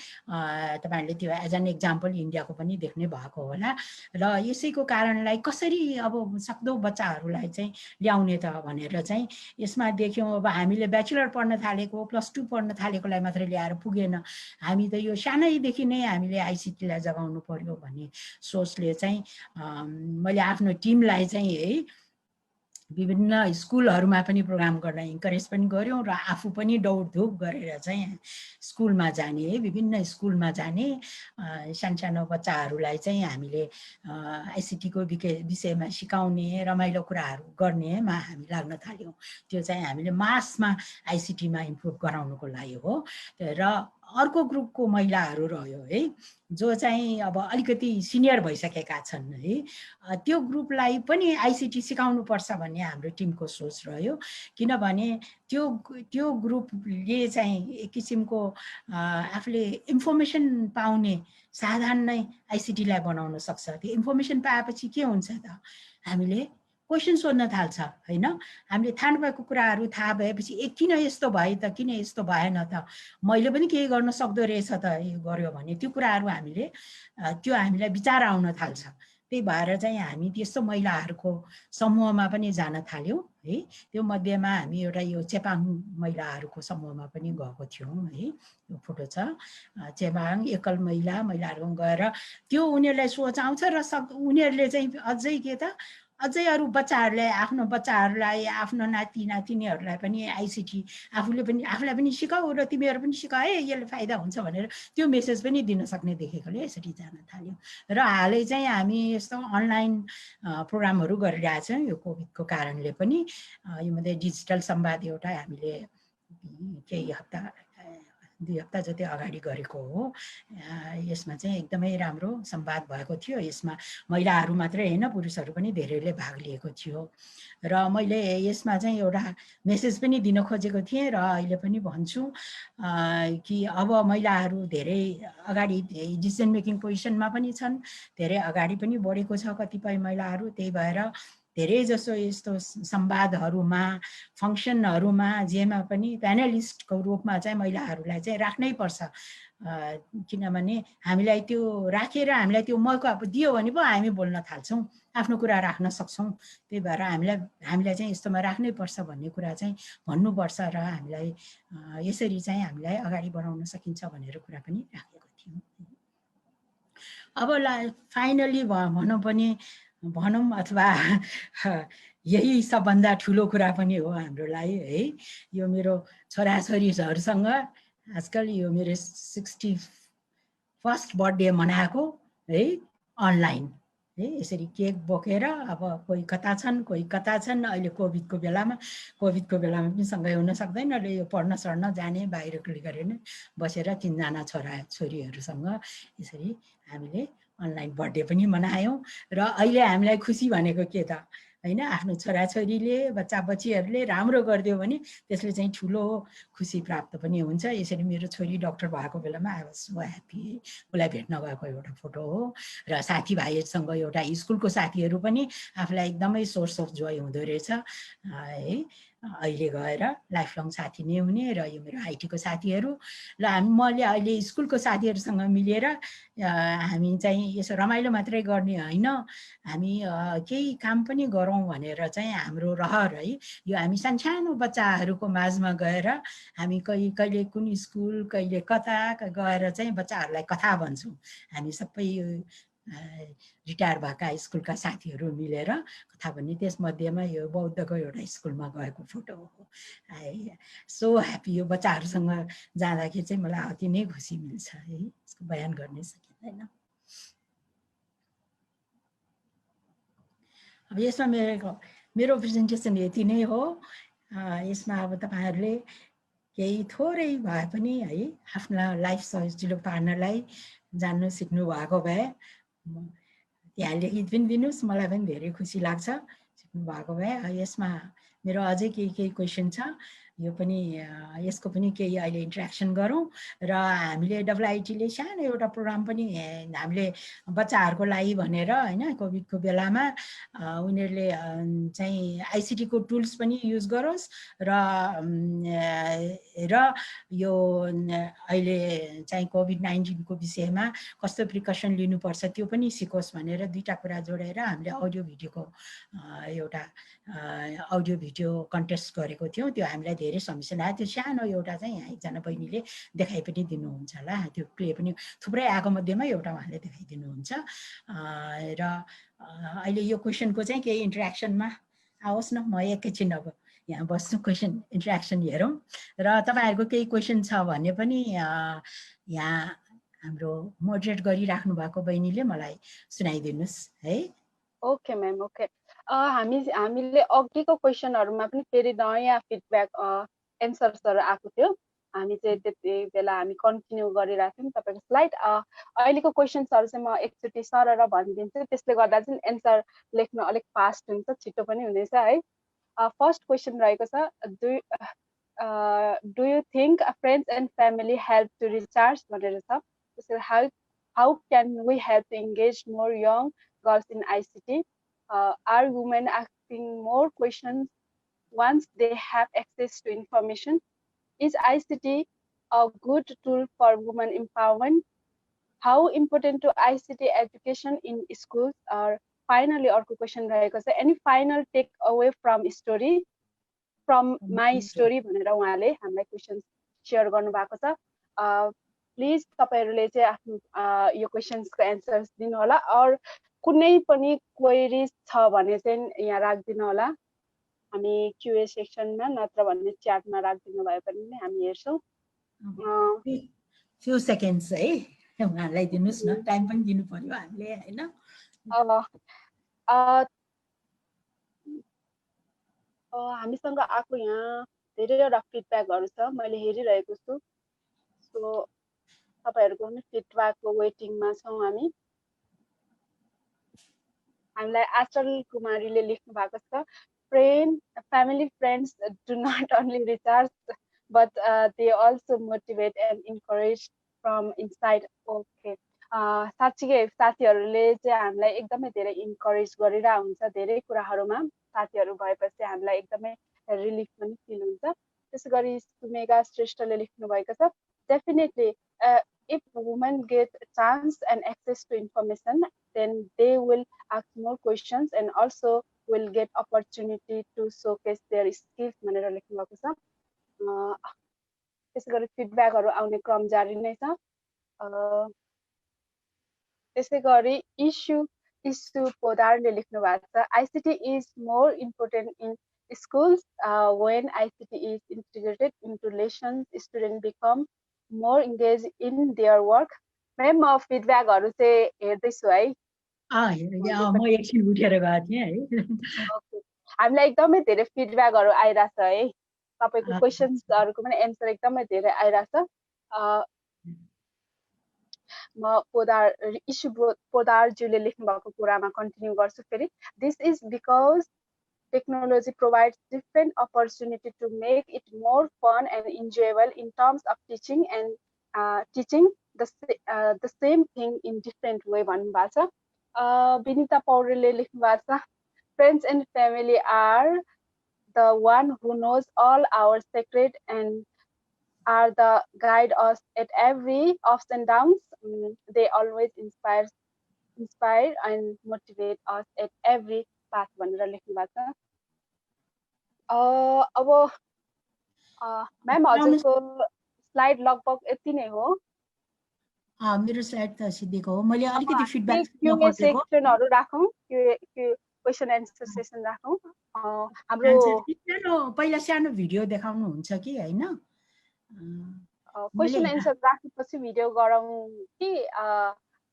तपाईँहरूले त्यो एज एन एक्जाम्पल इन्डियाको पनि देख्नै भएको होला। र यसैको कारणलाई कसरी अब सक्दो बच्चाहरूलाई चाहिँ ल्याउने त भनेर चाहिँ यसमा देख्यौँ। अब हामीले ब्याचलर पढ्न थालेको +2 पढ्न थालेकोलाई मात्रै ल्याएर पुगेन, हामी त यो सानैदेखि नै हामीले आइसिटीलाई जगाउनु पर्यो भन्ने सोचले चाहिँ मैले आफ्नो टिमलाई चाहिँ है विभिन्न स्कुलहरूमा पनि प्रोग्राम गर्न इन्करेज पनि गऱ्यौँ र आफू पनि दौडधुप गरेर चाहिँ स्कुलमा जाने, विभिन्न स्कुलमा जाने, सानो बच्चाहरूलाई चाहिँ हामीले आइसिटीको विषयमा सिकाउने, रमाइलो कुराहरू गर्नेमा हामी लाग्न थाल्यौँ। त्यो चाहिँ हामीले मासमा आइसिटीमा इम्प्रुभ गराउनुको लागि हो। र अर्को ग्रुपको महिलाहरू रह्यो है, जो चाहिँ अब अलिकति सिनियर भइसकेका छन् है, त्यो ग्रुपलाई पनि आइसिटी सिकाउनु पर्छ भन्ने हाम्रो टिमको सोच रह्यो। किनभने त्यो ग्रुपले चाहिँ एक किसिमको आफूले इन्फर्मेसन पाउने साधन नै आइसिटीलाई बनाउन सक्छ। त्यो इन्फर्मेसन पाएपछि के हुन्छ त, हामीले क्वेसन सोध्न थाल्छ होइन। हामीले थाहा नभएको कुराहरू थाहा भएपछि किन यस्तो भयो त, किन यस्तो भएन त, मैले पनि केही गर्न सक्दो रहेछ त यो गर्यो भने, त्यो कुराहरू हामीलाई विचार आउन थाल्छ। त्यही भएर चाहिँ हामी त्यस्तो महिलाहरूको समूहमा पनि जान थाल्यौँ है। त्यो मध्येमा हामी एउटा यो चेपाङ महिलाहरूको समूहमा पनि गएको थियौँ है। यो फोटो छ, चेपाङ एकल महिलाहरू गएर त्यो उनीहरूलाई सोच आउँछ र उनीहरूले चाहिँ अझै के त, अझै अरू आफ्नो बच्चाहरूलाई आफ्नो नाति नातिनीहरूलाई पनि आइसिटी आफूलाई पनि सिकाऊ र तिमीहरू पनि सिकाऊ है, यसले फाइदा हुन्छ भनेर त्यो मेसेज पनि दिन सक्ने देखेकोले यसरी जान थाल्यौँ। र हालै चाहिँ हामी यस्तो अनलाइन प्रोग्रामहरू गरिरहेछौँ यो कोभिडको कारणले पनि। यो मध्ये डिजिटल संवाद एउटा हामीले केही 2 हप्ता जति अगाडि गरेको हो। यसमा चाहिँ एकदमै राम्रो संवाद भएको थियो। यसमा महिलाहरू मात्रै होइन, पुरुषहरू पनि धेरैले भाग लिएको थियो। र मैले यसमा चाहिँ एउटा मेसेज पनि दिन खोजेको थिएँ र अहिले पनि भन्छु कि अब महिलाहरू धेरै अगाडि डिसिजन मेकिङ पोजिसनमा पनि छन्, धेरै अगाडि पनि बढेको छ कतिपय महिलाहरू। त्यही भएर धेरै जसो यस्तो संवादहरूमा, फङ्सनहरूमा, जेमा पनि प्यानलिस्टको रूपमा चाहिँ महिलाहरूलाई चाहिँ राख्नै पर्छ। किनभने हामीलाई त्यो राखेर हामीलाई त्यो मौका दियो भने पो हामी बोल्न थाल्छौँ, आफ्नो कुरा राख्न सक्छौँ। त्यही भएर हामीलाई चाहिँ यस्तोमा राख्नै पर्छ भन्ने कुरा चाहिँ भन्नुपर्छ र हामीलाई यसरी चाहिँ हामीलाई अगाडि बढाउन सकिन्छ भनेर कुरा पनि राखेको थियौँ। अब फाइनली भनौँ अथवा यही सबभन्दा ठुलो कुरा पनि हो हाम्रो लागि है। यो मेरो छोराछोरीहरूसँग आजकल यो मेरो 61st बर्थडे मनाएको है अनलाइन है। यसरी केक बोकेर अब कोही कता छन् कोही कता छन्। अहिले कोभिडको बेलामा पनि सँगै हुन सक्दैन र यो पढ्न सड्न जाने बाहिरको गरेर नै बसेर 3 जना छोराछोरीहरूसँग यसरी हामीले अनलाइन बर्थडे पनि मनायौँ। र अहिले हामीलाई खुसी भनेको के त होइन, आफ्नो छोराछोरीले बच्चाबच्चीहरूले राम्रो गरिदियो भने त्यसले चाहिँ ठुलो खुसी प्राप्त पनि हुन्छ। यसरी मेरो छोरी डक्टर भएको बेलामा आई वाज सो ह्याप्पी। उसलाई भेट्न गएको एउटा फोटो हो। र साथीभाइहरूसँग एउटा स्कुलको साथीहरू पनि आफूलाई एकदमै सोर्स अफ जोय हुँदो रहेछ है। अहिले गएर लाइफ लङ साथी नै हुने। र यो मेरो आइटीको साथीहरू ल मैले अहिले स्कुलको साथीहरूसँग मिलेर हामी चाहिँ यसो रमाइलो मात्रै गर्ने होइन, हामी केही काम पनि गरौँ भनेर चाहिँ हाम्रो रहर है। यो हामी सानो बच्चाहरूको माझमा गएर हामी कहिले कुन स्कुल कहिले कता गएर चाहिँ बच्चाहरूलाई कथा भन्छौँ। हामी सबै रिटायर भएका स्कुलका साथीहरू मिलेर कथा भन्ने। त्यसमध्येमा यो बौद्धको एउटा स्कुलमा गएको फोटो हो। So happy. यो बच्चाहरूसँग जाँदाखेरि चाहिँ मलाई अति नै खुसी मिल्छ है, यसको बयान गर्नै सकिँदैन। अब यसमा मेरो प्रेजेन्टेसन यति नै हो। यसमा अब तपाईँहरूले केही थोरै भए पनि है आफ्ना लाइफ सजिलो पार्नलाई जान्नु सिक्नु भएको भए त्यहाँ लेखि पनि दिनुहोस्, मलाई पनि धेरै खुसी लाग्छ सिक्नु भएको भए। यसमा मेरो अझै केही क्वेसन छ। यो पनि यसको पनि केही अहिले इन्ट्र्याक्सन गरौँ र हामीले डब्लुआइटीले सानो एउटा प्रोग्राम पनि हामीले बच्चाहरूको लागि भनेर हैन कोभिडको बेलामा उनीहरूले चाहिँ आइसिटीको टुल्स पनि युज गरोस् र यो अहिले चाहिँ कोभिड-19 को विषयमा कस्तो प्रिकसन लिनुपर्छ त्यो पनि सिकोस् भनेर दुईटा कुरा जोडेर हामीले अडियो भिडियोको एउटा अडियो भिडियो कन्टेस्ट गरेको थियौँ। त्यो हामीलाई धेरै समिसन आयो। त्यो सानो एउटा चाहिँ यहाँ एकजना बहिनीले देखाइ पनि दिनुहुन्छ होला। त्यो प्ले पनि थुप्रै आएको मध्येमा एउटा उहाँले देखाइदिनुहुन्छ। र अहिले यो क्वेसनको चाहिँ केही इन्ट्र्याक्सनमा आओस् न, म एकैछिन अब यहाँ बस्छु, क्वेसन इन्ट्र्याक्सन हेरौँ र तपाईँहरूको केही क्वेसन छ भने पनि यहाँ हाम्रो मोडरेट गरिराख्नु भएको बहिनीले मलाई सुनाइदिनुहोस् है। Okay ma'am, okay. हामीले अघिको क्वेसनहरुमा पनि फेरि नयाँ फिडब्याक एन्सर्सहरु आएको थियो। हामी चाहिँ त्यति बेला हामी कन्टिन्यू गरिराख्यौँ तपाईको स्लाइड। अहिलेको क्वेसन्सहरु चाहिँ म एकचोटि सरर भनिदिन्छु, त्यसले गर्दा चाहिँ एन्सर लेख्न अलिक फास्ट हुन्छ, छिटो पनि हुनेछ है। फर्स्ट क्वेसन रहेको छ, do you think friends and family help to recharge भनेर छ। त्यसैले how can we help to engage more young girls in ICT? Are women asking more questions once they have access to information? Is ICT a good tool for women empowerment? How important to ICT education in schools? Or finally, अर्को question रहेको छ, any final take away from story, from my story भनेर उहाँले हामीलाई question share गर्नु भएको छ। Please तपाईहरुले चाहिँ आफ्नो यो क्वेसन्सको एन्सर्स दिनु होला। और कुनै पनि क्वेरीज छ भने चाहिँ यहाँ राख्दिनु होला, हामी क्यूए सेक्सनमा नत्र भने च्याटमा राख्दिनु भए पनि हामी हेर्छौं। फ्यु सेकेन्ड्स है, उहाँलाई दिनुस् न, टाइम पनि दिनु पर्यो हामीले हैन। हामीसँग आएको यहाँ धेरैवटा फिडब्याकहरु छ, मैले हेरिरहेको छु। सो तपाईहरुको पनि फिडब्याकको वेटिङमा छौं हामी। हामीलाई आचल कुमारीले लेख्नु भएको छ, family friends do not only recharge but they also motivate and encourage from inside. Okay, साच्चै साथीहरुले चाहिँ हामीलाई एकदमै धेरै इन्करेज गरिरा हुन्छ, धेरै कुराहरुमा साथीहरु भएपछि हामीलाई एकदमै रिलिफ पनि फिल हुन्छ। त्यसैगरी सुमेगा श्रेष्ठले लेख्नु भएको छ, definitely if women get a chance and access to information, then they will ask more questions and also will get opportunity to showcase their skills भनेर लेख्नु भएको छ। त्यसैगरी फिडब्याकहरु आउने क्रम जारी नै छ। त्यसैगरी इशु पोदारले लेख्नु भएको छ, ICT is more important in schools. When ICT is integrated into lessons, students become more engaged in their work. Ma'am म फिडब्याकहरु चाहिँ हेर्दैछु है। म एकछिन उठेर गएको थिएँ है। हामीलाई एकदमै धेरै फिडब्याकहरु आइराछ है, तपाईको क्वेशन्सहरुको पनि एन्सर एकदमै धेरै आइराछ। म इशु पोदारज्यूले लेख्नु भएको कुरामा कन्टिन्यू गर्छु फेरि। This is because technology provides different opportunity to make it more fun and enjoyable in terms of teaching and teaching the same thing in different way भन्नु भएको छ। विनिता पौडेलले लेख्नु भएको छ, friends and family are the one who knows all our secret and are the guide us at every ups and downs. They always inspire and motivate us at every path भनेर लेख्नु भएको छ। अब म्याम हजुरको slide लगभग यति नै हो। मेरो स्लाइड त सिद्धेको हो। मैले अलिकति फिडब्याक क्यूए सेक्सनहरु राखौं, क्वेशन एन्सर सेसन राखौं। हाम्रो पहिला सानो भिडियो देखाउनु हुन्छ कि हैन? क्वेशन एन्सर राखेपछि भिडियो गरौँ कि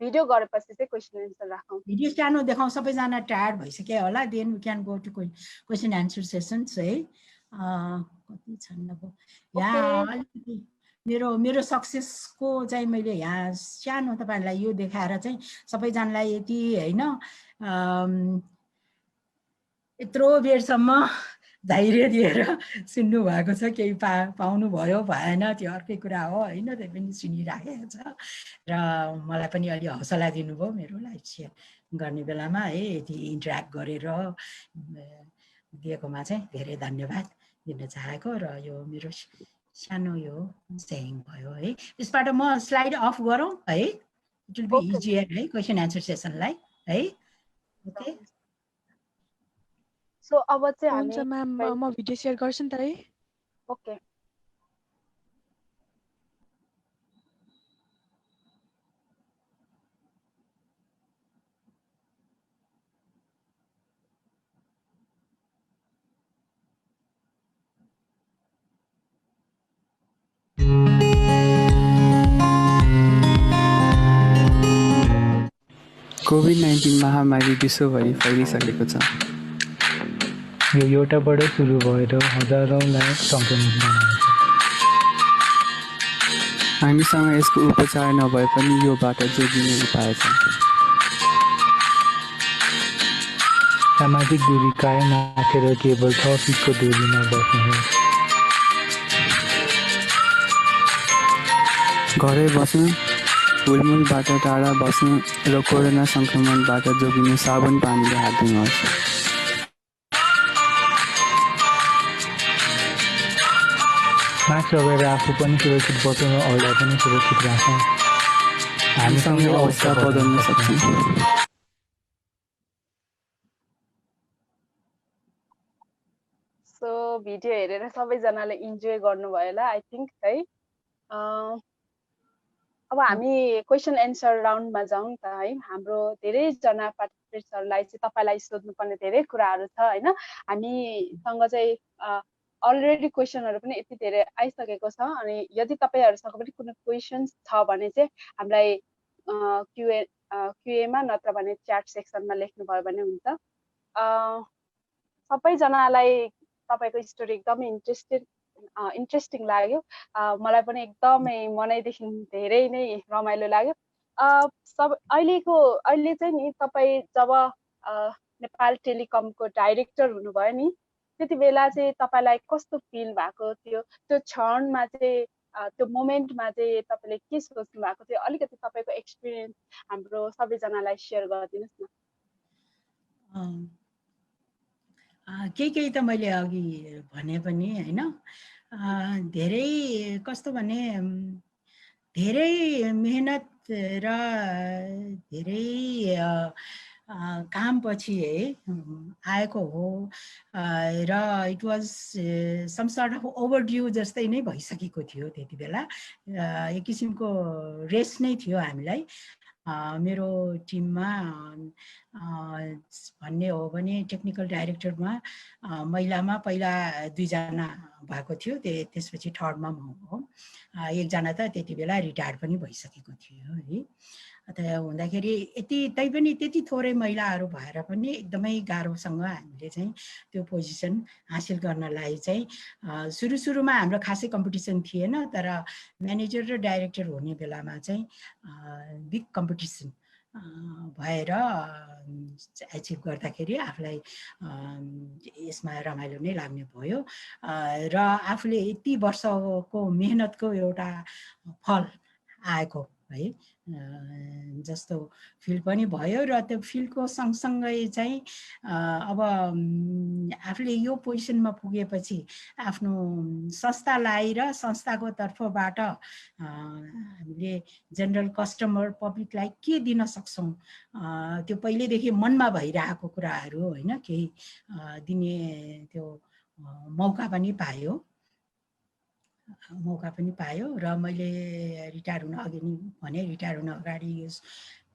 भिडियो गरेपछि चाहिँ क्वेशन एन्सर राखौं? भिडियो सानो देखाउँ, सबैजना टायर्ड भइसक्यो होला, then we can go to question answer sessions है। कति छन् अब यहाँ अलिकति मेरो सक्सेसको चाहिँ मैले यहाँ सानो तपाईहरुलाई यो देखाएर चाहिँ सबैजनालाई यति हैन यत्रो बेरसम्म धैर्य दिएर सुन्नु भएको छ, केही पाउनु भयो भएन त्यो अर्कै कुरा हो होइन, त्यो पनि सुनिराखेको छ र मलाई पनि अलि हौसला दिनुभयो मेरो लाइफ सेयर गर्ने बेलामा है, यति इन्टरेक्ट गरेर दिएकोमा चाहिँ धेरै धन्यवाद दिन चाहेको। र यो मेरो सानो यो सेयिङ भयो है। यसबाट म स्लाइड अफ गरौँ है, इट विल बी इजियर है क्वेसन एन्सर सेसनलाई है। ओके, सो अब चाहिँ हुन्छ हामी म्याम, म भिडियो सेयर गर्छु नि त है। ओके कोभिड-19 महामारी विश्वभरि फैलिसकेको छ। यो एउटाबाट सुरु भएर हजारौँलाई सङ्क्रमित बनाउँछ। हामीसँग यसको उपचार नभए पनि योबाट जोगिने उपाय छ। सामाजिक दूरी कायम राखेर केवल 6 फिटको दूरीमा बस्नुहोस्। घरै बस्नु, हुलमुलबाट टाढा बस्नु र कोरोना सङ्क्रमणबाट जोगिनु साबुन पानीले हात धुनुहोस्। मास्क लगाएर आफू पनि सुरक्षित बस्नु र अरूलाई पनि सुरक्षित राखौँ। हामीसँगै अवस्था बदल्न सक्छ। सो भिडियो हेरेर सबैजनाले इन्जोय गर्नुभयो होला आई थिङ्क है। अब हामी क्वेसन एन्सर राउन्डमा जाउँ त है। हाम्रो धेरैजना पार्टिसिपेन्ट्सहरूलाई चाहिँ तपाईँलाई सोध्नुपर्ने धेरै कुराहरू छ होइन। हामीसँग चाहिँ अलरेडी क्वेसनहरू पनि यति धेरै आइसकेको छ, अनि यदि तपाईँहरूसँग पनि कुनै क्वेसन्स छ भने चाहिँ हामीलाई क्युएमा नत्र भने च्याट सेक्सनमा लेख्नुभयो भने हुन्छ। सबैजनालाई तपाईँको स्टोरी एकदमै इन्ट्रेस्टिङ लाग्यो। मलाई पनि एकदमै मनैदेखि धेरै नै रमाइलो लाग्यो। अहिले चाहिँ नि तपाईँ जब नेपाल टेलिकमको डाइरेक्टर हुनुभयो नि, त्यति बेला चाहिँ तपाईँलाई कस्तो फिल भएको थियो? त्यो क्षणमा चाहिँ त्यो मोमेन्टमा चाहिँ तपाईँले के सोच्नु भएको थियो? अलिकति तपाईँको एक्सपिरियन्स हाम्रो सबैजनालाई सेयर गरिदिनुहोस् न। केही त मैले अघि भने पनि होइन, धेरै कस्तो भने धेरै मेहनत र धेरै कामपछि है आएको हो र it was some sort of overdue जस्तै नै भइसकेको थियो त्यति बेला। एक किसिमको रेस नै थियो हामीलाई। मेरो टिममा भन्ने हो भने टेक्निकल डाइरेक्टरमा महिलामा पहिला 2 जना भएको थियो, त्यसपछि थर्डमा म हो। एकजना त त्यति बेला रिटायर्ड पनि भइसकेको थियो है। त हुँदाखेरि तैपनि त्यति थोरै महिलाहरू भएर पनि एकदमै गाह्रोसँग हामीले चाहिँ त्यो पोजिसन हासिल गर्नलाई चाहिँ सुरुमा हाम्रो खासै कम्पिटिसन थिएन, तर म्यानेजर र डाइरेक्टर हुने बेलामा चाहिँ बिग कम्पिटिसन भएर एचिभ गर्दाखेरि आफूलाई यसमा रमाइलो नै लाग्ने भयो र आफूले यति वर्षको मेहनतको एउटा फल आएको है जस्तो फिल पनि भयो। र त्यो फिलको सँगसँगै चाहिँ अब आफूले यो पोजिसनमा पुगेपछि आफ्नो संस्थालाई र संस्थाको तर्फबाट हामीले जेनरल कस्टमर पब्लिकलाई के दिन सक्छौँ त्यो पहिलेदेखि मनमा भइरहेको कुराहरू होइन, केही दिने त्यो मौका पनि पायो र मैले रिटायर हुन अघि भने रिटायर हुन अगाडि यो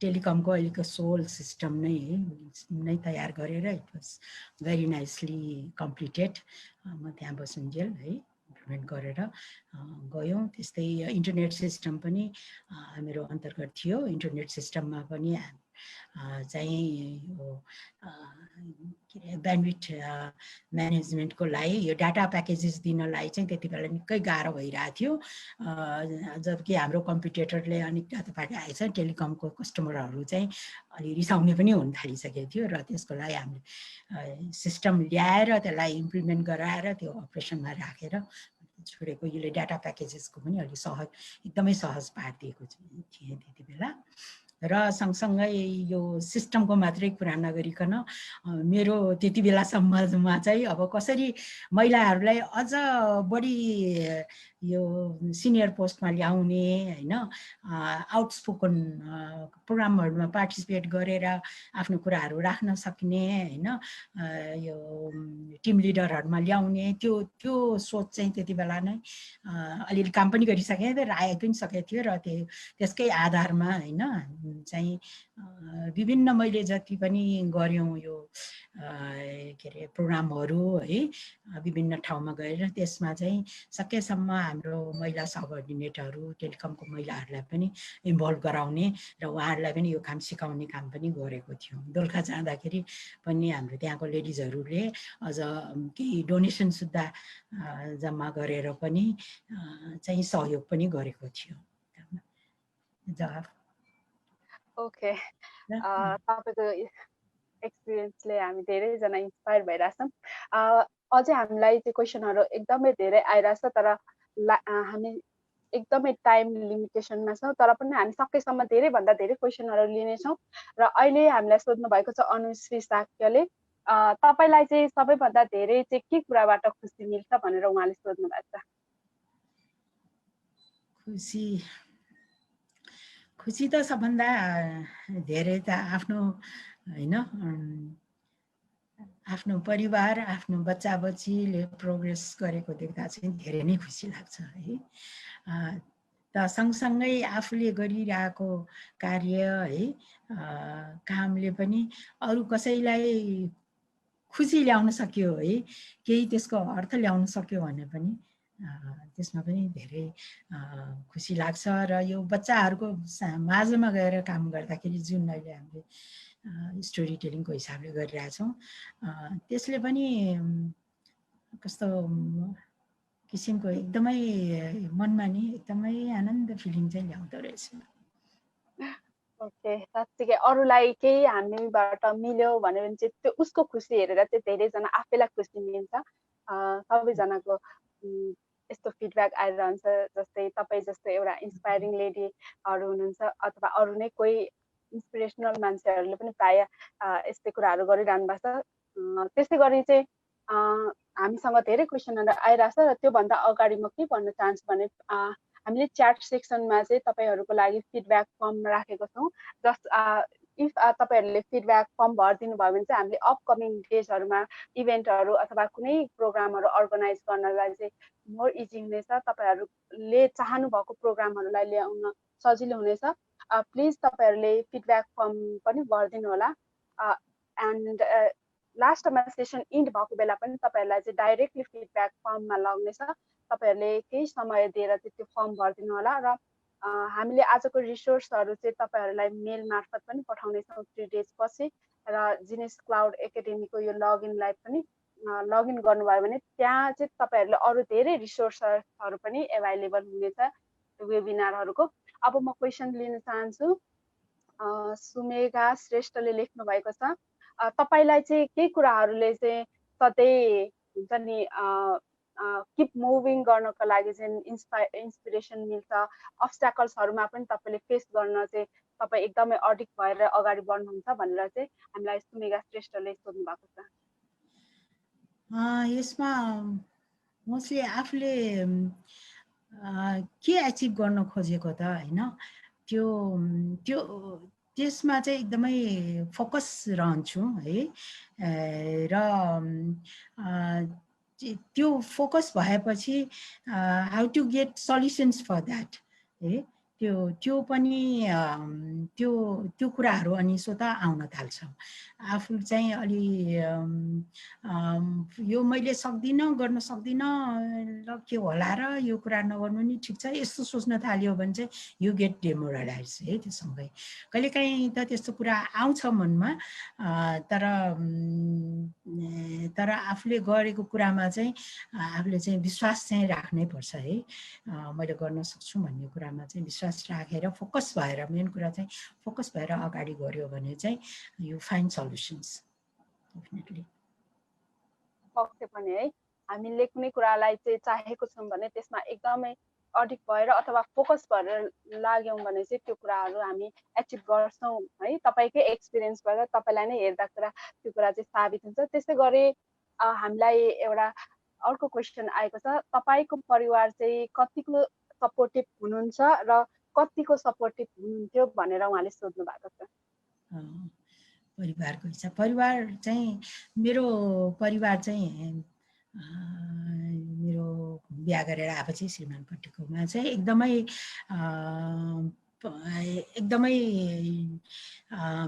टेलिकमको अहिलेको सोल सिस्टम नै तयार गरेर it was very nicely completed. म त्यहाँ बसुन्जेल है इम्प्लिमेन्ट गरेर गयौँ। त्यस्तै इन्टरनेट सिस्टम पनि मेरो अन्तर्गत थियो। इन्टरनेट सिस्टममा पनि चाहिँ यो के अरे ब्यान्डविथ म्यानेजमेन्टको लागि यो डाटा प्याकेजेस दिनलाई चाहिँ त्यति बेला निकै गाह्रो भइरहेको थियो। जबकि हाम्रो कम्पिटिटरले अनेक डाटा प्याकेज आएछ, टेलिकमको कस्टमरहरू चाहिँ अलि रिसाउने पनि हुन थालिसकेको थियो र त्यसको लागि हामीले सिस्टम ल्याएर त्यसलाई इम्प्लिमेन्ट गराएर त्यो अपरेसनमा राखेर छोडेको। यसले डाटा प्याकेजेसको पनि अलिक सहज, एकदमै सहज पारिदिएको थिएँ त्यति बेला। र सँगसँगै यो सिस्टमको मात्रै कुरा नगरिकन मेरो त्यति बेलासम्ममा चाहिँ अब कसरी महिलाहरूलाई अझ बढी यो सिनियर पोस्टमा ल्याउने होइन, आउटस्पोकन प्रोग्रामहरूमा पार्टिसिपेट गरेर आफ्नो कुराहरू राख्न सक्ने होइन, यो टिम लिडरहरूमा ल्याउने त्यो सोच चाहिँ त्यति बेला नै अलिअलि काम पनि गरिसकेँ र आइ पनि सकेको थियो। र त्यसकै आधारमा होइन चाहिँ विभिन्न मैले जति पनि गऱ्यौँ यो के अरे प्रोग्रामहरू है विभिन्न ठाउँमा गएर त्यसमा चाहिँ सकेसम्म हाम्रो महिला सबअर्डिनेटहरू टेलिकमको महिलाहरूलाई पनि इन्भल्भ गराउने र उहाँहरूलाई पनि यो काम सिकाउने काम पनि गरेको थियौँ। दोलखा जाँदाखेरि पनि हाम्रो त्यहाँको लेडिजहरूले अझ केही डोनेसन सुद्धा जम्मा गरेर पनि चाहिँ सहयोग पनि गरेको थियो। जवाफ ओके, तपाईँको एक्सपिरियन्सले हामी धेरैजना इन्सपायर भइरहेछौँ। अझै हामीलाई त्यो क्वेसनहरू एकदमै धेरै आइरहेछ, तर हामी एकदमै टाइम लिमिटेसनमा छौँ, तर पनि हामी सकेसम्म धेरैभन्दा धेरै क्वेसनहरू लिनेछौँ। र अहिले हामीलाई सोध्नु भएको छ अनुश्री साक्यले, तपाईँलाई चाहिँ सबैभन्दा धेरै चाहिँ के कुराबाट खुसी मिल्छ भनेर उहाँले सोध्नु भएको छ। खुसी त सबभन्दा धेरै त आफ्नो होइन आफ्नो परिवार आफ्नो बच्चा बच्चीले प्रोग्रेस गरेको देख्दा चाहिँ धेरै नै खुसी लाग्छ है। त सँगसँगै आफूले गरिरहेको कार्य है कामले पनि अरू कसैलाई खुसी ल्याउन सक्यो है, केही त्यसको अर्थ ल्याउन सक्यो भने पनि त्यसमा पनि धेरै खुसी लाग्छ। र यो बच्चाहरूको माझमा गएर काम गर्दाखेरि जुन अहिले हामीले स्टोरी टेलिङको हिसाबले गरिरहेछौँ त्यसले पनि कस्तो किसिमको एकदमै मनमा नि एकदमै आनन्द फिलिङ चाहिँ ल्याउँदो रहेछ। ओके, साँच्चीकै अरूलाई केही हामीबाट मिल्यो भन्यो भने चाहिँ त्यो उसको खुसी हेरेर चाहिँ धेरैजना आफैलाई खुसी मिल्छ। सबैजनाको यस्तो फिडब्याक आइरहन्छ, जस्तै तपाईँ जस्तो एउटा इन्सपायरिङ लेडीहरू हुनुहुन्छ अथवा अरू नै कोही इन्सपिरेसनल मान्छेहरूले पनि प्रायः यस्तै कुराहरू गरिरहनु भएको छ। त्यसै गरी चाहिँ हामीसँग धेरै क्वेसनहरू आइरहेछ र त्योभन्दा अगाडि म के भन्न चाहन्छु भने हामीले च्याट सेक्सनमा चाहिँ तपाईँहरूको लागि फिडब्याक फर्म राखेको छौँ। जस्ट इफ तपाईँहरूले फिडब्याक फर्म भरिदिनु भयो भने चाहिँ हामीले अपकमिङ डेजहरूमा इभेन्टहरू अथवा कुनै प्रोग्रामहरू अर्गनाइज गर्नलाई चाहिँ मोर इजी हुनेछ। तपाईँहरूले चाहनु भएको प्रोग्रामहरूलाई ल्याउन सजिलो हुनेछ। प्लिज तपाईँहरूले फिडब्याक फर्म पनि भरिदिनु होला। एन्ड लास्टमा सेसन इन्ड भएको बेला पनि तपाईँहरूलाई चाहिँ डाइरेक्टली फिडब्याक फर्ममा लग्नेछ। तपाईँहरूले केही समय दिएर चाहिँ त्यो फर्म भरिदिनु होला। र हामीले आजको रिसोर्सहरू चाहिँ तपाईँहरूलाई मेल मार्फत पनि पठाउनेछौँ 3 डेज पछि। र जिनेस क्लाउड एकाडेमीको यो लगइनलाई पनि लगइन गर्नुभयो भने त्यहाँ चाहिँ तपाईँहरूले अरू धेरै रिसोर्सहरू पनि एभाइलेबल हुनेछ वेबिनारहरूको। अब म क्वेसन लिन चाहन्छु। सुमेघा श्रेष्ठले लेख्नु भएको छ, तपाईँलाई चाहिँ के कुराहरूले चाहिँ सधैँ हुन्छ नि किप मुभिङ गर्नको लागि चाहिँ इन्सपिरेसन मिल्छ, अब्स्ट्याकल्सहरूमा पनि तपाईँले फेस गर्न चाहिँ तपाईँ एकदमै अडिक भएर अगाडि बढ्नुहुन्छ भनेर चाहिँ हामीलाई सुमेघा श्रेष्ठले सोध्नु भएको छ। यसमा मोस्टली आफूले के एचिभ गर्न खोजेको त होइन त्यसमा चाहिँ एकदमै फोकस रहन्छु है। र त्यो फोकस भएपछि how to get solutions for that है, त्यो पनि त्यो कुराहरू अनि स्वतः आउन थाल्छ। आफू चाहिँ अलि यो मैले सक्दिनँ, गर्न सक्दिनँ, ल के होला र, यो कुरा नगर्नु नि ठिक छ, यस्तो सोच्न थाल्यो भने चाहिँ यु गेट डेमोरलाइज है। त्योसँगै कहिलेकाहीँ त त्यस्तो कुरा आउँछ मनमा, तर आफूले गरेको कुरामा चाहिँ आफूले चाहिँ विश्वास चाहिँ राख्नै पर्छ है। मैले गर्न सक्छु भन्ने कुरामा चाहिँ विश्वास राखेर फोकस भएर, मेन कुरा चाहिँ फोकस भएर अगाडि गऱ्यो भने चाहिँ यु फाइन्ड सल्युसन्स डेफिनेटली। पक्कै पनि है, हामीले कुनै कुरालाई चाहिँ चाहेको छौँ भने त्यसमा एकदमै अडिक भएर अथवा फोकस भएर लाग्यौँ भने चाहिँ त्यो कुराहरू हामी एचिभ गर्छौँ है। तपाईँकै एक्सपिरियन्सबाट तपाईँलाई नै हेर्दा त्यो कुरा चाहिँ साबित हुन्छ। त्यसै गरी हामीलाई एउटा अर्को क्वेसन आएको छ, तपाईँको परिवार चाहिँ कतिको सपोर्टिभ हुनुहुन्छ र कतिको सपोर्टिभ हुनुहुन्थ्यो भनेर उहाँले सोध्नु भएको छ। परिवारको हिसाब, परिवार चाहिँ मेरो परिवार चाहिँ मेरो बिहा गरेर आएपछि श्रीमानपट्टिकोमा चाहिँ एकदमै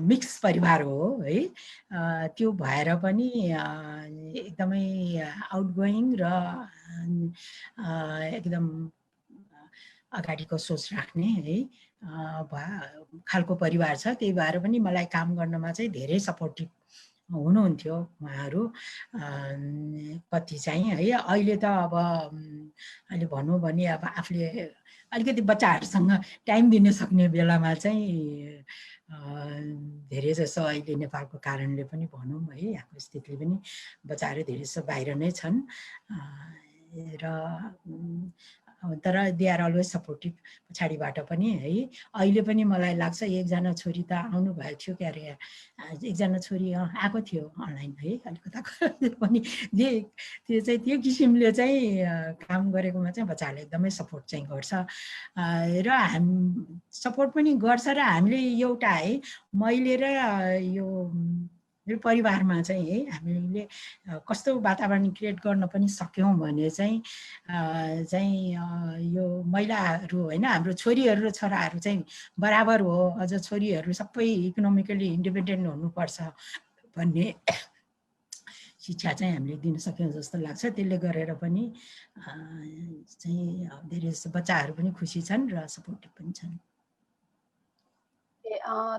मिक्स परिवार हो है। त्यो भएर पनि एकदमै आउटगोइङ र एकदम अगाडिको सोच राख्ने है खालको परिवार छ। त्यही भएर पनि मलाई काम गर्नमा चाहिँ धेरै सपोर्टिभ हुनुहुन्थ्यो उहाँहरू। कति चाहिँ है अहिले त अब अहिले भनौँ भने अब आफूले अलिकति बच्चाहरूसँग टाइम दिन सक्ने बेलामा चाहिँ धेरै जसो अहिले नेपालको कारणले पनि भनौँ है, यहाँको स्थितिले पनि बच्चाहरू धेरै जसो बाहिर नै छन् र तर दे आर अलवेज सपोर्टिभ पछाडिबाट पनि है। अहिले पनि मलाई लाग्छ एकजना छोरी त आउनु भएको थियो, के अरे एकजना छोरी आएको थियो अनलाइन है कलिकताको पनि। त्यो चाहिँ त्यो किसिमले चाहिँ काम गरेकोमा चाहिँ बच्चाहरूले एकदमै सपोर्ट चाहिँ गर्छ र सपोर्ट पनि गर्छ। र हामीले एउटा है, मैले र यो मेरो परिवारमा चाहिँ है हामीले कस्तो वातावरण क्रिएट गर्न पनि सक्यौँ भने चाहिँ यो महिलाहरू होइन, हाम्रो छोरीहरू र छोराहरू चाहिँ बराबर हो। अझ छोरीहरू सबै इकोनोमिकली इन्डिपेन्डेन्ट हुनुपर्छ भन्ने शिक्षा चाहिँ हामीले दिन सक्यौँ जस्तो लाग्छ। त्यसले गरेर पनि चाहिँ धेरै बच्चाहरू पनि खुसी छन् र सपोर्टिभ पनि छन्।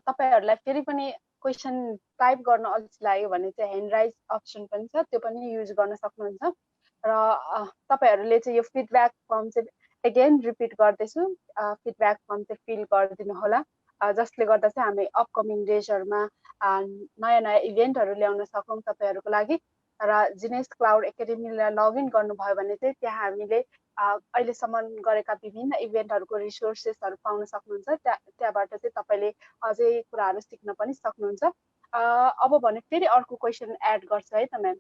तपाईहरूलाई फेरि पनि क्वेसन टाइप गर्न अल्छी लाग्यो भने चाहिँ ह्यान्ड राइज अप्सन पनि छ, त्यो पनि युज गर्न सक्नुहुन्छ। र तपाईँहरूले चाहिँ यो फिडब्याक फर्म चाहिँ एगेन रिपिट गर्दैछु, फिडब्याक फर्म चाहिँ फिल गरिदिनु होला, जसले गर्दा चाहिँ हामी अपकमिङ डेजहरूमा नयाँ नयाँ इभेन्टहरू ल्याउन सकौँ तपाईँहरूको लागि। र जिनेस क्लाउड एकाडेमीलाई लगइन गर्नुभयो भने चाहिँ त्यहाँ हामीले अहिलेसम्म गरेका विभिन्न इभेन्टहरूको रिसोर्सेसहरू पाउन सक्नुहुन्छ। त्यहाँबाट चाहिँ तपाईँले अझै कुराहरू सिक्न पनि सक्नुहुन्छ। अब भने फेरि अर्को क्वेसन एड गर्छ है त म्याम।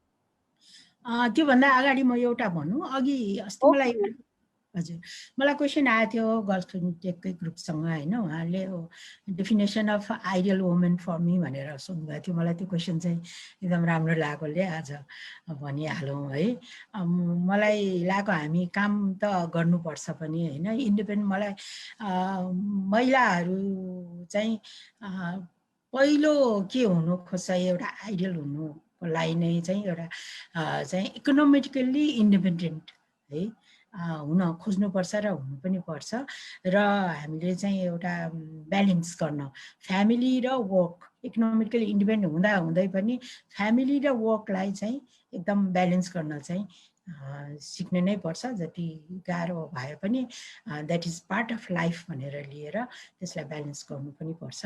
त्योभन्दा अगाडि म एउटा भनौँ, अघि अस्ति मलाई हजुर मलाई क्वेसन आएको थियो गर्ल्स टेककै ग्रुपसँग होइन, उहाँले definition of ideal women for me भनेर सोध्नुभएको थियो। मलाई त्यो क्वेसन चाहिँ एकदम राम्रो लागेकोले आज भनिहालौँ है। मलाई लाग्यो हामी काम त गर्नुपर्छ पनि होइन, इन्डिपेन्डेन्ट। मलाई महिलाहरू चाहिँ पहिलो के हुनु खोज्छ, एउटा आइडियल हुनुको लागि नै चाहिँ एउटा चाहिँ इकोनोमिकल्ली इन्डिपेन्डेन्ट है हुन खोज्नुपर्छ र हुनु पनि पर्छ। र हामीले चाहिँ एउटा ब्यालेन्स गर्न फ्यामिली र वर्क, इकोनोमिकली इन्डिपेन्डेन्ट हुँदा हुँदै पनि फ्यामिली र वर्कलाई चाहिँ एकदम ब्यालेन्स गर्न चाहिँ सिक्ने नै पर्छ। जति गाह्रो भए पनि that is part of life भनेर लिएर त्यसलाई ब्यालेन्स गर्नु पनि पर्छ।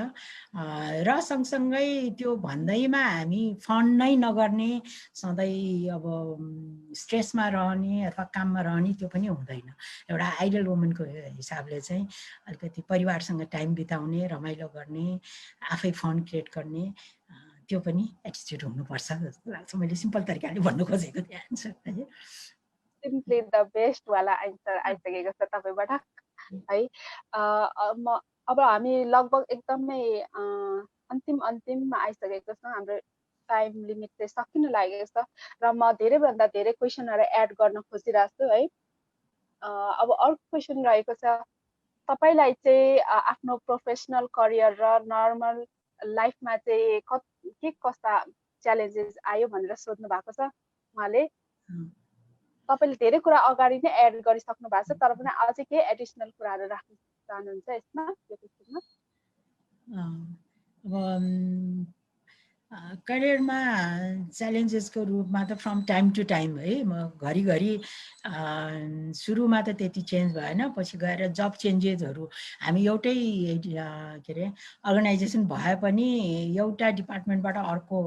र सँगसँगै त्यो भन्दैमा हामी फन्ड नै नगर्ने, सधैँ अब स्ट्रेसमा रहने अथवा काममा रहने त्यो पनि हुँदैन। एउटा आइडियल वुमेनको हिसाबले चाहिँ अलिकति परिवारसँग टाइम बिताउने, रमाइलो गर्ने, आफै फन्ड क्रिएट गर्ने, त्यो पनि एटिट्युड हुनुपर्छ जस्तो लाग्छ। मैले सिम्पल तरिकाले भन्नु खोजेको थिएँ आन्सर है। सिम्पली द बेस्ट वाला आन्सर आइसकेको छ तपाईँबाट है। अब हामी लगभग एकदमै अन्तिममा आइसकेको छौँ, हाम्रो टाइम लिमिट चाहिँ सकिन लागेको छ र म धेरैभन्दा धेरै क्वेसनहरू एड गर्न खोजिरहेको छु है। अब अर्को क्वेसन रहेको छ, तपाईलाई चाहिँ आफ्नो प्रोफेसनल करियर र नर्मल लाइफमा चाहिँ के कस्ता च्यालेन्जेस आयो भनेर सोध्नु भएको छ उहाँले। तपाईले धेरै कुरा अगाडि नै एड गरिसक्नु भएको छ, तर पनि अझै के एडिसनल कुराहरू राख्न चाहनुहुन्छ यसमा यो क्वेसनमा? अब करियरमा च्यालेन्जेसको रूपमा त फ्रम टाइम टु टाइम है, म घरिघरि सुरुमा त त्यति चेन्ज भएन, पछि गएर जब चेन्जेसहरू हामी एउटै के अरे अर्गनाइजेसन भए पनि एउटा डिपार्टमेन्टबाट अर्को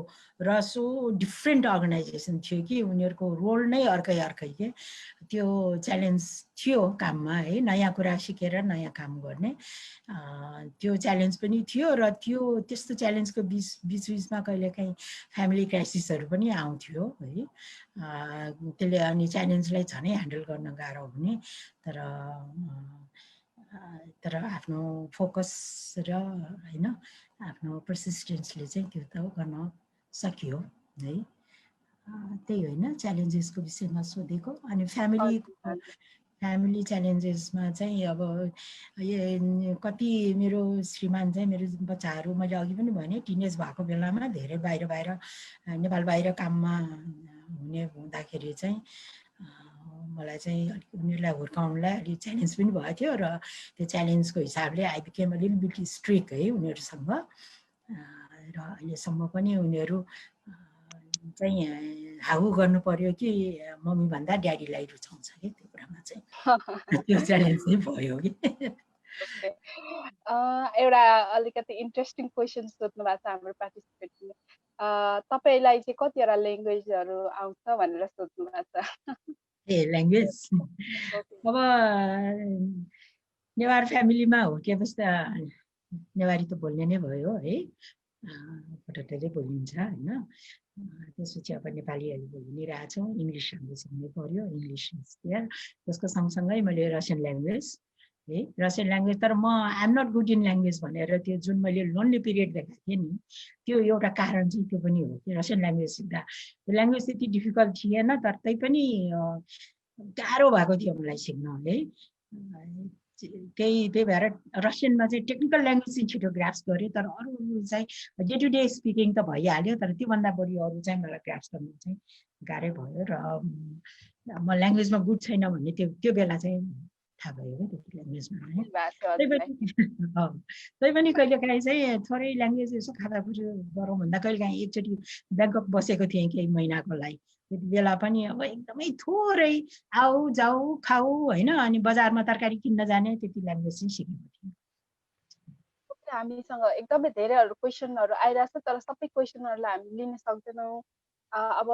र सो डिफ्रेन्ट अर्गनाइजेसन थियो कि उनीहरूको रोल नै अर्कै के त्यो च्यालेन्ज थियो काममा है, नयाँ कुरा सिकेर नयाँ काम गर्ने त्यो च्यालेन्ज पनि थियो र त्यस्तो च्यालेन्जको बिचमा कहिलेकाहीँ फ्यामिली क्राइसिसहरू पनि आउँथ्यो है। त्यसले अनि च्यालेन्जलाई झनै ह्यान्डल गर्न गाह्रो हुने, तर आफ्नो फोकस र होइन आफ्नो पर्सिस्टेन्सले चाहिँ त्यो त गर्न सकियो है। त्यही होइन च्यालेन्जेसको विषयमा सोधेको। अनि फ्यामिली च्यालेन्जेसमा चाहिँ अब कति मेरो श्रीमान चाहिँ मेरो बच्चाहरू मैले अघि पनि भने टिनेज भएको बेलामा धेरै बाहिर नेपाल बाहिर काममा हुँदाखेरि चाहिँ मलाई चाहिँ उनीहरूलाई हुर्काउनलाई अलिक च्यालेन्ज पनि भएको थियो र त्यो च्यालेन्जको हिसाबले I became a little beet strict है उनीहरूसँग। र अहिलेसम्म पनि उनीहरू चाहिँ हाउ गर्नु पर्यो कि मम्मी भन्दा ड्याडीलाई रुचाउँछ कि त्यो कुरामा चाहिँ त्यो च्यालेन्ज चाहिँ भयो कि। एउटा अलिकति इन्ट्रेस्टिङ क्वेसन सोध्नु भएको छ हाम्रो पार्टिसिपेन्टले। तपाईलाई चाहिँ कतिवटा ल्याङ्ग्वेजहरू आउँछ भनेर सोध्नु भएको छ? ल्याङ्ग्वेज अब नेवार फ्यामिलीमा हुर्केपछि त नेवारी त बोल्ने नै भयो है, पटक्कै बोलिन्छ होइन। त्यसपछि अब नेपालीहरू बोलि नै रहेछौँ, इङ्ग्लिस हामीले सिक्नै पर्यो, इङ्ग्लिस त्यसको सँगसँगै मैले रसियन ल्याङ्ग्वेज है, रसियन ल्याङ्ग्वेज। तर म I'm not good in language भनेर त्यो जुन मैले लोन्ली पिरियड देखाएको थिएँ नि, त्यो एउटा कारण चाहिँ त्यो पनि हो कि रसियन ल्याङ्ग्वेज सिक्दा त्यो ल्याङ्ग्वेज त्यति डिफिकल्ट थिएन, तर तैपनि गाह्रो भएको थियो मलाई सिक्न है। त्यही भएर रसियनमा चाहिँ टेक्निकल ल्याङ्ग्वेज चाहिँ छिटो ग्रास्प गरेँ, तर अरू चाहिँ डे टु डे स्पिकिङ त भइहाल्यो, तर त्योभन्दा बढी अरू चाहिँ मलाई ग्रास्प गर्नु चाहिँ गाह्रै भयो। र म ल्याङ्ग्वेजमा गुड छैन भन्ने त्यो बेला चाहिँ थाहा भयो क्या त्यो ल्याङ्ग्वेजमा है। तैपनि कहिलेकाहीँ चाहिँ थोरै ल्याङ्ग्वेज यसो खाताखुचो गरौँ भन्दा कहिलेकाहीँ एकचोटि ब्याङ्कक बसेको थिएँ केही महिनाको लागि, त्यति बेला पनि अब एकदमै थोरै आऊ जाऊ खाऊ होइन, अनि बजारमा तरकारी किन्न जाने, त्यति ल्याङ्ग्वेज चाहिँ सिकेको थिएँ। हामीसँग एकदमै धेरैहरू क्वेसनहरू आइरहेछ, तर सबै क्वेसनहरूलाई हामी लिन सक्दैनौँ। अब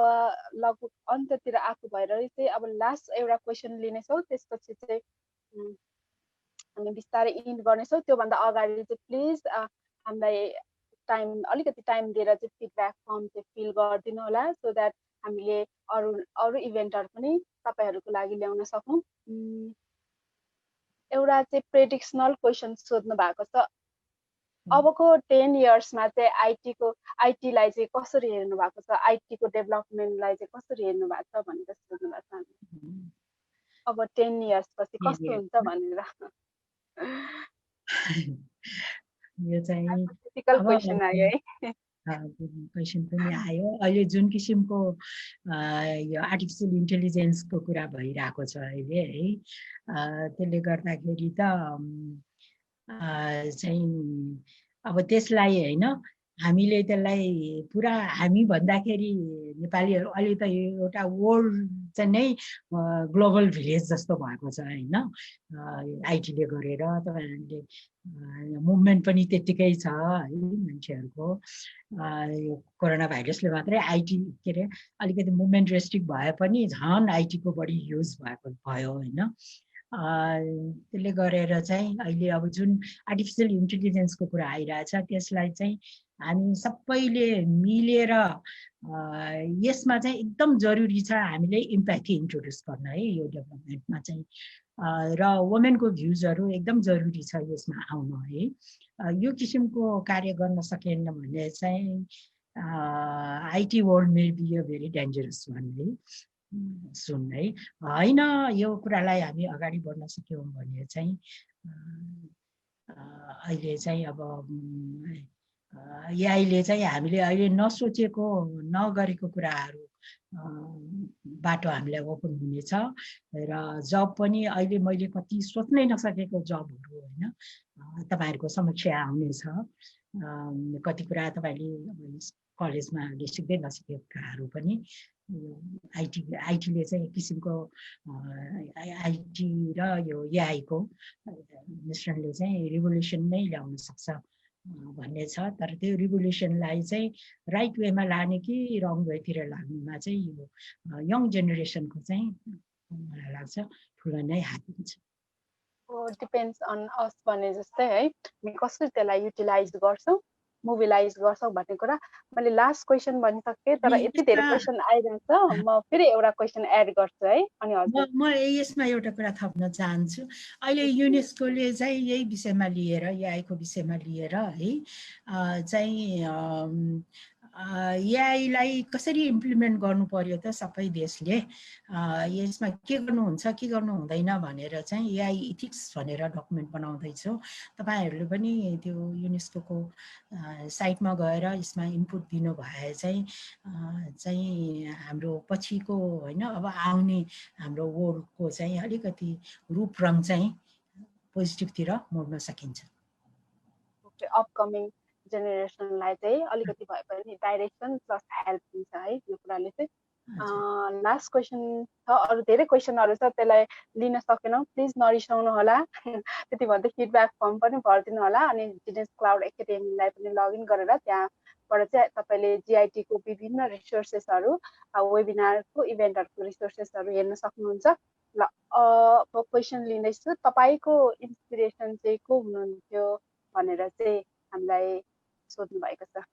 लगभग अन्त्यतिर आएको भएर चाहिँ अब लास्ट एउटा क्वेसन लिनेछौँ, त्यसपछि चाहिँ हामी बिस्तारै इन्ड गर्नेछौँ। त्योभन्दा अगाडि चाहिँ प्लिज हामीलाई अलिकति टाइम दिएर चाहिँ फिडब्याक फर्म चाहिँ फिल गरिदिनु होला, सो द्याट हामीले अरू इभेन्टहरू पनि तपाईँहरूको लागि ल्याउन सकौँ। एउटा चाहिँ प्रेडिक्सनल क्वेसन सोध्नु भएको छ। अबको 10 इयर्समा चाहिँ आइटीलाई चाहिँ कसरी हेर्नु भएको छ, आइटीको डेभलपमेन्टलाई चाहिँ कसरी हेर्नु भएको छ भनेर सोध्नु भएको छ। अब 10 इयर्स पछि कस्तो हुन्छ भनेर यो चाहिँ क्वेसन आयो है। क्वेसन पनि आयो। अहिले जुन किसिमको यो आर्टिफिसियल इन्टेलिजेन्सको कुरा भइरहेको छ अहिले है, त्यसले गर्दाखेरि त चाहिँ अब त्यसलाई होइन हामीले त्यसलाई पुरा हामी भन्दाखेरि नेपालीहरू अहिले त एउटा वर्ल्ड चाहिँ नै ग्लोबल भिलेज जस्तो भएको छ होइन, आइटीले गरेर तपाईँहरूले मुभमेन्ट पनि त्यत्तिकै छ है मान्छेहरूको। यो कोरोना भाइरसले मात्रै आइटी के अरे अलिकति मुभमेन्ट रेस्ट्रिक्ट भए पनि झन् आइटीको बढी युज भयो होइन। त्यसले गरेर चाहिँ अहिले अब जुन आर्टिफिसियल इन्टेलिजेन्सको कुरा आइरहेछ त्यसलाई चाहिँ हामी सबैले मिलेर यसमा चाहिँ एकदम जरुरी छ हामीले इम्प्याथी इन्ट्रोड्युस गर्न है यो डेभलपमेन्टमा चाहिँ, र वुमेनको भ्युजहरू एकदम जरुरी छ यसमा आउन है। यो किसिमको कार्य गर्न सकेन भने चाहिँ IT world may be a very dangerous one है। सुन है होइन यो कुरालाई हामी अगाडि बढ्न सक्यौँ भने चाहिँ अहिले चाहिँ अब एआईले चाहिँ हामीले अहिले नसोचेको नगरेको कुराहरू बाटो हामीलाई ओपन हुनेछ र जब पनि अहिले मैले कति सोच्नै नसकेको जबहरू होइन तपाईँहरूको समक्ष आउनेछ कति कुरा तपाईँले कलेजमा सिक्दै नसिकेको कुराहरू पनि आइटीले चाहिँ एक किसिमको आइटी र यो एआईको मिश्रणले चाहिँ रिभोल्युसन नै ल्याउन सक्छ भन्ने छ तर त्यो रिभोल्युसनलाई चाहिँ राइट वेमा लाने कि रङ वेतिर लाग्नुमा चाहिँ यो यङ जेनेरेसनको चाहिँ मलाई लाग्छ ठुलो नै हात हुन्छ डिपेन्ड्स अन अस भने जस्तै है हामी कसरी त्यसलाई युटिलाइज गर्छौँ मोबिलाइज गर्छौँ भन्ने कुरा मैले लास्ट क्वेसन भनिसकेँ तर यति धेरै क्वेसन आइरहेछ म फेरि एउटा क्वेसन एड गर्छु है अनि हजुर म यसमा एउटा कुरा थप्न चाहन्छु अहिले युनेस्कोले चाहिँ यही विषयमा लिएर एआईको विषयमा लिएर है चाहिँ एआईलाई कसरी इम्प्लिमेन्ट गर्नु पर्यो त सबै देशले यसमा के गर्नुहुन्छ के गर्नु हुँदैन भनेर चाहिँ एआई इथिक्स भनेर डकुमेन्ट बनाउँदैछौँ तपाईँहरूले पनि त्यो युनेस्कोको साइटमा गएर यसमा इनपुट दिनु भए चाहिँ हाम्रो पछिको होइन अब आउने हाम्रो वर्ल्डको चाहिँ अलिकति रूपरङ चाहिँ पोजिटिभतिर मोड्न सकिन्छ अपकमिङ जेनेरेसनलाई चाहिँ अलिकति भए पनि डाइरेक्सन प्लस हेल्प दिन्छ है यो कुराले चाहिँ लास्ट क्वेसन छ अरू धेरै क्वेसनहरू छ त्यसलाई लिन सकेनौँ प्लिज नरिसाउनु होला त्यति भन्दै फिडब्याक फर्म पनि भरिदिनु होला अनि जिनेस क्लाउड एकाडेमीलाई पनि लगइन गरेर त्यहाँबाट चाहिँ तपाईँले जिआइटीको विभिन्न रिसोर्सेसहरू वेबिनारको इभेन्टहरूको रिसोर्सेसहरू हेर्न सक्नुहुन्छ ल म क्वेसन लिँदैछु तपाईँको इन्सपिरेसन चाहिँ को हुनुहुन्थ्यो भनेर चाहिँ हामीलाई सोध्नु भएको छ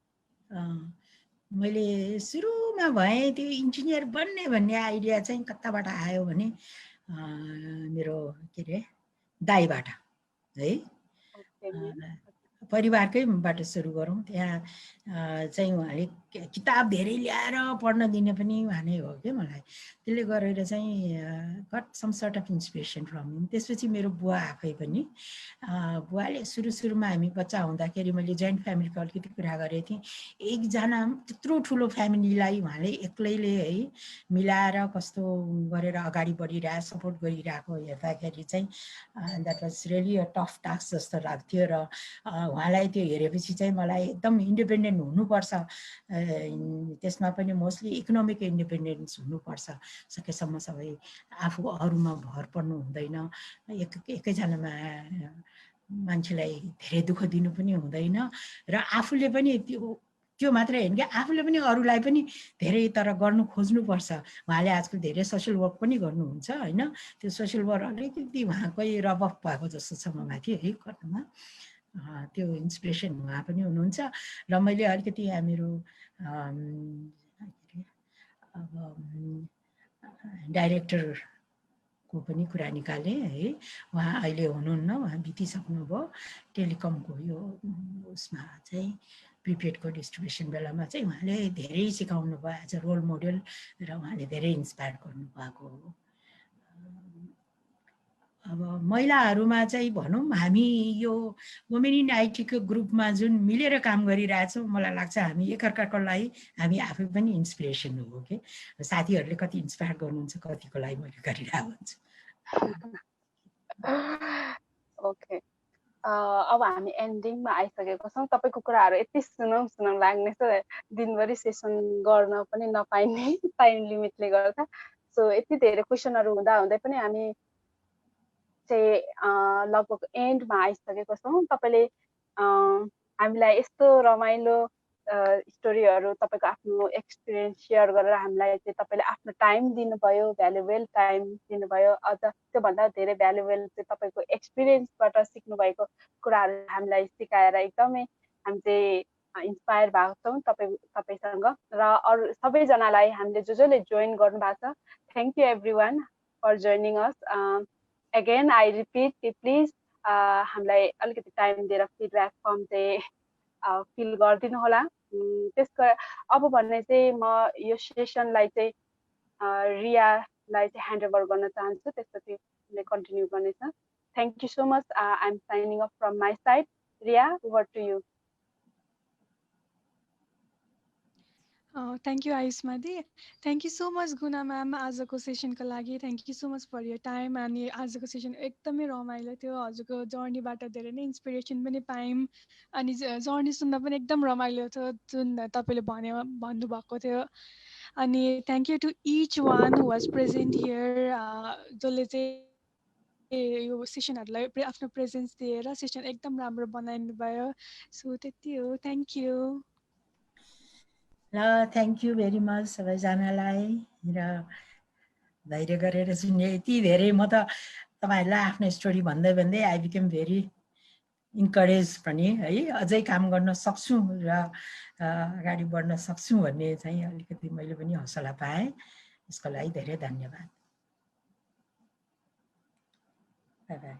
मैले सुरुमा भएँ त्यो इन्जिनियर बन्ने भन्ने आइडिया चाहिँ कताबाट आयो भने मेरो के अरे दाइबाट है परिवारकैबाट सुरु गरौँ त्यहाँ चाहिँ उहाँले किताब धेरै ल्याएर पढ्न दिने पनि उहाँ नै हो क्या मलाई त्यसले गरेर चाहिँ got some sort of inspiration from him त्यसपछि मेरो बुवा आफै पनि बुवाले सुरुमा हामी बच्चा हुँदाखेरि मैले जोइन्ट फ्यामिलीको अलिकति कुरा गरेको थिएँ एकजना त्यत्रो ठुलो फ्यामिलीलाई उहाँले एक्लैले है मिलाएर कस्तो गरेर अगाडि बढिरहेको सपोर्ट गरिरहेको हेर्दाखेरि चाहिँ that was really a tough task जस्तो लाग्थ्यो र उहाँलाई त्यो हेरेपछि चाहिँ मलाई एकदम इन्डिपेन्डेन्ट हुनुपर्छ त्यसमा पनि मोस्टली इकोनोमिक इन्डिपेन्डेन्स हुनुपर्छ सकेसम्म सबै आफू अरूमा भर पर्नु हुँदैन एकैजनामा मान्छेलाई धेरै दुःख दिनु पनि हुँदैन र आफूले पनि त्यो मात्रै होइन कि आफूले पनि अरूलाई पनि धेरै तर गर्नु खोज्नुपर्छ उहाँले आजकल धेरै सोसियल वर्क पनि गर्नुहुन्छ होइन त्यो सोसियल वर्क अलिकति उहाँकै रब अफ भएको जस्तो छ माथि है गर्नुमा त्यो इन्सपिरेसन उहाँ पनि हुनुहुन्छ र मैले अलिकति यहाँ मेरो अब डाइरेक्टरको पनि कुरा निकालेँ है उहाँ अहिले हुनुहुन्न उहाँ बितिसक्नुभयो टेलिकमको यो उसमा चाहिँ प्रिपेडको डिस्ट्रिब्युसन बेलामा चाहिँ उहाँले धेरै सिकाउनु भयो एज अ रोल मोडल र उहाँले धेरै इन्सपायर गर्नुभएको हो अब महिलाहरूमा चाहिँ भनौँ हामी यो वुमेन इन आइटीको ग्रुपमा जुन मिलेर काम गरिरहेछौँ मलाई लाग्छ हामी एकअर्काको लागि हामी आफै पनि इन्सपिरेसन हो कि साथीहरूले कति इन्सपायर गर्नुहुन्छ कतिको लागि मैले गरिरहेको हुन्छु ओके अब हामी एन्डिङमा आइसकेको छौँ तपाईँको कुराहरू यति सुनौँ लाग्ने छ दिनभरि सेसन गर्न पनि नपाइने टाइम लिमिटले गर्दा सो यति धेरै क्वेसनहरू हुँदै पनि हामी चाहिँ लगभग एन्डमा आइसकेको छौँ तपाईँले हामीलाई यस्तो रमाइलो स्टोरीहरू तपाईँको आफ्नो एक्सपिरियन्स सेयर गरेर हामीलाई चाहिँ तपाईँले आफ्नो टाइम दिनुभयो भ्यालुएबल टाइम दिनुभयो अझ त्योभन्दा धेरै भ्यालुएबल चाहिँ तपाईँको एक्सपिरियन्सबाट सिक्नुभएको कुराहरू हामीलाई सिकाएर एकदमै हामी चाहिँ इन्सपायर भएको छौँ तपाईँसँग र अरू सबैजनालाई हामीले जसले जोइन गर्नुभएको छ thank you everyone for joining us again I repeat कि प्लिज हामीलाई अलिकति टाइम दिएर फिडब्याक फर्म चाहिँ फिल गरिदिनु होला त्यसको अब भन्ने चाहिँ म यो सेसनलाई चाहिँ रियालाई चाहिँ ह्यान्ड ओभर गर्न चाहन्छु, त्यसपछि उसले कन्टिन्यू गर्नेछ। Thank you so much. I am signing off from my side. Riya, over to you. Thank you Ayushma di. Thank you so much Guna ma'am आजको सेसनको लागि। Thank you so much for your time. अनि आजको सेसन एकदमै रमाइलो थियो। हजुरको जर्नीबाट धेरै नै इन्सपिरेसन पनि पायौँ। अनि जर्नी सुन्न पनि एकदम रमाइलो थियो जुन तपाईँले भन्नुभएको थियो। अनि thank you to each one who was present here, जसले चाहिँ यो सेसनहरूलाई आफ्नो प्रेजेन्स दिएर सेसन एकदम राम्रो बनाइदिनु भयो। सो त्यति हो। Thank you. र थ्याङ्क यू भेरी मच सबैजनालाई। र धैर्य गरेर सुन्ने यति धेरै, म त तपाईँहरूलाई आफ्नो स्टोरी भन्दै भन्दै आई बिकेम भेरी इन्करेज पनि है, अझै काम गर्न सक्छु र अगाडि बढ्न सक्छु भन्ने चाहिँ अलिकति मैले पनि हौसला पाएँ। यसको लागि धेरै धन्यवाद। By by.